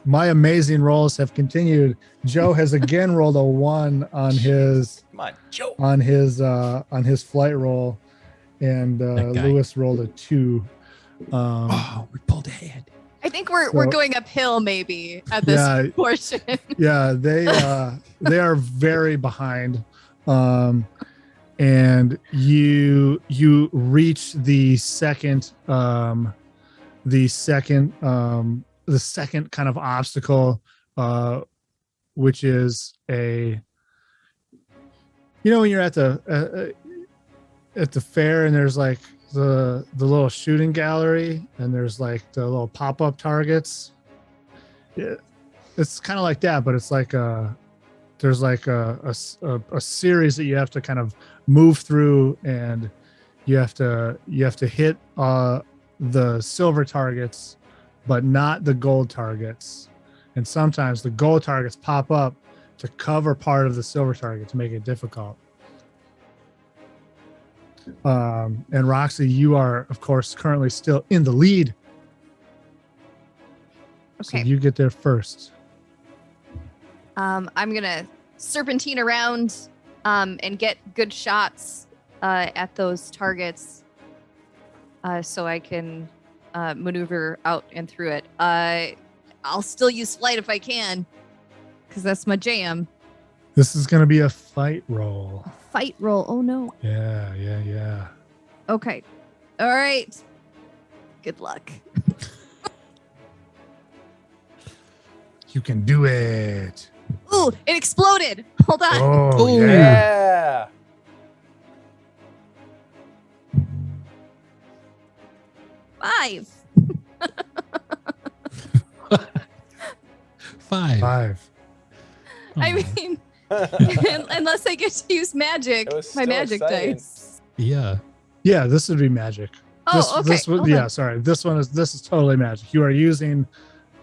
[SPEAKER 1] My amazing rolls have continued. Joe has again rolled a 1 on his
[SPEAKER 2] Come on, Joe.
[SPEAKER 1] on his flight roll, and
[SPEAKER 5] That guy.
[SPEAKER 1] Lewis rolled a 2.
[SPEAKER 5] Oh, we pulled ahead.
[SPEAKER 4] I think we're
[SPEAKER 1] So-
[SPEAKER 4] going uphill maybe at this
[SPEAKER 1] Yeah.
[SPEAKER 4] portion.
[SPEAKER 1] Yeah, they are very behind. And you reach the second kind of obstacle, which is when you're at the fair and there's like the little shooting gallery and there's like the little pop-up targets. Yeah, it's kind of like that, but it's like there's like a series that you have to kind of move through, and you have to hit the silver targets, but not the gold targets. And sometimes the gold targets pop up to cover part of the silver target to make it difficult. And Roxy, you are of course currently still in the lead.
[SPEAKER 4] Okay.
[SPEAKER 1] So you get there first.
[SPEAKER 4] I'm gonna serpentine around and get good shots at those targets so I can maneuver out and through it. I'll still use flight if I can, because that's my jam.
[SPEAKER 1] This is going to be a fight roll.
[SPEAKER 4] Fight roll. Oh no.
[SPEAKER 1] Yeah.
[SPEAKER 4] Okay. All right. Good luck.
[SPEAKER 1] You can do it.
[SPEAKER 4] Ooh, it exploded. Hold on.
[SPEAKER 1] Oh,
[SPEAKER 5] Oh.
[SPEAKER 1] yeah.
[SPEAKER 2] Yeah.
[SPEAKER 4] Five.
[SPEAKER 5] 5.
[SPEAKER 1] 5.
[SPEAKER 4] I
[SPEAKER 5] Aw.
[SPEAKER 4] mean, unless I get to use magic,
[SPEAKER 2] It was
[SPEAKER 4] my
[SPEAKER 2] still
[SPEAKER 4] magic
[SPEAKER 2] exciting.
[SPEAKER 4] dice.
[SPEAKER 5] Yeah.
[SPEAKER 1] Yeah, this would be magic.
[SPEAKER 4] Oh, okay.
[SPEAKER 1] This would,
[SPEAKER 4] Hold
[SPEAKER 1] yeah,
[SPEAKER 4] on.
[SPEAKER 1] sorry. This is totally magic. You are using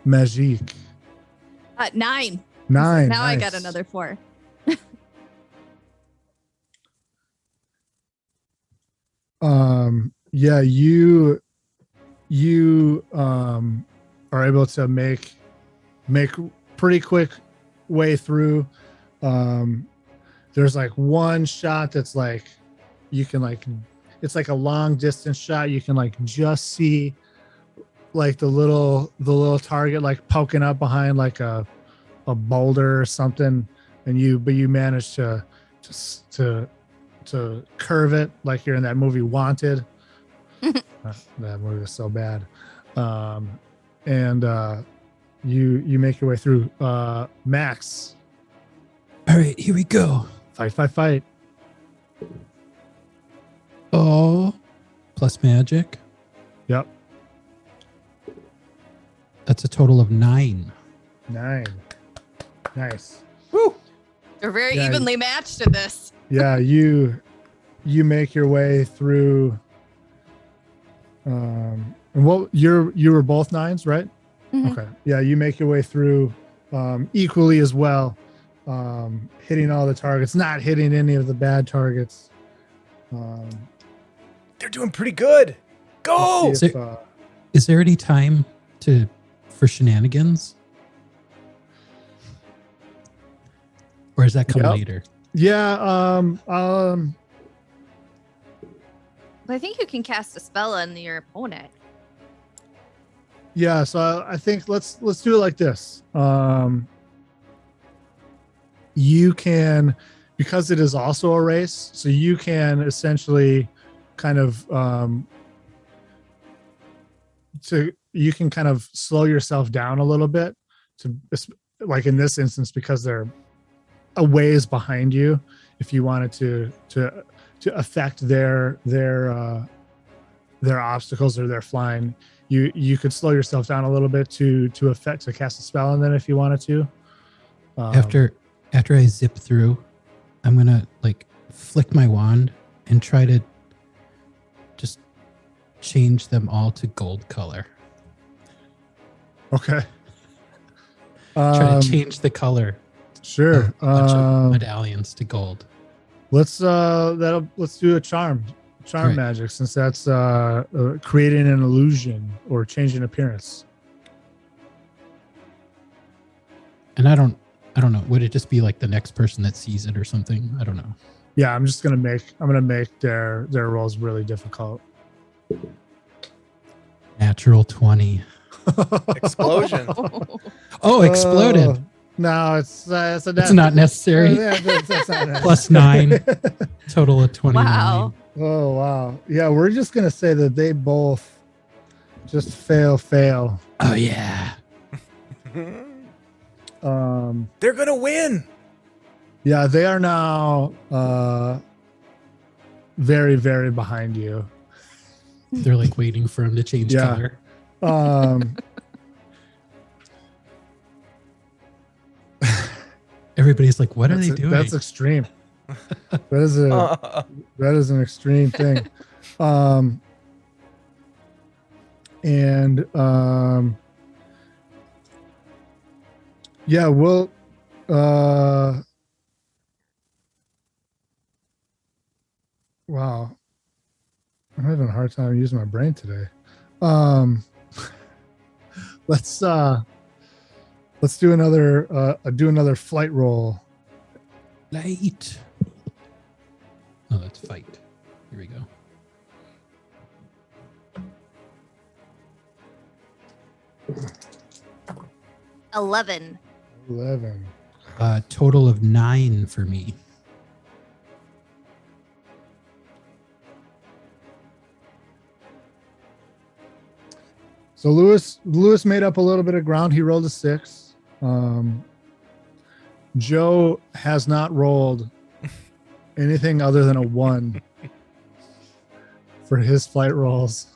[SPEAKER 1] magique.
[SPEAKER 4] 9.
[SPEAKER 1] 9.
[SPEAKER 4] Now I got
[SPEAKER 1] nice.
[SPEAKER 4] another 4.
[SPEAKER 1] Yeah, you are able to make pretty quick way through. There's like one shot that's like you can like, it's like a long distance shot. You can like just see like the little target like poking up behind like a boulder or something, and you manage to curve it like you're in that movie Wanted. That movie was so bad. And you make your way through. Max,
[SPEAKER 5] All right, here we go.
[SPEAKER 1] fight.
[SPEAKER 5] Oh, plus magic.
[SPEAKER 1] Yep.
[SPEAKER 5] That's a total of 9.
[SPEAKER 1] 9. Nice.
[SPEAKER 4] They're very
[SPEAKER 1] Yeah,
[SPEAKER 4] evenly matched in this.
[SPEAKER 1] Yeah, you make your way through. And what you were both 9s, right?
[SPEAKER 4] Mhm.
[SPEAKER 1] Okay. Yeah, you make your way through equally as well, hitting all the targets, not hitting any of the bad targets.
[SPEAKER 2] They're doing pretty good. Go.
[SPEAKER 1] Let's see if,
[SPEAKER 5] Is there any time to for shenanigans? Or does that come
[SPEAKER 1] Yep.
[SPEAKER 5] later?
[SPEAKER 1] Yeah.
[SPEAKER 4] But I think you can cast a spell on your opponent.
[SPEAKER 1] Yeah. So I think let's do it like this. You can, because it is also a race, so you can essentially kind of you can kind of slow yourself down a little bit to, like in this instance, because they're a ways behind you. If you wanted to affect their obstacles or their flying, you could slow yourself down a little bit to cast a spell on them if you wanted to.
[SPEAKER 5] After I zip through, I'm gonna like flick my wand and try to just change them all to gold color.
[SPEAKER 1] Okay.
[SPEAKER 5] Try to change the color
[SPEAKER 1] Sure.
[SPEAKER 5] of a bunch of medallions to gold.
[SPEAKER 1] Let's do a charm
[SPEAKER 5] Right.
[SPEAKER 1] magic, since that's creating an illusion or changing appearance.
[SPEAKER 5] And I don't know. Would it just be like the next person that sees it or something? I don't know.
[SPEAKER 1] Yeah, I'm gonna make their rolls really difficult.
[SPEAKER 5] Natural 20.
[SPEAKER 2] Explosion.
[SPEAKER 5] Oh, exploded.
[SPEAKER 1] No, it's
[SPEAKER 5] It's not necessary.
[SPEAKER 1] That's not necessary.
[SPEAKER 5] Plus 9. Total of 29.
[SPEAKER 4] Wow.
[SPEAKER 1] Oh wow. Yeah, we're just gonna say that they both just fail.
[SPEAKER 5] Oh yeah.
[SPEAKER 2] They're gonna win.
[SPEAKER 1] Yeah, they are now very, very behind you.
[SPEAKER 5] They're like waiting for him to change
[SPEAKER 1] Yeah.
[SPEAKER 5] color. Everybody's like, what are they doing?
[SPEAKER 1] That's extreme. That is an extreme thing. Yeah, we'll wow. I'm having a hard time using my brain today. Let's do another flight roll.
[SPEAKER 5] Light. Oh, that's fight. Here we go.
[SPEAKER 4] $11.
[SPEAKER 1] 11.
[SPEAKER 5] Total of 9 for me.
[SPEAKER 1] So Lewis made up a little bit of ground. He rolled a 6. Joe has not rolled anything other than a 1 for his flight rolls.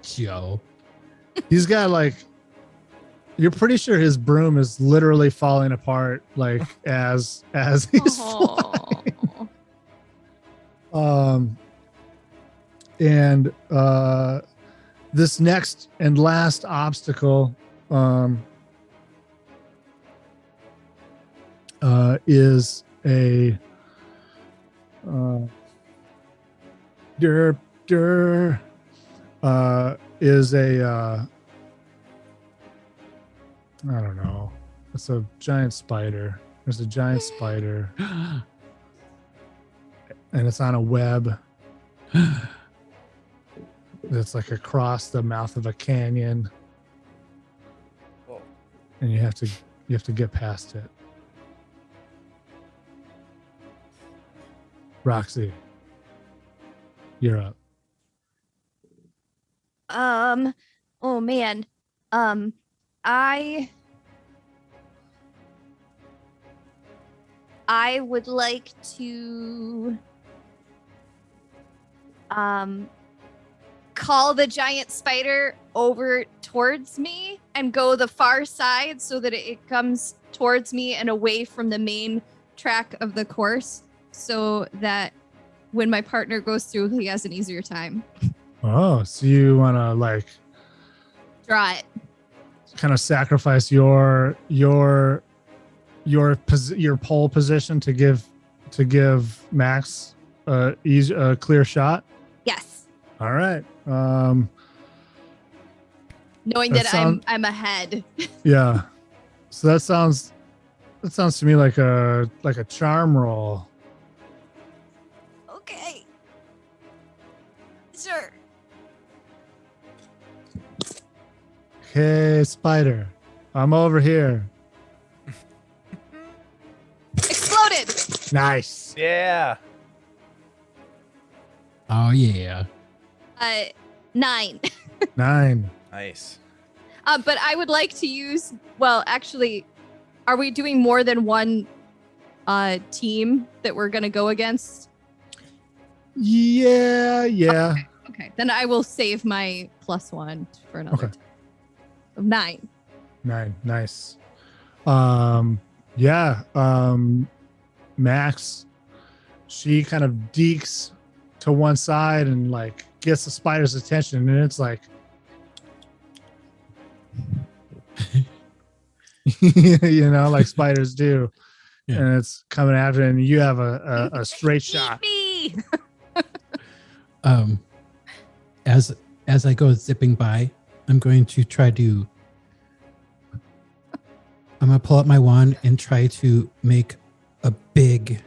[SPEAKER 5] Joe.
[SPEAKER 1] He's got like, you're pretty sure his broom is literally falling apart, like as he's flying. This next and last obstacle is a I don't know. It's a giant spider. There's a giant spider, and it's on a web. That's like across the mouth of a canyon.
[SPEAKER 2] Whoa.
[SPEAKER 1] And you have to get past it. Roxy, you're up.
[SPEAKER 4] Oh man. I would like to call the giant spider over towards me and go the far side so that it comes towards me and away from the main track of the course, so that when my partner goes through, he has an easier time.
[SPEAKER 1] Oh, so you want to like
[SPEAKER 4] Draw it.
[SPEAKER 1] kind of sacrifice your pole position to give Max a clear shot?
[SPEAKER 4] Yes.
[SPEAKER 1] All right.
[SPEAKER 4] knowing
[SPEAKER 1] That
[SPEAKER 4] that
[SPEAKER 1] sound-
[SPEAKER 4] I'm ahead.
[SPEAKER 1] Yeah. So that sounds to me like a charm roll.
[SPEAKER 4] Okay. Sure.
[SPEAKER 1] Hey, spider, I'm over here.
[SPEAKER 4] Exploded.
[SPEAKER 1] Nice.
[SPEAKER 2] Yeah.
[SPEAKER 5] Oh yeah.
[SPEAKER 4] 9.
[SPEAKER 1] 9.
[SPEAKER 2] Nice.
[SPEAKER 4] But I would like to use. Well, actually, are we doing more than one team that we're gonna go against?
[SPEAKER 1] Yeah.
[SPEAKER 4] Okay, then I will save my +1 for another.
[SPEAKER 1] Okay.
[SPEAKER 4] 9.
[SPEAKER 1] 9. Nice. Max, she kind of deeks to one side and like gets the spider's attention, and it's like like spiders do.
[SPEAKER 5] Yeah.
[SPEAKER 1] And it's coming after it, and you have a straight shot.
[SPEAKER 4] Eat me.
[SPEAKER 5] As I go zipping by, I'm going to pull up my wand and try to make a big,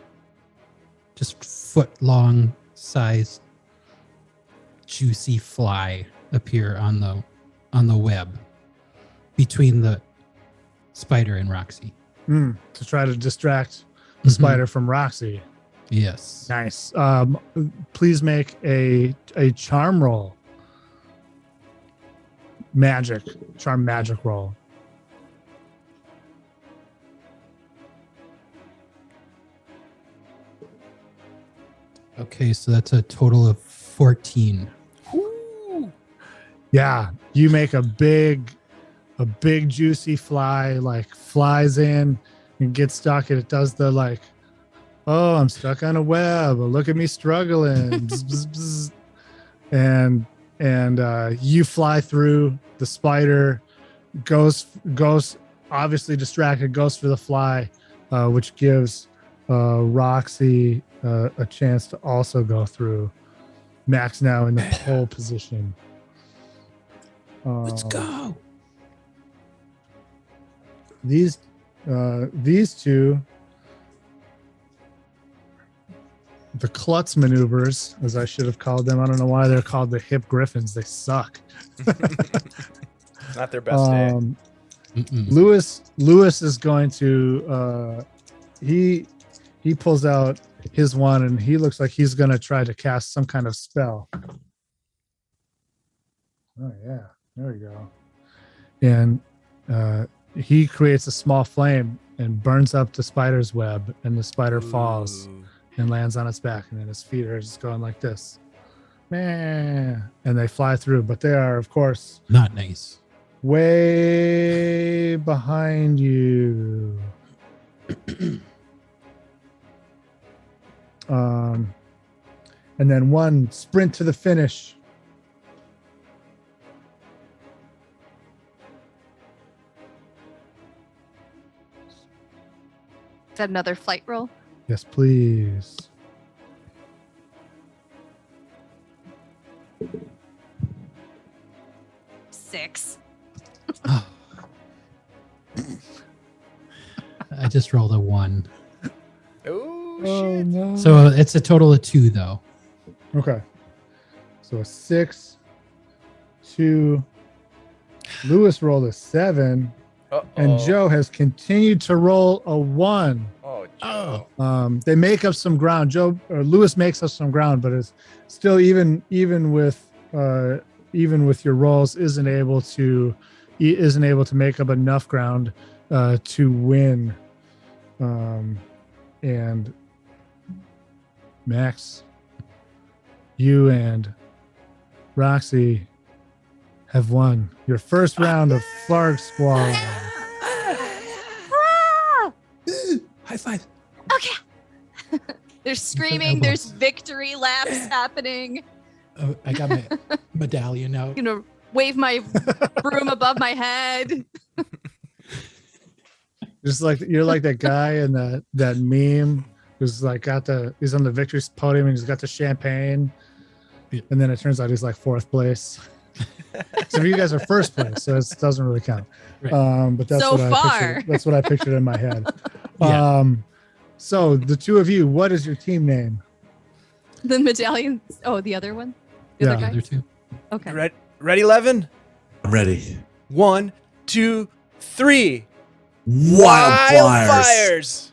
[SPEAKER 5] just foot long size, juicy fly appear on the web between the spider and Roxy.
[SPEAKER 1] To try to distract the spider from Roxy.
[SPEAKER 5] Yes.
[SPEAKER 1] Nice. Please make a charm roll. Charm magic roll.
[SPEAKER 5] Okay, so that's a total of 14.
[SPEAKER 1] Yeah, you make a big juicy fly, like flies in and gets stuck, and it does the like, oh, I'm stuck on a web. Look at me struggling. Bzz, bzz, bzz. And you fly through. The spider goes obviously distracted, goes for the fly, which gives Roxy a chance to also go through. Max now in the pole position.
[SPEAKER 5] Let's go.
[SPEAKER 1] These two, the klutz maneuvers, as I should have called them. I don't know why they're called the hip griffins. They suck.
[SPEAKER 2] Not their best day.
[SPEAKER 1] Lewis is going to he pulls out his wand, and he looks like he's going to try to cast some kind of spell. Oh yeah, there we go. And he creates a small flame and burns up the spider's web, and the spider falls
[SPEAKER 2] Ooh.
[SPEAKER 1] and lands on its back, and then his feet are just going like this. Meh. And they fly through, but they are, of course,
[SPEAKER 5] Not nice.
[SPEAKER 1] way behind you. And then one sprint to the finish.
[SPEAKER 4] Is that another flight roll?
[SPEAKER 1] Yes, please.
[SPEAKER 4] Six.
[SPEAKER 5] I just rolled a 1.
[SPEAKER 2] Oh,
[SPEAKER 1] Oh
[SPEAKER 2] shit.
[SPEAKER 1] no.
[SPEAKER 5] So it's a total of 2, though.
[SPEAKER 1] Okay. So a 6, 2. Lewis rolled a 7, and Joe has continued to roll a 1.
[SPEAKER 2] Oh, Joe.
[SPEAKER 1] They make up some ground. Lewis makes up some ground, but it's still even with your rolls isn't able to make up enough ground to win. And Max, you and Roxy have won your first round of Flarg Squalling.
[SPEAKER 5] High five.
[SPEAKER 4] Okay. There's screaming. There's victory laps happening.
[SPEAKER 5] Oh, I got my medallion out.
[SPEAKER 4] You know, wave my broom above my head.
[SPEAKER 1] Just like you're like that guy in that meme who's like he's on the victory podium and he's got the champagne,
[SPEAKER 5] Yeah.
[SPEAKER 1] and then it turns out he's like fourth place. So you guys are first place, so it doesn't really count.
[SPEAKER 5] Right.
[SPEAKER 1] But that's
[SPEAKER 4] So
[SPEAKER 1] what I
[SPEAKER 4] far.
[SPEAKER 1] pictured. That's what I pictured in my head.
[SPEAKER 5] Yeah.
[SPEAKER 1] So the two of you, what is your team name?
[SPEAKER 4] The medallion. Oh, the other one. The
[SPEAKER 1] Yeah.
[SPEAKER 4] other
[SPEAKER 5] The
[SPEAKER 4] guy.
[SPEAKER 5] other two.
[SPEAKER 4] Okay.
[SPEAKER 2] Ready, Levin?
[SPEAKER 3] I'm ready.
[SPEAKER 2] 1, 2, 3.
[SPEAKER 3] Wildfires.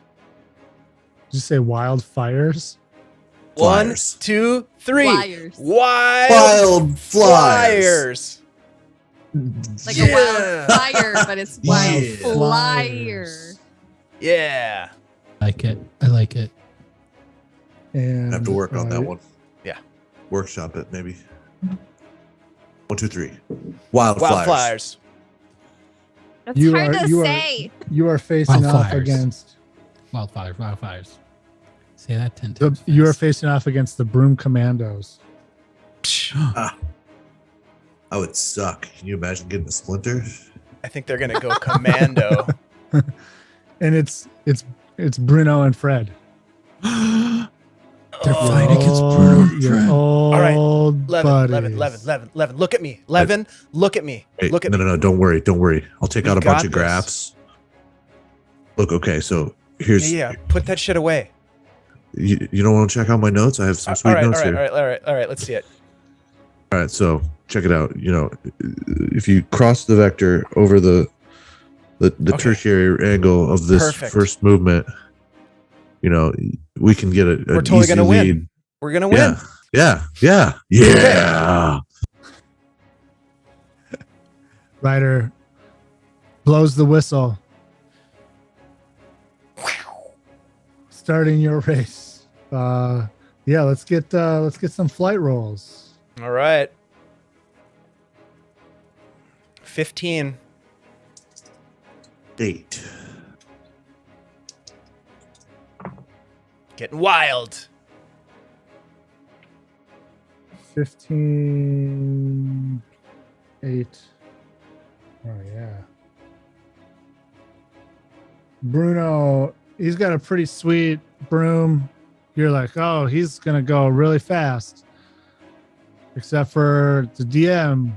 [SPEAKER 1] Did you say wildfires?
[SPEAKER 2] 1,
[SPEAKER 3] Flyers.
[SPEAKER 2] 2, 3.
[SPEAKER 4] Flyers.
[SPEAKER 2] Wildfires.
[SPEAKER 4] Like a wildfire, but it's wild
[SPEAKER 3] Yeah.
[SPEAKER 4] flyer.
[SPEAKER 2] Yeah.
[SPEAKER 5] I like it.
[SPEAKER 1] And
[SPEAKER 3] I have to work on that one.
[SPEAKER 2] Yeah.
[SPEAKER 3] Workshop it, maybe. 1, 2, 3. Wildfires.
[SPEAKER 2] Wildfires.
[SPEAKER 4] That's
[SPEAKER 1] You
[SPEAKER 4] hard
[SPEAKER 1] are-
[SPEAKER 4] to
[SPEAKER 1] you are-
[SPEAKER 4] say.
[SPEAKER 1] You are facing off
[SPEAKER 5] Wildfires.
[SPEAKER 1] against
[SPEAKER 5] Wildfires. Say that 10
[SPEAKER 1] the.
[SPEAKER 5] times.
[SPEAKER 1] You are
[SPEAKER 5] fast.
[SPEAKER 1] facing off against the Broom Commandos.
[SPEAKER 3] I would suck. Can you imagine getting a splinter?
[SPEAKER 2] I think they're gonna go commando.
[SPEAKER 1] And it's Bruno and Fred.
[SPEAKER 5] They're fighting against Bruno and
[SPEAKER 1] Your
[SPEAKER 5] Fred.
[SPEAKER 1] old
[SPEAKER 2] right.
[SPEAKER 1] buddies.
[SPEAKER 2] Levin, look at me. Levin, look at me.
[SPEAKER 3] Hey,
[SPEAKER 2] Look at
[SPEAKER 3] no,
[SPEAKER 2] me.
[SPEAKER 3] no, no. Don't worry. I'll take
[SPEAKER 2] We
[SPEAKER 3] out a
[SPEAKER 2] got
[SPEAKER 3] bunch of
[SPEAKER 2] this.
[SPEAKER 3] graphs. Look, okay. So here's.
[SPEAKER 2] Yeah, put that shit away.
[SPEAKER 3] You don't want to check out my notes? I have some sweet notes here.
[SPEAKER 2] All right. Let's see it.
[SPEAKER 3] All right, so check it out. If you cross the vector over the
[SPEAKER 2] Okay.
[SPEAKER 3] tertiary angle of this
[SPEAKER 2] Perfect.
[SPEAKER 3] first movement, we can get
[SPEAKER 2] We're totally
[SPEAKER 3] easy
[SPEAKER 2] gonna win.
[SPEAKER 3] lead.
[SPEAKER 2] We're gonna win.
[SPEAKER 3] Yeah.
[SPEAKER 1] Ryder blows the whistle, starting your race. Let's get some flight rolls.
[SPEAKER 2] All right. 15.
[SPEAKER 3] 8.
[SPEAKER 2] Getting wild.
[SPEAKER 1] 15, 8. Oh yeah. Bruno, he's got a pretty sweet broom. You're like, oh, he's gonna go really fast. Except for the DM,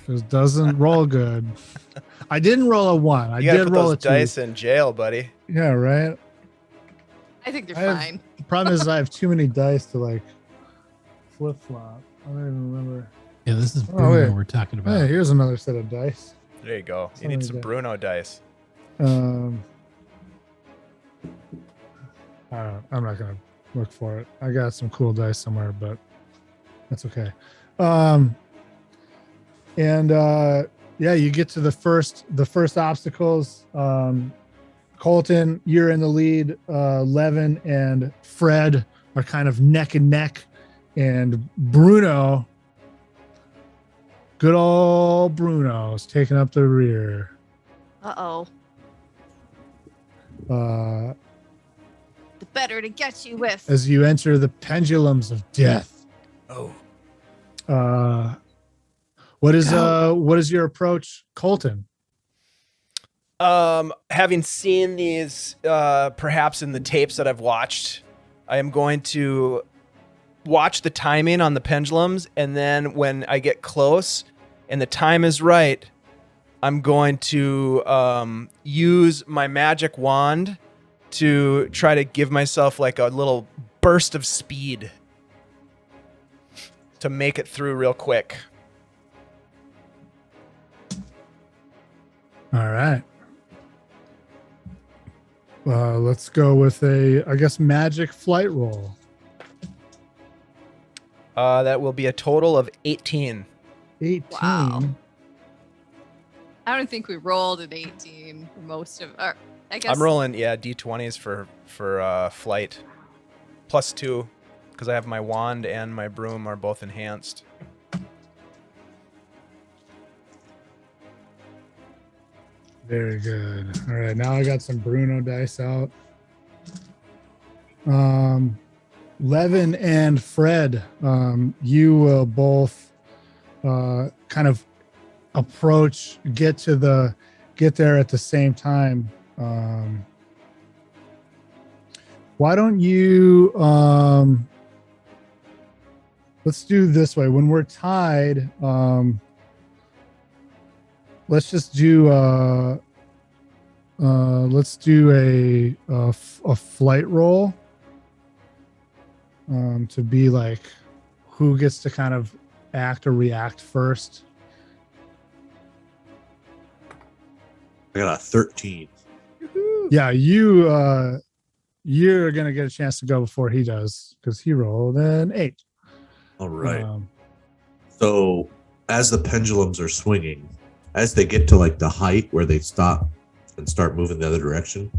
[SPEAKER 1] just doesn't roll good. I didn't roll a 1. I
[SPEAKER 2] You gotta
[SPEAKER 1] did
[SPEAKER 2] put
[SPEAKER 1] roll
[SPEAKER 2] those
[SPEAKER 1] a 2.
[SPEAKER 2] dice in jail, buddy.
[SPEAKER 1] Yeah, right.
[SPEAKER 4] I think they're
[SPEAKER 1] I have-
[SPEAKER 4] fine.
[SPEAKER 1] The problem is I have too many dice to flip flop. I don't even remember.
[SPEAKER 5] Yeah, this is
[SPEAKER 1] Oh,
[SPEAKER 5] Bruno
[SPEAKER 1] wait.
[SPEAKER 5] we're talking
[SPEAKER 1] Hey,
[SPEAKER 5] about.
[SPEAKER 1] here's another set of dice.
[SPEAKER 2] There you go. You
[SPEAKER 1] Somebody
[SPEAKER 2] need some
[SPEAKER 1] did.
[SPEAKER 2] Bruno dice.
[SPEAKER 1] I'm not gonna look for it. I got some cool dice somewhere, but that's okay. You get to the first obstacles. Colton, you're in the lead. Levin and Fred are kind of neck and neck, and Bruno, good old Bruno, is taking up the rear.
[SPEAKER 4] Uh-oh.
[SPEAKER 1] Uh,
[SPEAKER 4] The better to get you with.
[SPEAKER 1] as you enter the pendulums of death.
[SPEAKER 2] Oh.
[SPEAKER 1] What is your approach, Colton?
[SPEAKER 2] Having seen these perhaps in the tapes that I've watched, I am going to watch the timing on the pendulums, and then when I get close and the time is right, I'm going to use my magic wand to try to give myself like a little burst of speed to make it through real quick.
[SPEAKER 1] All right. Let's go with I guess, magic flight roll.
[SPEAKER 2] That will be a total of 18.
[SPEAKER 1] 18.
[SPEAKER 4] Wow. I don't think we rolled an 18 for most of our. I guess
[SPEAKER 2] I'm rolling, d20s for flight. +2, because I have my wand and my broom are both enhanced.
[SPEAKER 1] Very good. All right, now I got some Bruno dice out. Levin and Fred, you will both kind of get there at the same time. Why don't you let's do this way. When we're tied, let's just do let's do a flight roll to be like who gets to kind of act or react first.
[SPEAKER 3] I got a 13.
[SPEAKER 1] Yeah, you're gonna get a chance to go before he does because he rolled an 8.
[SPEAKER 3] All right. So as the pendulums are swinging, as they get to like the height where they stop and start moving the other direction,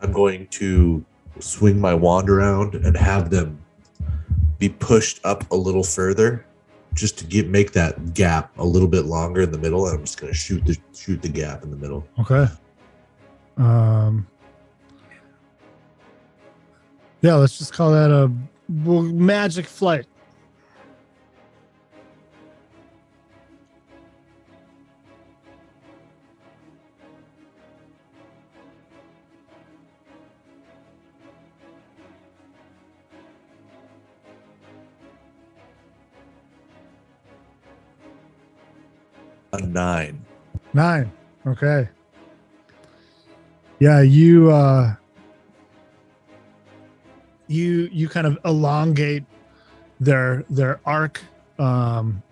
[SPEAKER 3] I'm going to swing my wand around and have them be pushed up a little further, just to make that gap a little bit longer in the middle. And I'm just going to shoot the gap in the middle.
[SPEAKER 1] Okay. Yeah, let's just call that a magic flight.
[SPEAKER 3] A 9.
[SPEAKER 1] 9. Okay. Yeah, you kind of elongate their arc, and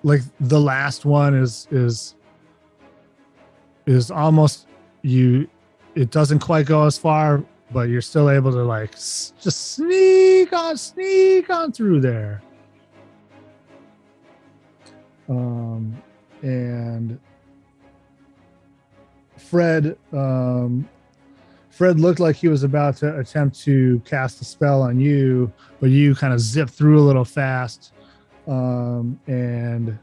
[SPEAKER 1] like the last one is almost it doesn't quite go as far, but you're still able to like just sneak on through there. And Fred looked like he was about to attempt to cast a spell on you, but you kind of zipped through a little fast. And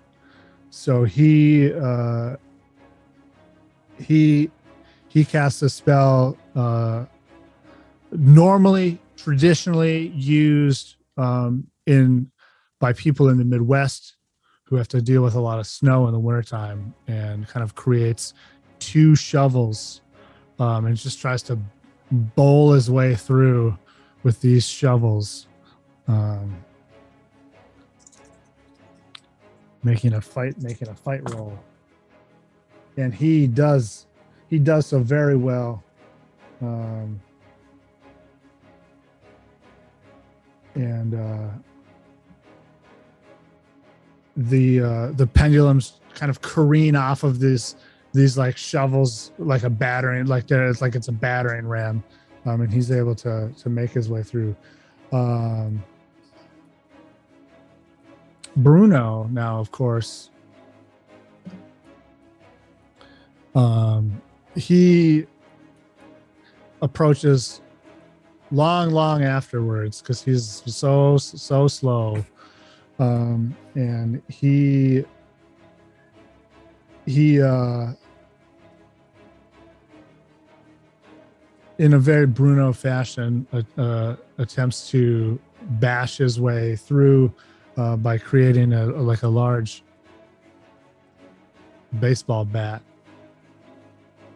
[SPEAKER 1] so he cast a spell traditionally used by people in the Midwest who have to deal with a lot of snow in the wintertime, and kind of creates 2 shovels, and just tries to bowl his way through with these shovels, making a fight roll. And he does so very well. The pendulums kind of careen off of these like shovels, like a battering, like it's a battering ram, and he's able to make his way through. Bruno now, of course, he approaches long afterwards because he's so slow. And he in a very Bruno fashion attempts to bash his way through by creating a large baseball bat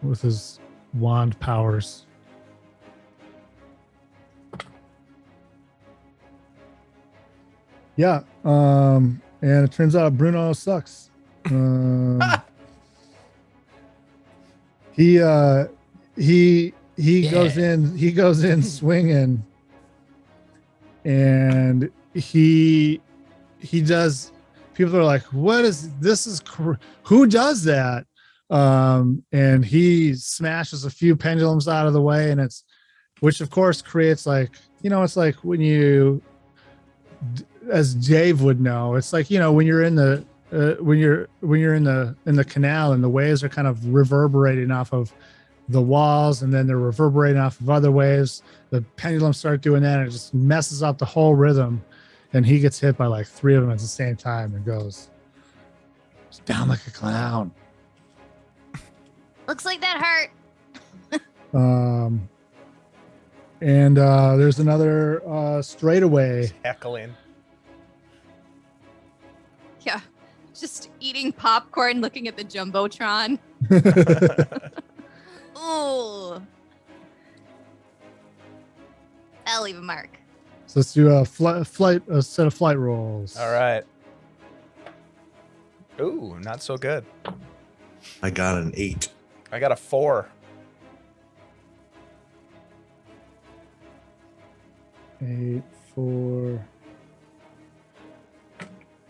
[SPEAKER 1] with his wand powers. Yeah, and it turns out Bruno sucks. He goes in swinging, and he does. People are like, "What is this? Who does that?" And he smashes a few pendulums out of the way, and which of course creates like, it's like when you, as Dave would know, it's like, when you're in the when you're in the canal and the waves are kind of reverberating off of the walls, and then they're reverberating off of other waves. The pendulums start doing that, and it just messes up the whole rhythm. And he gets hit by like 3 of them at the same time and goes down like a clown.
[SPEAKER 4] Looks like that hurt.
[SPEAKER 1] And there's another straightaway.
[SPEAKER 2] Heckling.
[SPEAKER 4] Yeah, just eating popcorn, looking at the Jumbotron. Ooh. That'll leave a mark.
[SPEAKER 1] So let's do a set of flight rolls.
[SPEAKER 2] All right. Ooh, not so good.
[SPEAKER 3] I got an 8.
[SPEAKER 2] I got a 4.
[SPEAKER 1] 8, 4.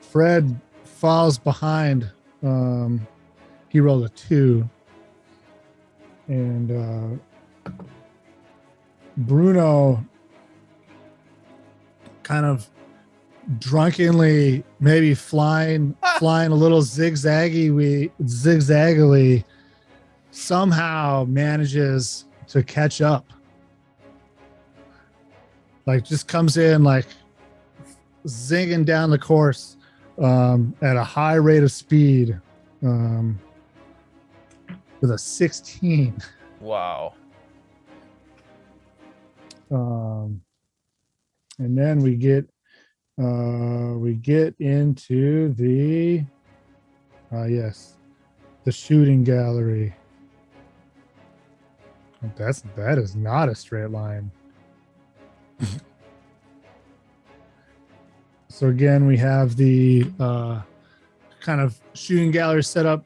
[SPEAKER 1] Fred falls behind. He rolled a 2. And Bruno kind of drunkenly, maybe flying a little zigzaggily, somehow manages to catch up. Like just comes in like zinging down the course at a high rate of speed with a 16.
[SPEAKER 2] Wow.
[SPEAKER 1] And then we get into the the shooting gallery. That is not a straight line. So again, we have the kind of shooting gallery set up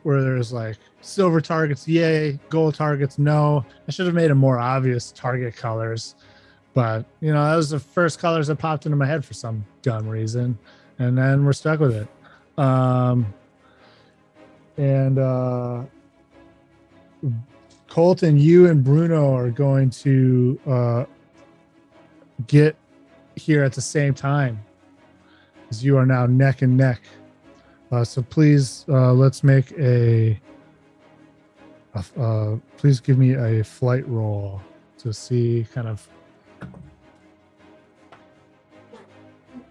[SPEAKER 1] where there's like silver targets, yay, gold targets, no. I should have made it more obvious target colors, but you know, that was the first colors that popped into my head for some dumb reason, and then we're stuck with it. Colton, you and Bruno are going to get here at the same time, as you are now neck and neck. So please, let's make please give me a flight roll to see kind of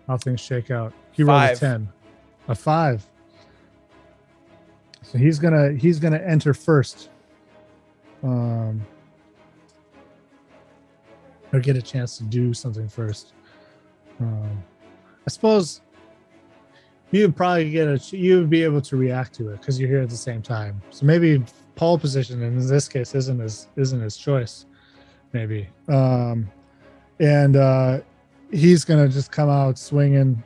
[SPEAKER 1] how things shake out. He rolled a
[SPEAKER 2] 5.
[SPEAKER 1] 10, a 5. So he's gonna enter first, or get a chance to do something first. I suppose you would probably you would be able to react to it because you're here at the same time. So maybe pole position in this case isn't his choice, maybe. He's gonna just come out swinging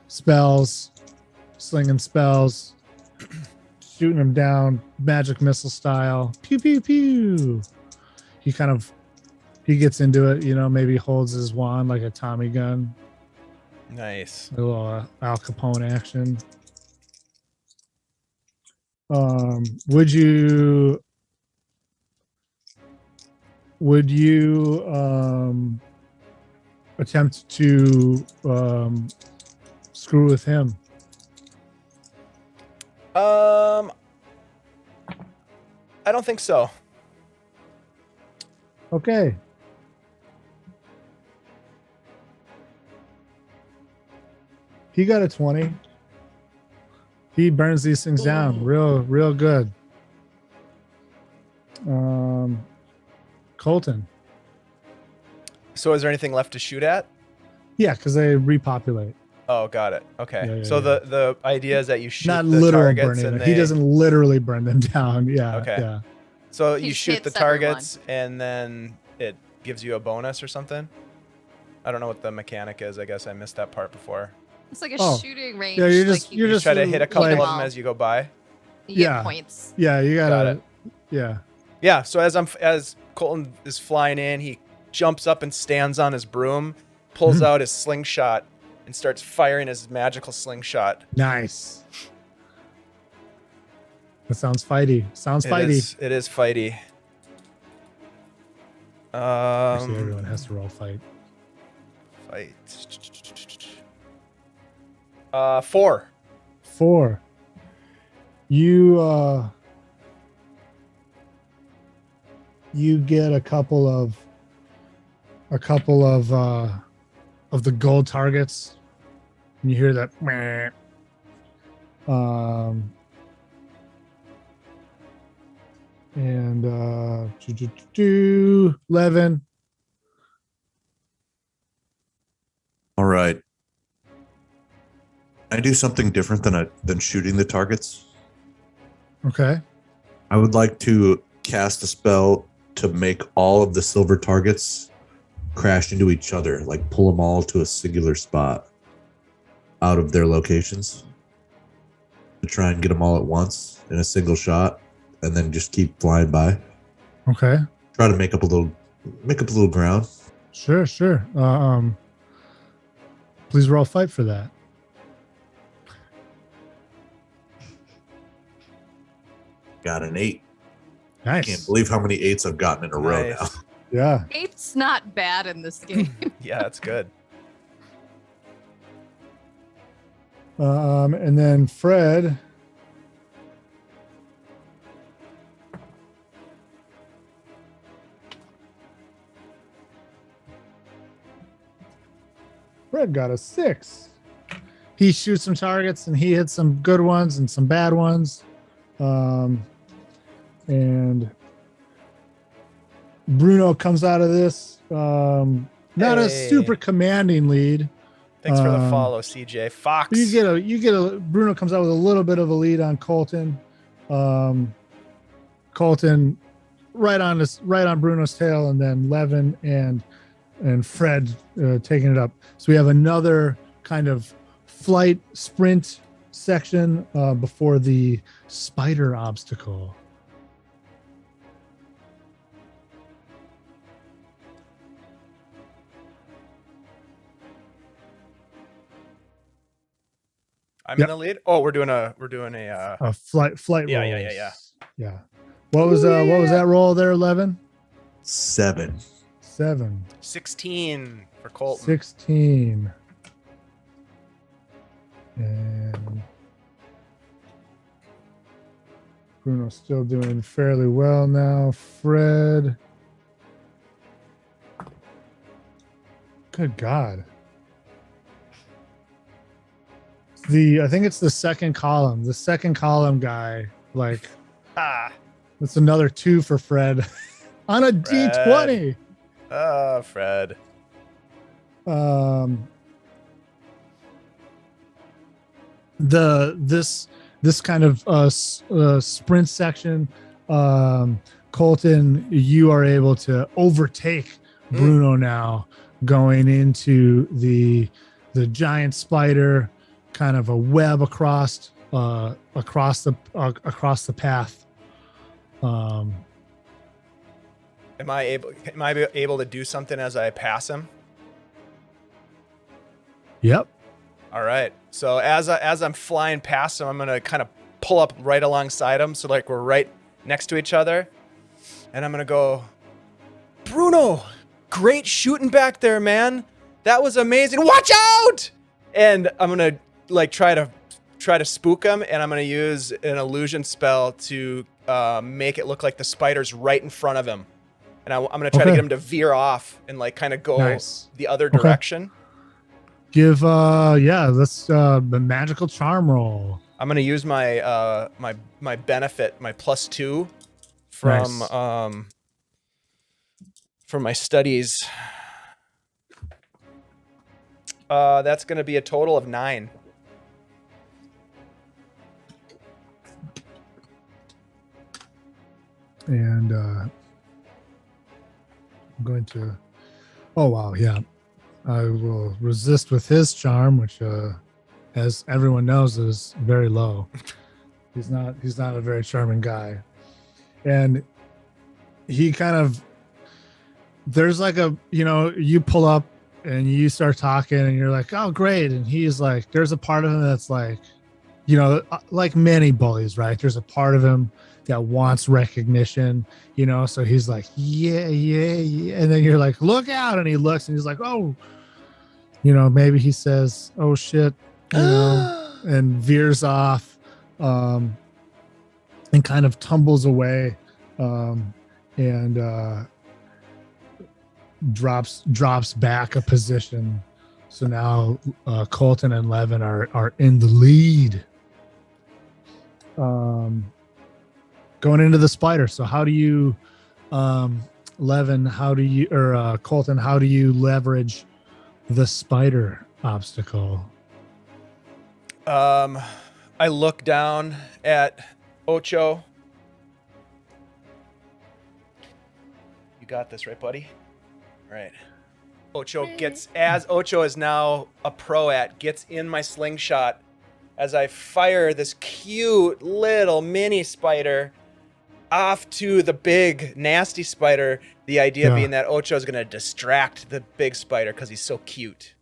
[SPEAKER 1] spells, slinging spells, shooting him down, magic missile style. Pew pew pew. He gets into it, you know. Maybe holds his wand like a Tommy gun.
[SPEAKER 2] Nice.
[SPEAKER 1] A little Al Capone action. Would you attempt to screw with him?
[SPEAKER 2] I don't think so.
[SPEAKER 1] Okay. He got a 20. He burns these things down real good. Colton.
[SPEAKER 2] So is there anything left to shoot at?
[SPEAKER 1] Yeah, because they repopulate.
[SPEAKER 2] Oh, got it. Okay.
[SPEAKER 1] Yeah,
[SPEAKER 2] so
[SPEAKER 1] yeah.
[SPEAKER 2] the idea is that you shoot
[SPEAKER 1] Not
[SPEAKER 2] the
[SPEAKER 1] literal
[SPEAKER 2] targets
[SPEAKER 1] burning
[SPEAKER 2] and
[SPEAKER 1] them. He doesn't literally burn them down. Yeah.
[SPEAKER 2] Okay.
[SPEAKER 1] Yeah.
[SPEAKER 2] So
[SPEAKER 4] He
[SPEAKER 2] you shoot the
[SPEAKER 4] hits everyone.
[SPEAKER 2] targets and then it gives you a bonus or something? I don't know what the mechanic is. I guess I missed that part before.
[SPEAKER 4] It's like a
[SPEAKER 1] Oh.
[SPEAKER 4] shooting range.
[SPEAKER 1] Yeah, you're
[SPEAKER 4] like
[SPEAKER 1] just-
[SPEAKER 4] you
[SPEAKER 1] you're
[SPEAKER 2] You
[SPEAKER 1] just
[SPEAKER 2] try to hit a couple
[SPEAKER 1] like-
[SPEAKER 2] of them as you go by.
[SPEAKER 4] you get
[SPEAKER 1] Yeah.
[SPEAKER 4] points.
[SPEAKER 1] Yeah, you
[SPEAKER 2] Got
[SPEAKER 1] gotta.
[SPEAKER 2] it.
[SPEAKER 1] Yeah.
[SPEAKER 2] Yeah. So as Colton is flying in, he jumps up and stands on his broom, pulls out his slingshot, and starts firing his magical slingshot.
[SPEAKER 1] Nice. That sounds fighty. Sounds fighty.
[SPEAKER 2] It is fighty.
[SPEAKER 1] Actually, everyone has to roll fight.
[SPEAKER 2] Fight. 4.
[SPEAKER 1] 4. You get a couple of the gold targets, and you hear that meh. Levin.
[SPEAKER 3] All right. I do something different than shooting the targets.
[SPEAKER 1] Okay.
[SPEAKER 3] I would like to cast a spell to make all of the silver targets crash into each other, like pull them all to a singular spot out of their locations to try and get them all at once in a single shot, and then just keep flying by.
[SPEAKER 1] Okay.
[SPEAKER 3] Try to make up a little ground.
[SPEAKER 1] Sure. Please roll fight for that.
[SPEAKER 3] Got an 8.
[SPEAKER 1] Nice.
[SPEAKER 3] Can't believe how many 8s I've gotten in a row now.
[SPEAKER 2] Nice.
[SPEAKER 1] Yeah.
[SPEAKER 4] 8's not bad in this game.
[SPEAKER 2] Yeah, that's good.
[SPEAKER 1] And then Fred. Fred got a 6. He shoots some targets and he hits some good ones and some bad ones. And Bruno comes out of this. Not a
[SPEAKER 2] Hey.
[SPEAKER 1] super commanding lead.
[SPEAKER 2] Thanks for the follow, CJ. Fox.
[SPEAKER 1] You get a Bruno comes out with a little bit of a lead on Colton. Colton right on Bruno's tail, and then Levin and Fred taking it up. So we have another kind of flight sprint section before the spider obstacle.
[SPEAKER 2] I'm in the lead. Oh, we're doing a
[SPEAKER 1] A flight
[SPEAKER 2] Yeah,
[SPEAKER 1] rolls.
[SPEAKER 2] yeah.
[SPEAKER 1] What was that roll there, 11?
[SPEAKER 3] 7.
[SPEAKER 1] 7.
[SPEAKER 2] 16 for Colton.
[SPEAKER 1] 16. And Bruno's still doing fairly well now. Fred. Good God. I think it's the second column. The second column guy, like, that's another 2 for Fred on a D20.
[SPEAKER 2] Fred.
[SPEAKER 1] This kind of sprint section, Colton, you are able to overtake Bruno now, going into the giant spider, kind of a web across the path.
[SPEAKER 2] Am I able to do something as I pass him?
[SPEAKER 1] Yep.
[SPEAKER 2] All right. So as I'm flying past him, I'm gonna kind of pull up right alongside him, so like we're right next to each other, and I'm gonna go, Bruno, great shooting back there, man. That was amazing. Watch out! And I'm gonna like try to spook him, and I'm gonna use an illusion spell to make it look like the spider's right in front of him, and I'm gonna try to get him to veer off and like kind of go the other direction.
[SPEAKER 1] Give that's the magical charm roll.
[SPEAKER 2] I'm gonna use my my benefit, my +2 from my studies. That's gonna be a total of 9.
[SPEAKER 1] And I'm going to. Oh wow, yeah. I will resist with his charm, which, as everyone knows, is very low. He's not a very charming guy, and he kind of. There's like you pull up and you start talking, and you're like, "Oh, great!" And he's like, "There's a part of him that's like, like many bullies, right? There's a part of him that wants recognition, so he's like, yeah, and then you're like, look out, and he looks and he's like, oh, maybe he says, oh shit, and veers off, and kind of tumbles away, and drops back a position. So now Colton and Levin are in the lead. Going into the spider. So how do you, Levin, Colton, how do you leverage the spider obstacle?
[SPEAKER 2] I look down at Ocho. You got this, right, buddy? All right. Ocho Ocho is now a pro at, gets in my slingshot as I fire this cute little mini spider off to the big nasty spider. The idea being that Ocho is going to distract the big spider because he's so cute.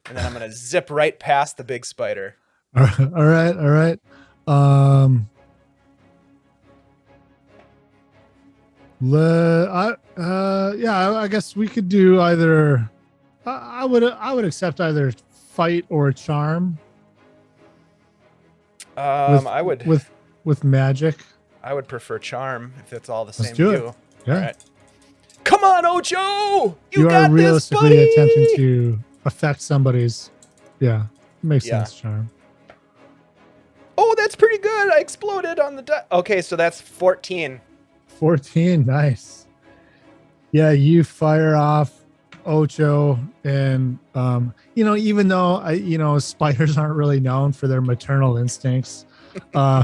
[SPEAKER 2] And then I'm going to zip right past the big spider.
[SPEAKER 1] All right. I guess we could do either. I would accept either fight or charm.
[SPEAKER 2] I would
[SPEAKER 1] with magic.
[SPEAKER 2] I would prefer charm if it's all the same.
[SPEAKER 1] Let's do it.
[SPEAKER 2] You.
[SPEAKER 1] Yeah.
[SPEAKER 2] All right. Come on, Ocho!
[SPEAKER 1] You
[SPEAKER 2] got
[SPEAKER 1] are realistically
[SPEAKER 2] this, buddy!
[SPEAKER 1] attempting to affect somebody's. Yeah, makes sense. Charm.
[SPEAKER 2] Oh, that's pretty good. I exploded on the Okay, so that's 14.
[SPEAKER 1] 14, nice. Yeah, you fire off Ocho, and even though spiders aren't really known for their maternal instincts,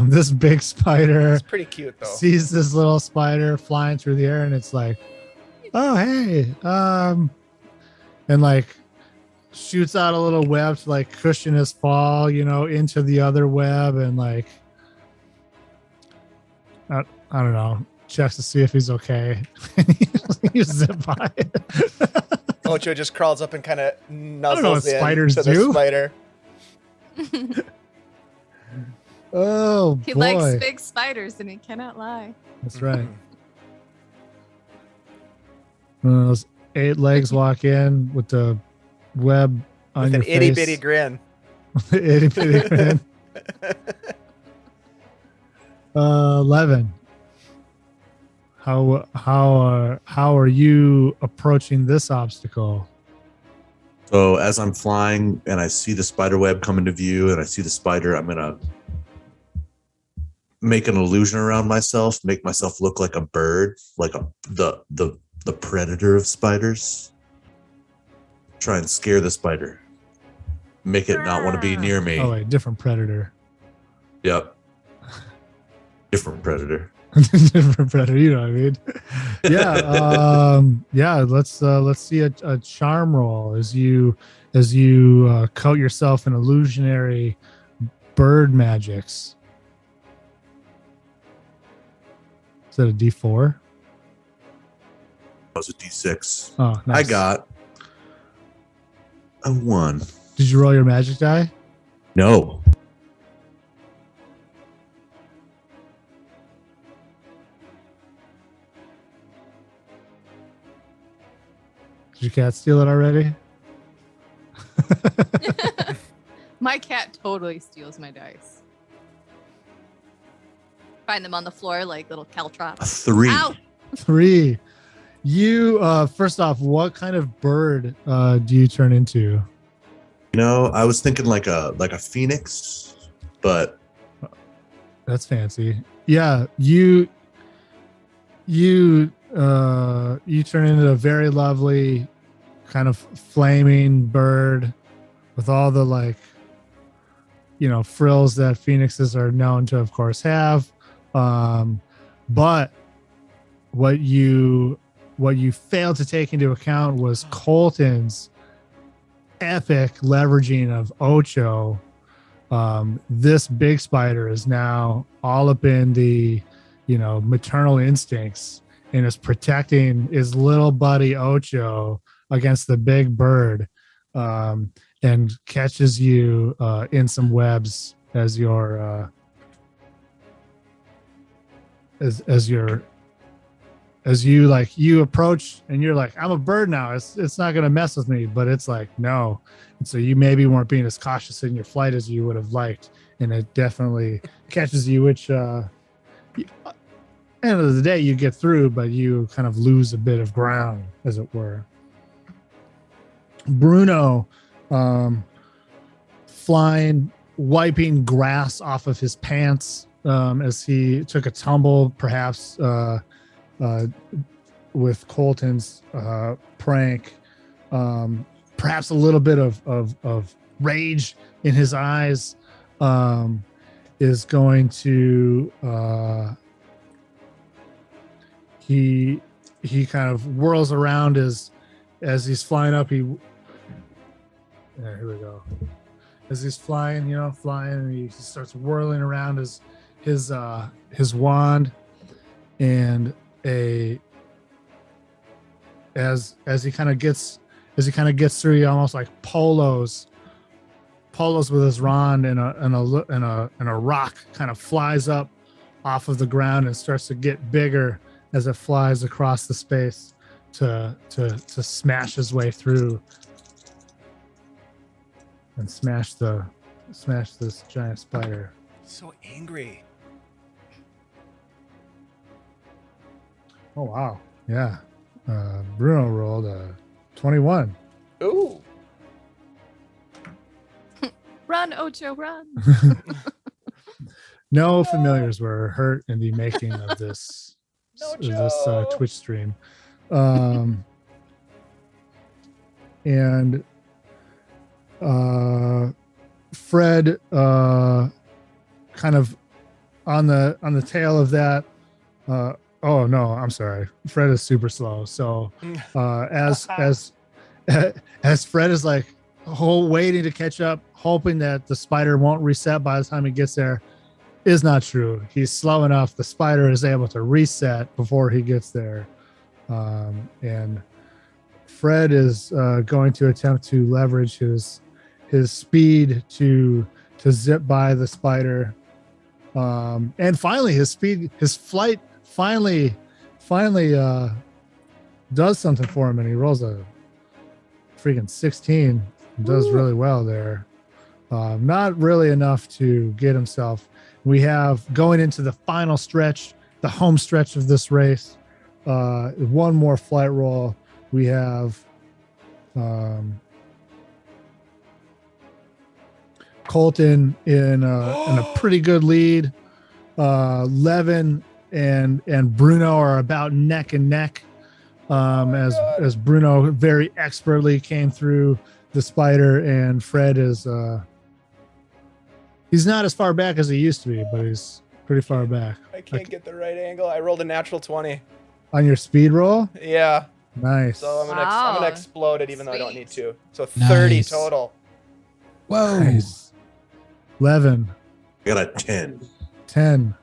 [SPEAKER 1] this big spider
[SPEAKER 2] It's pretty cute though.
[SPEAKER 1] sees this little spider flying through the air, and it's like, oh hey, and like shoots out a little web to like cushion his fall, into the other web, and like I don't know, checks to see if he's okay. You zip by it.
[SPEAKER 2] Ocho just crawls up and kind of nuzzles
[SPEAKER 1] I don't know what
[SPEAKER 2] in
[SPEAKER 1] spiders
[SPEAKER 2] to the
[SPEAKER 1] do.
[SPEAKER 2] spider.
[SPEAKER 1] Oh
[SPEAKER 4] He
[SPEAKER 1] boy,
[SPEAKER 4] likes big spiders and he cannot lie.
[SPEAKER 1] that's right. Those 8 legs walk in with the web on
[SPEAKER 2] With
[SPEAKER 1] your
[SPEAKER 2] an itty
[SPEAKER 1] face.
[SPEAKER 2] bitty grin.
[SPEAKER 1] Itty bitty grin. Levin, how are you approaching this obstacle?
[SPEAKER 3] So as I'm flying and I see the spider web come into view and I see the spider, I'm gonna make an illusion around myself, make myself look like a bird, like the predator of spiders. Try and scare the spider. Make it not want to be near me.
[SPEAKER 1] Oh wait, different predator.
[SPEAKER 3] Yep. Different predator.
[SPEAKER 1] Different predator, you know what I mean? Yeah. Let's see a charm roll as you coat yourself in illusionary bird magics. Is that a D4?
[SPEAKER 3] That was a D6.
[SPEAKER 1] Oh, nice.
[SPEAKER 3] I got a 1.
[SPEAKER 1] Did you roll your magic die?
[SPEAKER 3] No.
[SPEAKER 1] Did your cat steal it already?
[SPEAKER 4] My cat totally steals my dice. Find them on the floor like little
[SPEAKER 3] A
[SPEAKER 4] caltrops.
[SPEAKER 3] 3.
[SPEAKER 4] Ow!
[SPEAKER 1] 3. You first off, what kind of bird do you turn into?
[SPEAKER 3] I was thinking like a phoenix, but
[SPEAKER 1] That's fancy. Yeah, you turn into a very lovely kind of flaming bird with all the frills that phoenixes are known to, of course, have. But what you failed to take into account was Colton's epic leveraging of Ocho. This big spider is now all up in the maternal instincts and is protecting his little buddy Ocho against the big bird, and catches you in some webs as your as you approach, and you're like, I'm a bird now, it's not gonna mess with me, but it's like, no. And so you maybe weren't being as cautious in your flight as you would have liked, and it definitely catches you, which end of the day you get through, but you kind of lose a bit of ground, as it were. Bruno, flying, wiping grass off of his pants as he took a tumble, perhaps with Colton's prank, perhaps a little bit of rage in his eyes, is going to he kind of whirls around as he's flying up, here we go. As he's flying, and he starts whirling around his wand, and as he kind of gets through, he almost like polos with his wand, and a rock kind of flies up off of the ground and starts to get bigger as it flies across the space to smash his way through and smash this giant spider.
[SPEAKER 2] So angry.
[SPEAKER 1] Oh wow. Yeah. Bruno rolled a 21.
[SPEAKER 2] Ooh.
[SPEAKER 4] Run, Ocho, run.
[SPEAKER 1] No familiars were hurt in the making of this
[SPEAKER 2] No
[SPEAKER 1] this
[SPEAKER 2] joke.
[SPEAKER 1] Twitch stream. And Fred kind of on the tail of that. Oh no, I'm sorry. Fred is super slow. So as Fred is like waiting to catch up, hoping that the spider won't reset by the time he gets there, is not true. He's slow enough. The spider is able to reset before he gets there. And Fred is going to attempt to leverage his speed to zip by the spider. And finally his flight finally does something for him, and he rolls a freaking 16. Does really well there. Not really enough to get himself. We have going into the final stretch, the home stretch of this race. One more flight roll. We have Colton in a pretty good lead. Levin and Bruno are about neck and neck. As Bruno very expertly came through the spider, and Fred is he's not as far back as he used to be, but he's pretty far back.
[SPEAKER 2] I can't get the right angle. I rolled a natural 20.
[SPEAKER 1] On your speed roll?
[SPEAKER 2] Yeah.
[SPEAKER 1] Nice.
[SPEAKER 2] So I'm gonna
[SPEAKER 4] Wow.
[SPEAKER 2] explode it, even though I don't need to. So
[SPEAKER 5] Nice.
[SPEAKER 2] 30 total.
[SPEAKER 5] Whoa.
[SPEAKER 1] Nice. Levin,
[SPEAKER 3] I got a 10.
[SPEAKER 1] 10.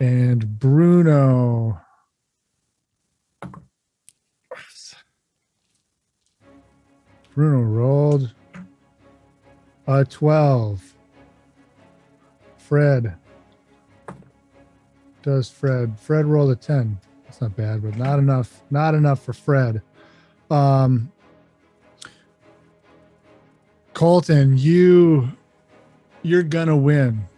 [SPEAKER 1] And Bruno. Bruno rolled a 12. Fred rolled a 10. That's not bad, but not enough for Fred. Colton, you're gonna win.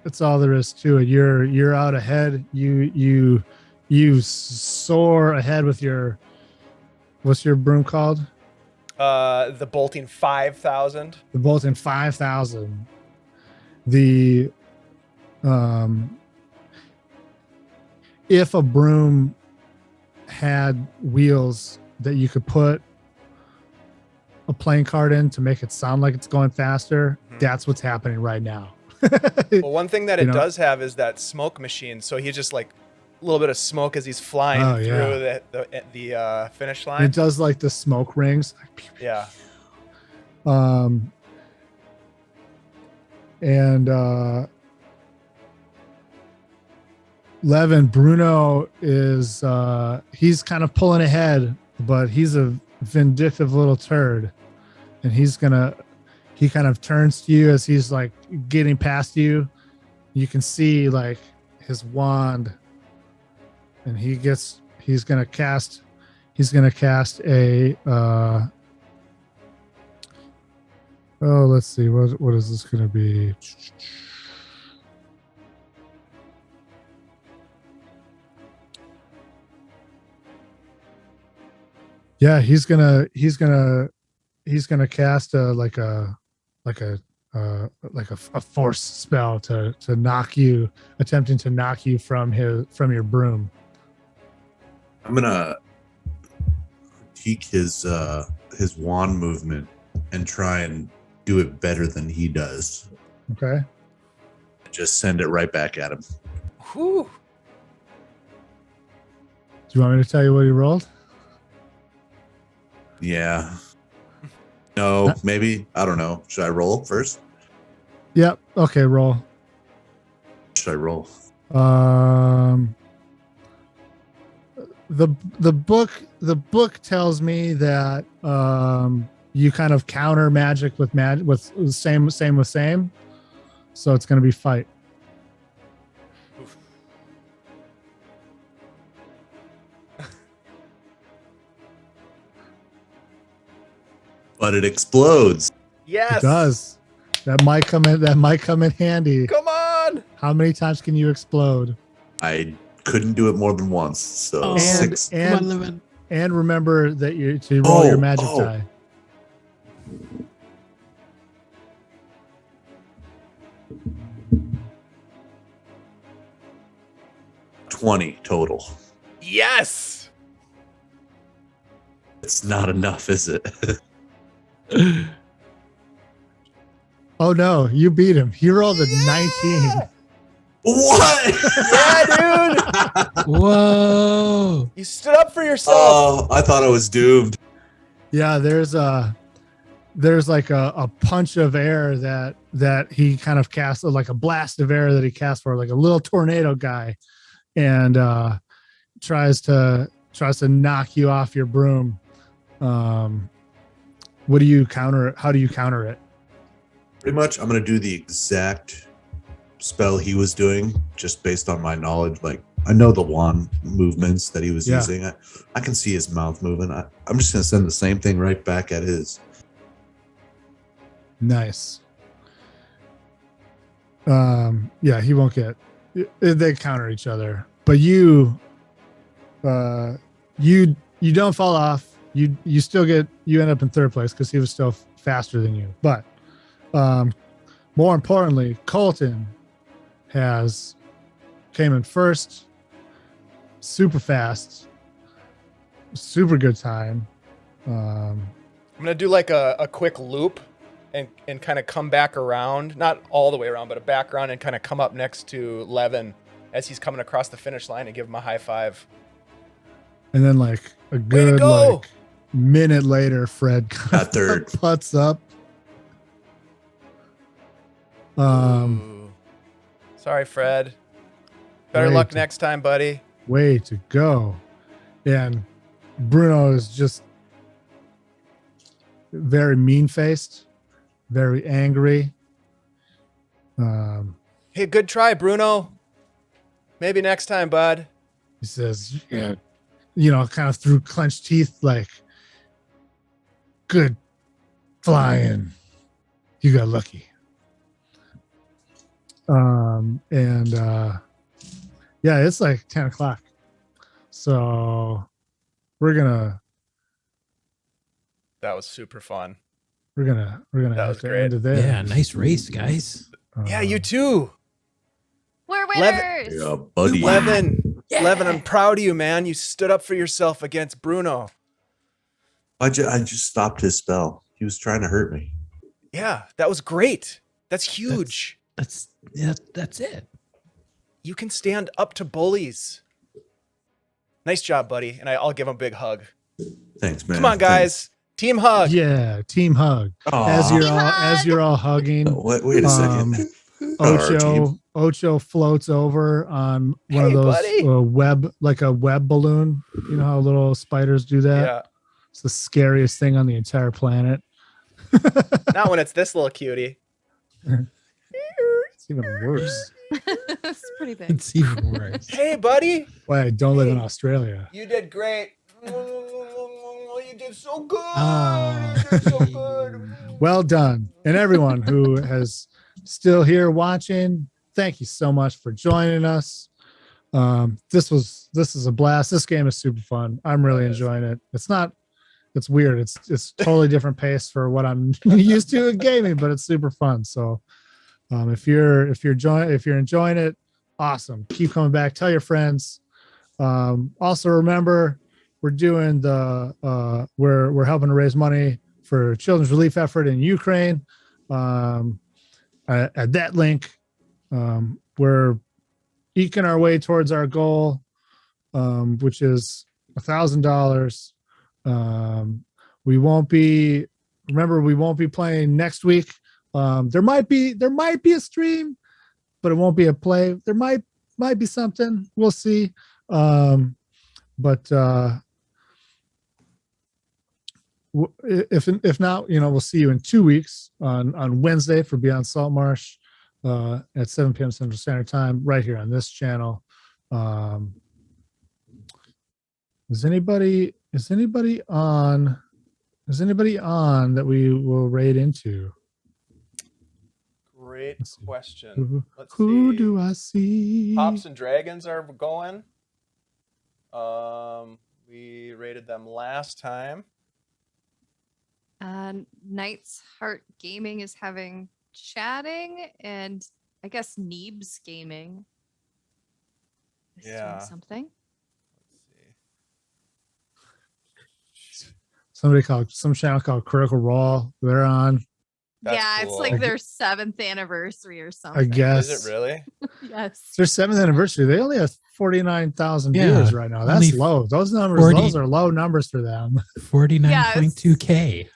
[SPEAKER 1] That's all there is to it. You're out ahead. You soar ahead with your, what's your broom called?
[SPEAKER 2] The bolting 5,000.
[SPEAKER 1] The Bolton 5000. The if a broom had wheels that you could put a playing card in to make it sound like it's going faster, that's what's happening right now.
[SPEAKER 2] Well, one thing that
[SPEAKER 1] You
[SPEAKER 2] it
[SPEAKER 1] know?
[SPEAKER 2] does have is that smoke machine. So he just like a little bit of smoke as he's flying
[SPEAKER 1] Oh,
[SPEAKER 2] through the finish line.
[SPEAKER 1] It does like the smoke rings.
[SPEAKER 2] Yeah.
[SPEAKER 1] And Levin, Bruno is he's kind of pulling ahead, but he's a vindictive little turd, and he kind of turns to you as he's like getting past you. You can see like his wand, and he's gonna cast a let's see, what is this gonna be? Yeah, he's gonna cast a force spell to knock you, attempting to knock you from your broom.
[SPEAKER 3] I'm gonna critique his wand movement and try and do it better than he does.
[SPEAKER 1] Okay.
[SPEAKER 3] Just send it right back at him.
[SPEAKER 2] Whew.
[SPEAKER 1] you want me to tell you what he rolled?
[SPEAKER 3] Yeah. No, maybe. I don't know. Should I roll first?
[SPEAKER 1] Yep. Okay, roll.
[SPEAKER 3] Should I roll?
[SPEAKER 1] The book tells me that you kind of counter magic with same. So it's going to be fight.
[SPEAKER 2] Oof.
[SPEAKER 3] But it explodes.
[SPEAKER 2] Yes.
[SPEAKER 1] It does. That might come in handy.
[SPEAKER 2] Come on.
[SPEAKER 1] How many times can you explode?
[SPEAKER 3] I couldn't do it more than once. So
[SPEAKER 5] Oh.
[SPEAKER 3] 6.
[SPEAKER 5] Come on, Levin.
[SPEAKER 1] And remember that you to roll your magic die.
[SPEAKER 3] $20 total.
[SPEAKER 2] Yes.
[SPEAKER 3] It's not enough, is it?
[SPEAKER 1] Oh no, you beat him. He rolled a 19.
[SPEAKER 3] What?
[SPEAKER 2] Yeah, dude.
[SPEAKER 5] Whoa.
[SPEAKER 2] You stood up for yourself.
[SPEAKER 3] Oh, I thought I was doomed.
[SPEAKER 1] Yeah, there's like a punch of air that he kind of cast, like a blast of air that he cast for, like a little tornado guy, and tries to knock you off your broom. What do you counter? How do you counter it?
[SPEAKER 3] Pretty much, I'm going to do the exact spell he was doing, just based on my knowledge. Like, I know the wand movements that he was using. I can see his mouth moving. I'm just going to send the same thing right back at his.
[SPEAKER 1] Nice. Yeah, he won't get. They counter each other, but you don't fall off. You still you end up in third place because he was still faster than you. But more importantly, Colton came in first, super fast, super good time.
[SPEAKER 2] I'm gonna do like a quick loop and kind of come back around, not all the way around, but a background, and kind of come up next to Levin as he's coming across the finish line and give him a high five.
[SPEAKER 1] And then like a good
[SPEAKER 2] go!
[SPEAKER 1] like minute later, Fred
[SPEAKER 3] Got third.
[SPEAKER 1] putts up.
[SPEAKER 2] Ooh. Sorry, Fred. Better
[SPEAKER 1] Way
[SPEAKER 2] luck
[SPEAKER 1] to-
[SPEAKER 2] next time, buddy.
[SPEAKER 1] Way to go. And Bruno is just very mean-faced, very angry.
[SPEAKER 2] Hey, good try, Bruno. Maybe next time, bud.
[SPEAKER 1] He says, yeah, kind of through clenched teeth, like, good flying. You got lucky. Yeah, it's like 10 o'clock. So we're gonna
[SPEAKER 2] That was super fun.
[SPEAKER 1] that
[SPEAKER 2] That
[SPEAKER 1] have
[SPEAKER 2] was
[SPEAKER 1] to
[SPEAKER 2] great.
[SPEAKER 1] end it there.
[SPEAKER 5] Yeah, nice race, guys.
[SPEAKER 2] Yeah, you too.
[SPEAKER 4] We're
[SPEAKER 2] Levin-
[SPEAKER 4] winners.
[SPEAKER 3] Yeah, buddy.
[SPEAKER 2] Levin,
[SPEAKER 5] Yeah.
[SPEAKER 2] Levin, I'm proud of you, man. You stood up for yourself against Bruno.
[SPEAKER 3] I just stopped his spell. He was trying to hurt me.
[SPEAKER 2] Yeah, that was great. That's huge.
[SPEAKER 5] That's it.
[SPEAKER 2] You can stand up to bullies. Nice job, buddy. And I'll give him a big hug.
[SPEAKER 3] Thanks, man.
[SPEAKER 2] Come on, guys. Team hug.
[SPEAKER 1] Yeah, team hug.
[SPEAKER 3] Thanks.
[SPEAKER 1] As you're all hugging,
[SPEAKER 3] Wait a second. Our team.
[SPEAKER 1] Ocho floats over on one of
[SPEAKER 2] Hey,
[SPEAKER 1] those
[SPEAKER 2] buddy.
[SPEAKER 1] a web balloon. You know how little spiders do that?
[SPEAKER 2] Yeah.
[SPEAKER 1] It's the scariest thing on the entire planet.
[SPEAKER 2] Not when it's this little cutie.
[SPEAKER 1] It's even worse.
[SPEAKER 4] It's pretty big.
[SPEAKER 5] It's even worse.
[SPEAKER 2] Hey, buddy.
[SPEAKER 1] Why I don't live in Australia.
[SPEAKER 2] You did great. You did so good.
[SPEAKER 5] Ah.
[SPEAKER 2] You did so good.
[SPEAKER 1] Well done. And everyone who has still here watching, thank you so much for joining us. This is a blast. This game is super fun. I'm really enjoying it. It's weird. It's totally different pace for what I'm used to in gaming, but it's super fun. So if you're enjoying it, awesome. Keep coming back. Tell your friends. Also remember, we're doing we're helping to raise money for children's relief effort in Ukraine. At that link, we're eking our way towards our goal which is $1,000. We won't be playing next week. There might be a stream, but it won't be a play. There might be something. We'll see. But if not, we'll see you in 2 weeks on Wednesday for Beyond Saltmarsh at 7 p.m. Central Standard Time, right here on this channel. Is anybody on that we will raid into?
[SPEAKER 2] Great
[SPEAKER 1] Let's see.
[SPEAKER 2] question. Let's
[SPEAKER 1] Who
[SPEAKER 2] see.
[SPEAKER 1] do I see?
[SPEAKER 2] Hops and Dragons are going. We rated them last time.
[SPEAKER 4] Knight's Heart Gaming is having chatting, and I guess Neebs Gaming is doing
[SPEAKER 2] Yeah.
[SPEAKER 4] something.
[SPEAKER 2] Let's see.
[SPEAKER 1] Some channel called Critical Raw. They're on.
[SPEAKER 2] That's
[SPEAKER 4] Yeah, it's
[SPEAKER 2] cool.
[SPEAKER 4] like their 7th anniversary or something.
[SPEAKER 1] I guess.
[SPEAKER 2] Is it really?
[SPEAKER 4] Yes.
[SPEAKER 1] It's their 7th anniversary. They only have 49,000
[SPEAKER 5] Yeah,
[SPEAKER 1] viewers right now. That's
[SPEAKER 5] only
[SPEAKER 1] low. Those numbers,
[SPEAKER 5] 40
[SPEAKER 1] those are low numbers for them.
[SPEAKER 5] 49.2K.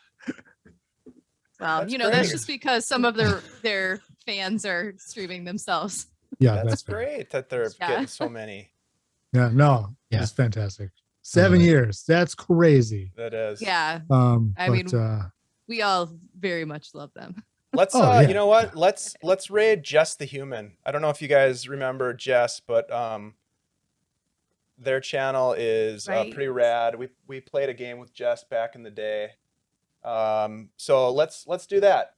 [SPEAKER 4] Well,
[SPEAKER 2] That's
[SPEAKER 4] that's
[SPEAKER 2] great.
[SPEAKER 4] just because some of their fans are streaming themselves.
[SPEAKER 1] Yeah,
[SPEAKER 2] That's
[SPEAKER 1] fair.
[SPEAKER 2] great that they're
[SPEAKER 4] Yeah.
[SPEAKER 2] getting so many.
[SPEAKER 1] Yeah, no,
[SPEAKER 5] Yeah.
[SPEAKER 1] it's fantastic. 7
[SPEAKER 5] it.
[SPEAKER 1] years. That's crazy.
[SPEAKER 2] That is.
[SPEAKER 4] Yeah,
[SPEAKER 1] I
[SPEAKER 4] mean,
[SPEAKER 1] but,
[SPEAKER 4] we all very much love them.
[SPEAKER 2] Let's
[SPEAKER 1] Oh, yeah.
[SPEAKER 2] you know what? Let's raid Jess the Human. I don't know if you guys remember Jess, but their channel is
[SPEAKER 4] Right.
[SPEAKER 2] pretty rad. We played a game with Jess back in the day. So let's do that.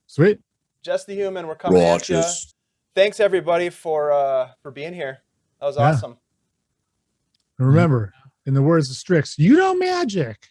[SPEAKER 1] sweet.
[SPEAKER 2] Jess the Human, we're coming at you.
[SPEAKER 3] Rogers.
[SPEAKER 2] Thanks everybody for being here. That was
[SPEAKER 1] Yeah.
[SPEAKER 2] awesome.
[SPEAKER 1] And remember, in the words of Strix, you know magic.